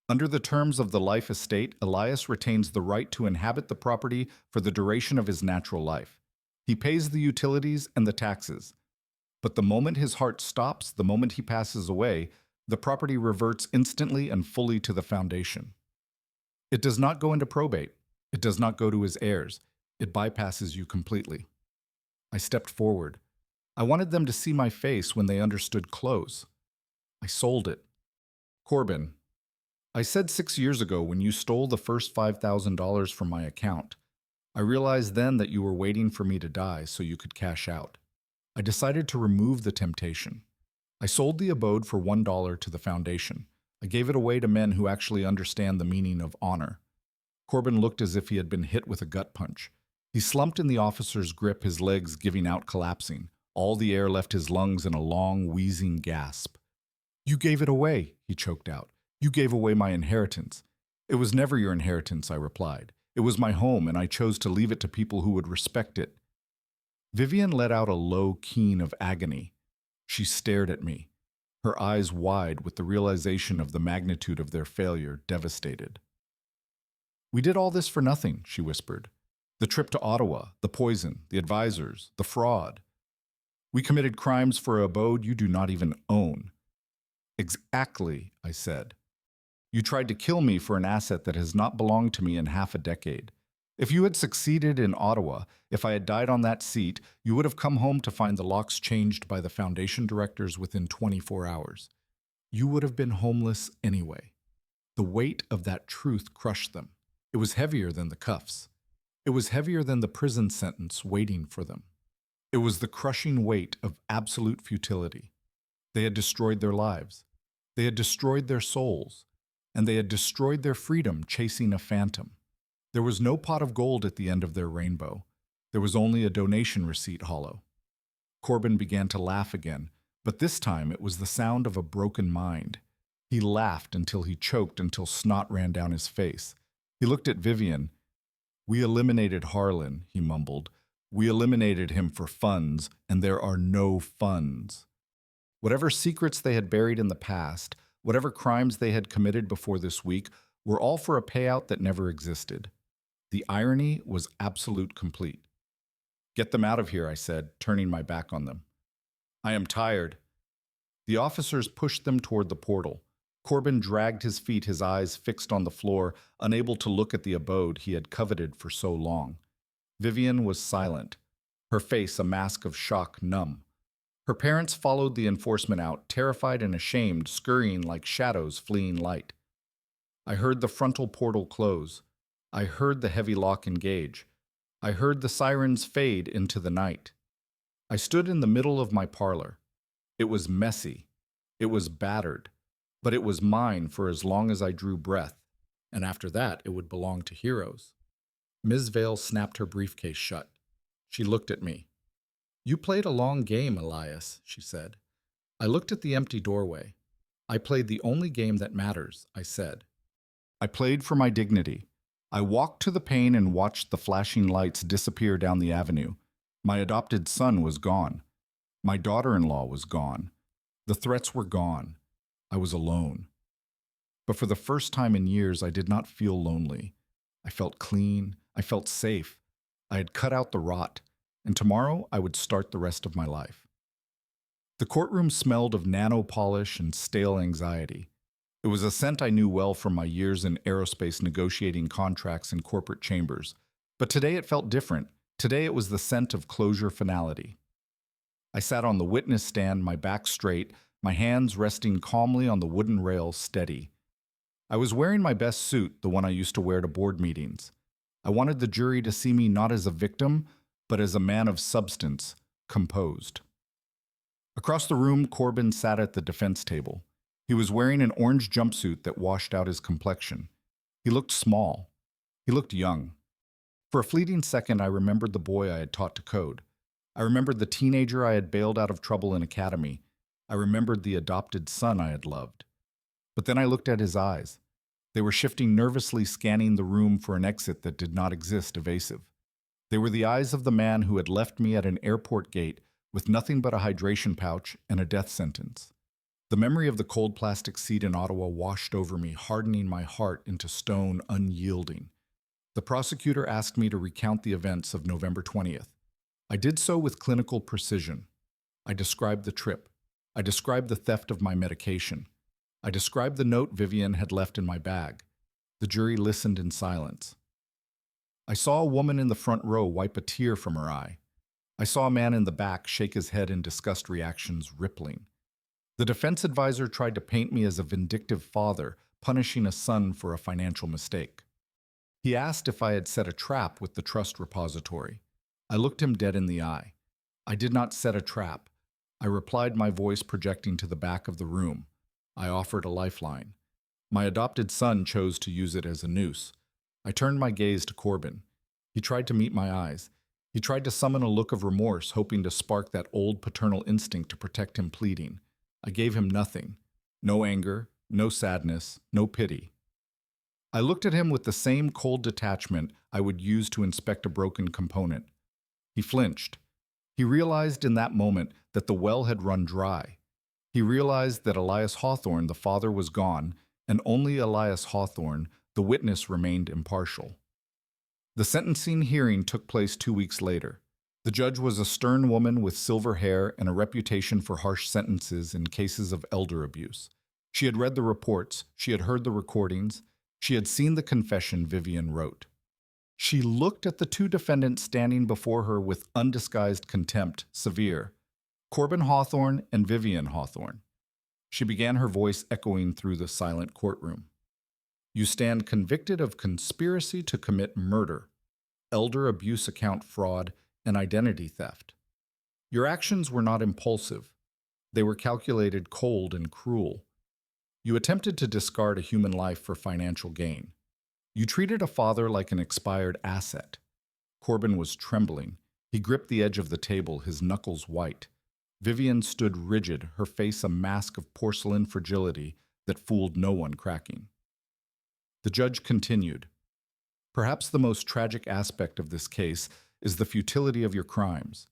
Under the terms of the life estate, Elias retains the right to inhabit the property for the duration of his natural life. He pays the utilities and the taxes. But the moment his heart stops, the moment he passes away, the property reverts instantly and fully to the foundation. It does not go into probate. It does not go to his heirs. It bypasses you completely. I stepped forward. I wanted them to see my face when they understood close. I sold it. Corbin, I said 6 years ago when you stole the first $5,000 from my account. I realized then that you were waiting for me to die so you could cash out. I decided to remove the temptation. I sold the abode for $1 to the foundation. I gave it away to men who actually understand the meaning of honor. Corbin looked as if he had been hit with a gut punch. He slumped in the officer's grip, his legs giving out, collapsing. All the air left his lungs in a long, wheezing gasp. You gave it away, he choked out. You gave away my inheritance. It was never your inheritance, I replied. It was my home, and I chose to leave it to people who would respect it. Vivian let out a low keen of agony. She stared at me, her eyes wide with the realization of the magnitude of their failure, devastated. We did all this for nothing, she whispered. The trip to Ottawa, the poison, the advisors, the fraud. We committed crimes for an abode you do not even own. Exactly, I said. You tried to kill me for an asset that has not belonged to me in half a decade. If you had succeeded in Ottawa, if I had died on that seat, you would have come home to find the locks changed by the foundation directors within 24 hours. You would have been homeless anyway. The weight of that truth crushed them. It was heavier than the cuffs. It was heavier than the prison sentence waiting for them. It was the crushing weight of absolute futility. They had destroyed their lives. They had destroyed their souls. And they had destroyed their freedom chasing a phantom. There was no pot of gold at the end of their rainbow. There was only a donation receipt hollow. Corbin began to laugh again, but this time it was the sound of a broken mind. He laughed until he choked, until snot ran down his face. He looked at Vivian. We eliminated Harlan, he mumbled. We eliminated him for funds, and there are no funds. Whatever secrets they had buried in the past, whatever crimes they had committed before this week, were all for a payout that never existed. The irony was absolute complete. Get them out of here, I said, turning my back on them. I am tired. The officers pushed them toward the portal. Corbin dragged his feet, his eyes fixed on the floor, unable to look at the abode he had coveted for so long. Vivian was silent, her face a mask of shock, numb. Her parents followed the enforcement out, terrified and ashamed, scurrying like shadows fleeing light. I heard the frontal portal close. I heard the heavy lock engage. I heard the sirens fade into the night. I stood in the middle of my parlor. It was messy. It was battered. but it was mine for as long as I drew breath, and after that it would belong to heroes. Ms. Vale snapped her briefcase shut. She looked at me. "You played a long game, Elias," she said. I looked at the empty doorway. "I played the only game that matters," I said. "I played for my dignity. I walked to the pane and watched the flashing lights disappear down the avenue. My adopted son was gone. My daughter-in-law was gone. The threats were gone. I was alone. But for the first time in years, I did not feel lonely. I felt clean. I felt safe. I had cut out the rot, and tomorrow I would start the rest of my life." The courtroom smelled of nano polish and stale anxiety. It was a scent I knew well from my years in aerospace negotiating contracts in corporate chambers. But today it felt different. Today it was the scent of closure finality. I sat on the witness stand, my back straight, my hands resting calmly on the wooden rail, steady. I was wearing my best suit, the one I used to wear to board meetings. I wanted the jury to see me not as a victim, but as a man of substance, composed. Across the room, Corbin sat at the defense table. He was wearing an orange jumpsuit that washed out his complexion. He looked small. He looked young. For a fleeting second, I remembered the boy I had taught to code. I remembered the teenager I had bailed out of trouble in academy. I remembered the adopted son I had loved. But then I looked at his eyes. They were shifting nervously, scanning the room for an exit that did not exist, evasive. They were the eyes of the man who had left me at an airport gate with nothing but a hydration pouch and a death sentence. The memory of the cold plastic seat in Ottawa washed over me, hardening my heart into stone, unyielding. The prosecutor asked me to recount the events of November 20th. I did so with clinical precision. I described the trip. I described the theft of my medication. I described the note Vivian had left in my bag. The jury listened in silence. I saw a woman in the front row wipe a tear from her eye. I saw a man in the back shake his head in disgust, reactions rippling. The defense advisor tried to paint me as a vindictive father, punishing a son for a financial mistake. He asked if I had set a trap with the trust repository. I looked him dead in the eye. I did not set a trap. I replied, my voice projecting to the back of the room. I offered a lifeline. My adopted son chose to use it as a noose. I turned my gaze to Corbin. He tried to meet my eyes. He tried to summon a look of remorse, hoping to spark that old paternal instinct to protect him, pleading. I gave him nothing. No anger, no sadness, no pity. I looked at him with the same cold detachment I would use to inspect a broken component. He flinched. He realized in that moment that the well had run dry. He realized that Elias Hawthorne, the father, was gone, and only Elias Hawthorne, the witness, remained impartial. The sentencing hearing took place 2 weeks later. The judge was a stern woman with silver hair and a reputation for harsh sentences in cases of elder abuse. She had read the reports, she had heard the recordings, she had seen the confession Vivian wrote. She looked at the two defendants standing before her with undisguised contempt, severe. Corbin Hawthorne and Vivian Hawthorne. She began, her voice echoing through the silent courtroom. You stand convicted of conspiracy to commit murder, elder abuse account fraud, and identity theft. Your actions were not impulsive. They were calculated, cold, and cruel. You attempted to discard a human life for financial gain. You treated a father like an expired asset. Corbin was trembling. He gripped the edge of the table, his knuckles white. Vivian stood rigid, her face a mask of porcelain fragility that fooled no one cracking. The judge continued. Perhaps the most tragic aspect of this case is the futility of your crimes.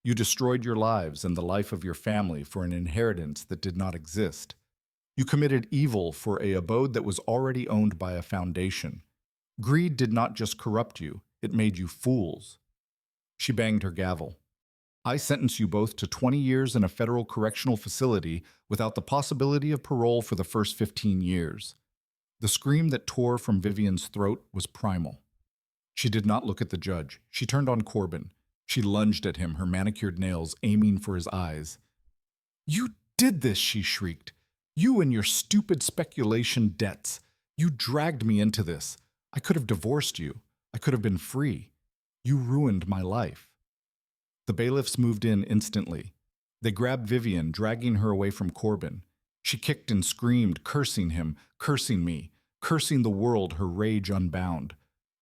You destroyed your lives and the life of your family for an inheritance that did not exist. You committed evil for an abode that was already owned by a foundation. Greed did not just corrupt you, it made you fools. She banged her gavel. I sentence you both to 20 years in a federal correctional facility without the possibility of parole for the first 15 years. The scream that tore from Vivian's throat was primal. She did not look at the judge. She turned on Corbin. She lunged at him, her manicured nails aiming for his eyes. You did this, she shrieked. You and your stupid speculation debts. You dragged me into this. I could have divorced you. I could have been free. You ruined my life. The bailiffs moved in instantly. They grabbed Vivian, dragging her away from Corbin. She kicked and screamed, cursing him, cursing me, cursing the world, her rage unbound.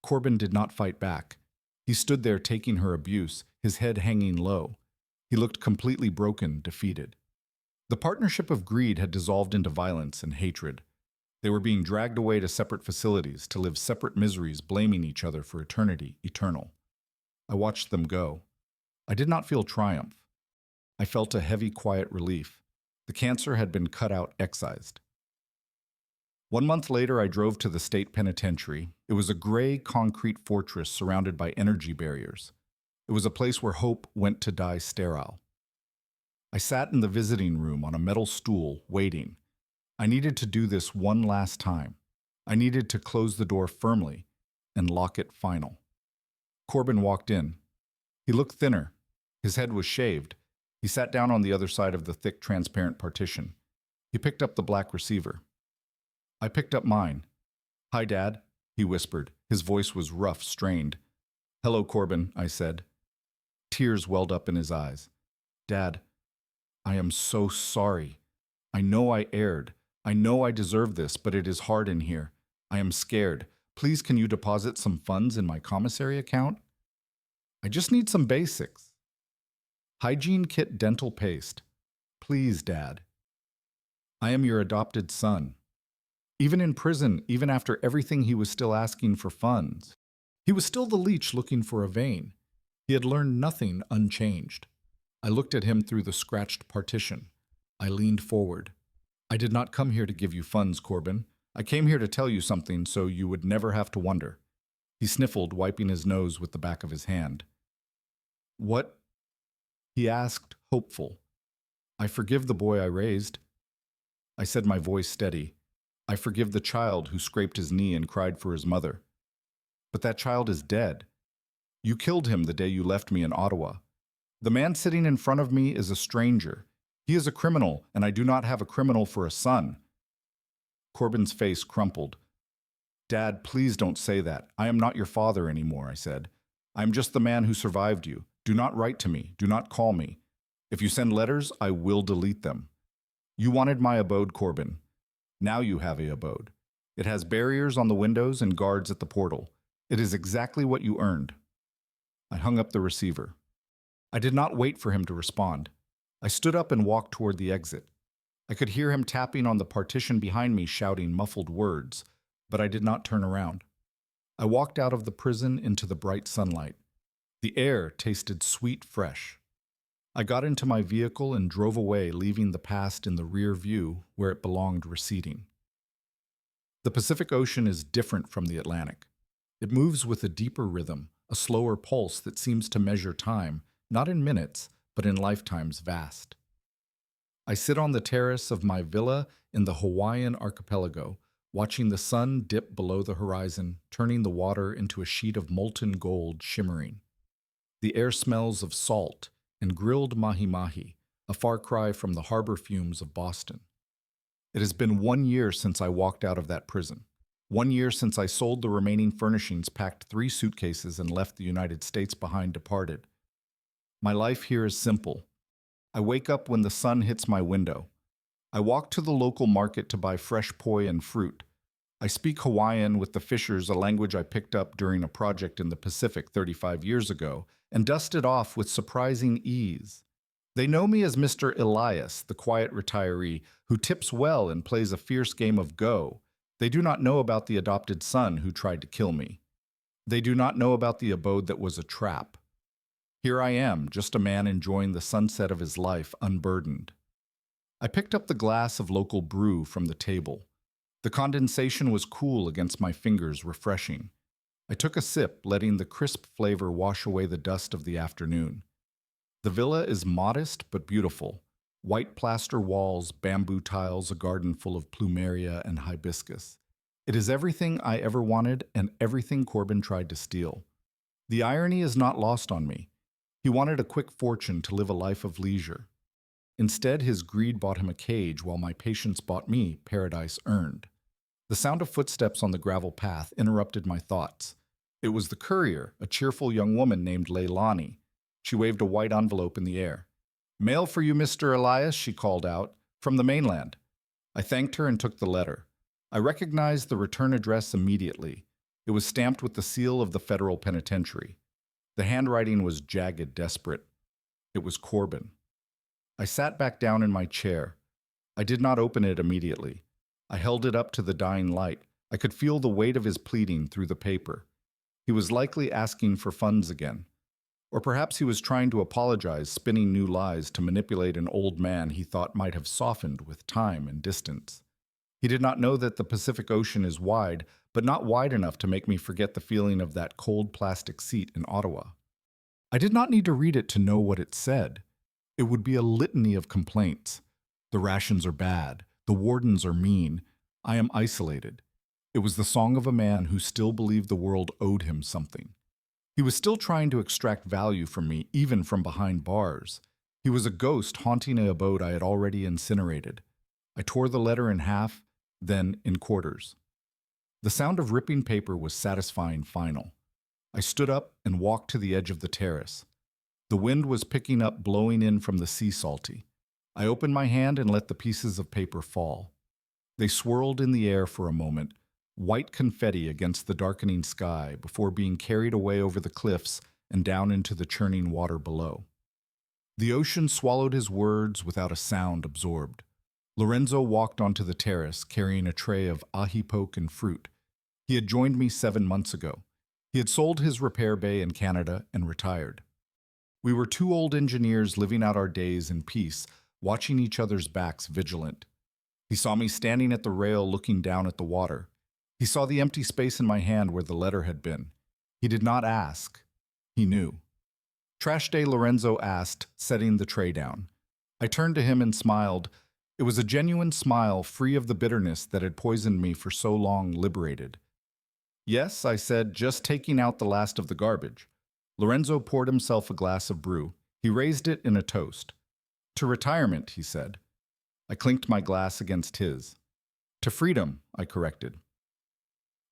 Corbin did not fight back. He stood there taking her abuse, his head hanging low. He looked completely broken, defeated. The partnership of greed had dissolved into violence and hatred. They were being dragged away to separate facilities to live separate miseries, blaming each other for eternity, eternal. I watched them go. I did not feel triumph. I felt a heavy, quiet relief. The cancer had been cut out, excised. 1 month later, I drove to the state penitentiary. It was a gray, concrete fortress surrounded by energy barriers. It was a place where hope went to die sterile. I sat in the visiting room on a metal stool, waiting. I needed to do this one last time. I needed to close the door firmly and lock it final. Corbin walked in. He looked thinner. His head was shaved. He sat down on the other side of the thick, transparent partition. He picked up the black receiver. I picked up mine. "Hi, Dad," he whispered. His voice was rough, strained. "Hello, Corbin," I said. Tears welled up in his eyes. "Dad, I am so sorry. I know I erred. I know I deserve this, but it is hard in here. I am scared. Please, can you deposit some funds in my commissary account? I just need some basics. Hygiene kit, dental paste. Please, Dad. I am your adopted son. Even in prison, even after everything, he was still asking for funds. He was still the leech looking for a vein. He had learned nothing unchanged. I looked at him through the scratched partition. I leaned forward. I did not come here to give you funds, Corbin. I came here to tell you something so you would never have to wonder. He sniffled, wiping his nose with the back of his hand. What? He asked, hopeful. I forgive the boy I raised. I said, my voice steady. I forgive the child who scraped his knee and cried for his mother. But that child is dead. You killed him the day you left me in Ottawa. The man sitting in front of me is a stranger. He is a criminal, and I do not have a criminal for a son. Corbin's face crumpled. Dad, please don't say that. I am not your father anymore, I said. I am just the man who survived you. Do not write to me. Do not call me. If you send letters, I will delete them. You wanted my abode, Corbin. Now you have a abode. It has barriers on the windows and guards at the portal. It is exactly what you earned. I hung up the receiver. I did not wait for him to respond. I stood up and walked toward the exit. I could hear him tapping on the partition behind me, shouting muffled words, but I did not turn around. I walked out of the prison into the bright sunlight. The air tasted sweet, fresh. I got into my vehicle and drove away, leaving the past in the rear view where it belonged, receding. The Pacific Ocean is different from the Atlantic. It moves with a deeper rhythm, a slower pulse that seems to measure time, not in minutes, but in lifetimes vast. I sit on the terrace of my villa in the Hawaiian archipelago, watching the sun dip below the horizon, turning the water into a sheet of molten gold shimmering. The air smells of salt and grilled mahi-mahi, a far cry from the harbor fumes of Boston. It has been 1 year since I walked out of that prison. 1 year since I sold the remaining furnishings, packed 3 suitcases, and left the United States behind, departed. My life here is simple. I wake up when the sun hits my window. I walk to the local market to buy fresh poi and fruit. I speak Hawaiian with the fishers, a language I picked up during a project in the Pacific 35 years ago, and dust it off with surprising ease. They know me as Mr. Elias, the quiet retiree who tips well and plays a fierce game of Go. They do not know about the adopted son who tried to kill me. They do not know about the abode that was a trap. Here I am, just a man enjoying the sunset of his life, unburdened. I picked up the glass of local brew from the table. The condensation was cool against my fingers, refreshing. I took a sip, letting the crisp flavor wash away the dust of the afternoon. The villa is modest but beautiful. White plaster walls, bamboo tiles, a garden full of plumeria and hibiscus. It is everything I ever wanted and everything Corbin tried to steal. The irony is not lost on me. He wanted a quick fortune to live a life of leisure. Instead, his greed bought him a cage, while my patience bought me paradise earned. The sound of footsteps on the gravel path interrupted my thoughts. It was the courier, a cheerful young woman named Leilani. She waved a white envelope in the air. "Mail for you, Mr. Elias," she called out, "from the mainland." I thanked her and took the letter. I recognized the return address immediately. It was stamped with the seal of the federal penitentiary. The handwriting was jagged, desperate. It was Corbin. I sat back down in my chair. I did not open it immediately. I held it up to the dying light. I could feel the weight of his pleading through the paper. He was likely asking for funds again. Or perhaps he was trying to apologize, spinning new lies to manipulate an old man he thought might have softened with time and distance. He did not know that the Pacific Ocean is wide, but not wide enough to make me forget the feeling of that cold plastic seat in Ottawa. I did not need to read it to know what it said. It would be a litany of complaints. The rations are bad. The wardens are mean. I am isolated. It was the song of a man who still believed the world owed him something. He was still trying to extract value from me, even from behind bars. He was a ghost haunting a abode I had already incinerated. I tore the letter in half, then in quarters. The sound of ripping paper was satisfying final. I stood up and walked to the edge of the terrace. The wind was picking up, blowing in from the sea salty. I opened my hand and let the pieces of paper fall. They swirled in the air for a moment, white confetti against the darkening sky, before being carried away over the cliffs and down into the churning water below. The ocean swallowed his words without a sound absorbed. Lorenzo walked onto the terrace, carrying a tray of ahi poke and fruit. He had joined me 7 months ago. He had sold his repair bay in Canada and retired. We were two old engineers living out our days in peace, watching each other's backs vigilant. He saw me standing at the rail looking down at the water. He saw the empty space in my hand where the letter had been. He did not ask. He knew. "Trash day," Lorenzo asked, setting the tray down. I turned to him and smiled. It was a genuine smile, free of the bitterness that had poisoned me for so long, liberated. "Yes," I said, "just taking out the last of the garbage." Lorenzo poured himself a glass of brew. He raised it in a toast. "To retirement," he said. I clinked my glass against his. "To freedom," I corrected.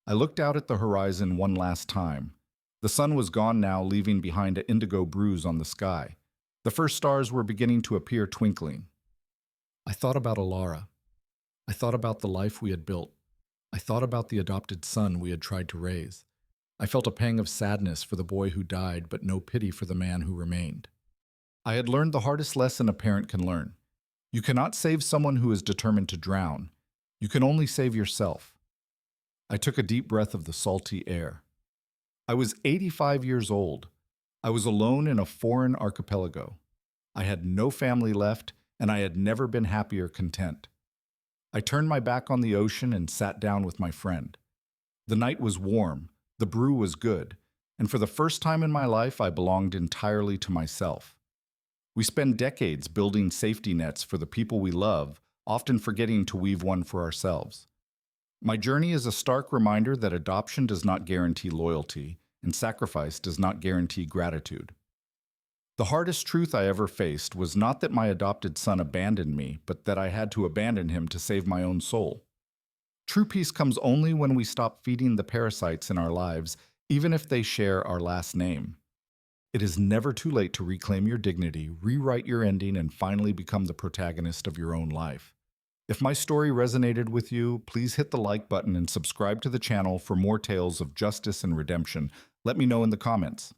I looked out at the horizon one last time. The sun was gone now, leaving behind an indigo bruise on the sky. The first stars were beginning to appear, twinkling. I thought about Alara. I thought about the life we had built. I thought about the adopted son we had tried to raise. I felt a pang of sadness for the boy who died, but no pity for the man who remained. I had learned the hardest lesson a parent can learn. You cannot save someone who is determined to drown. You can only save yourself. I took a deep breath of the salty air. I was 85 years old. I was alone in a foreign archipelago. I had no family left, and I had never been happier content. I turned my back on the ocean and sat down with my friend. The night was warm, the brew was good, and for the first time in my life I belonged entirely to myself. We spend decades building safety nets for the people we love, often forgetting to weave one for ourselves. My journey is a stark reminder that adoption does not guarantee loyalty, and sacrifice does not guarantee gratitude. The hardest truth I ever faced was not that my adopted son abandoned me, but that I had to abandon him to save my own soul. True peace comes only when we stop feeding the parasites in our lives, even if they share our last name. It is never too late to reclaim your dignity, rewrite your ending, and finally become the protagonist of your own life. If my story resonated with you, please hit the like button and subscribe to the channel for more tales of justice and redemption. Let me know in the comments.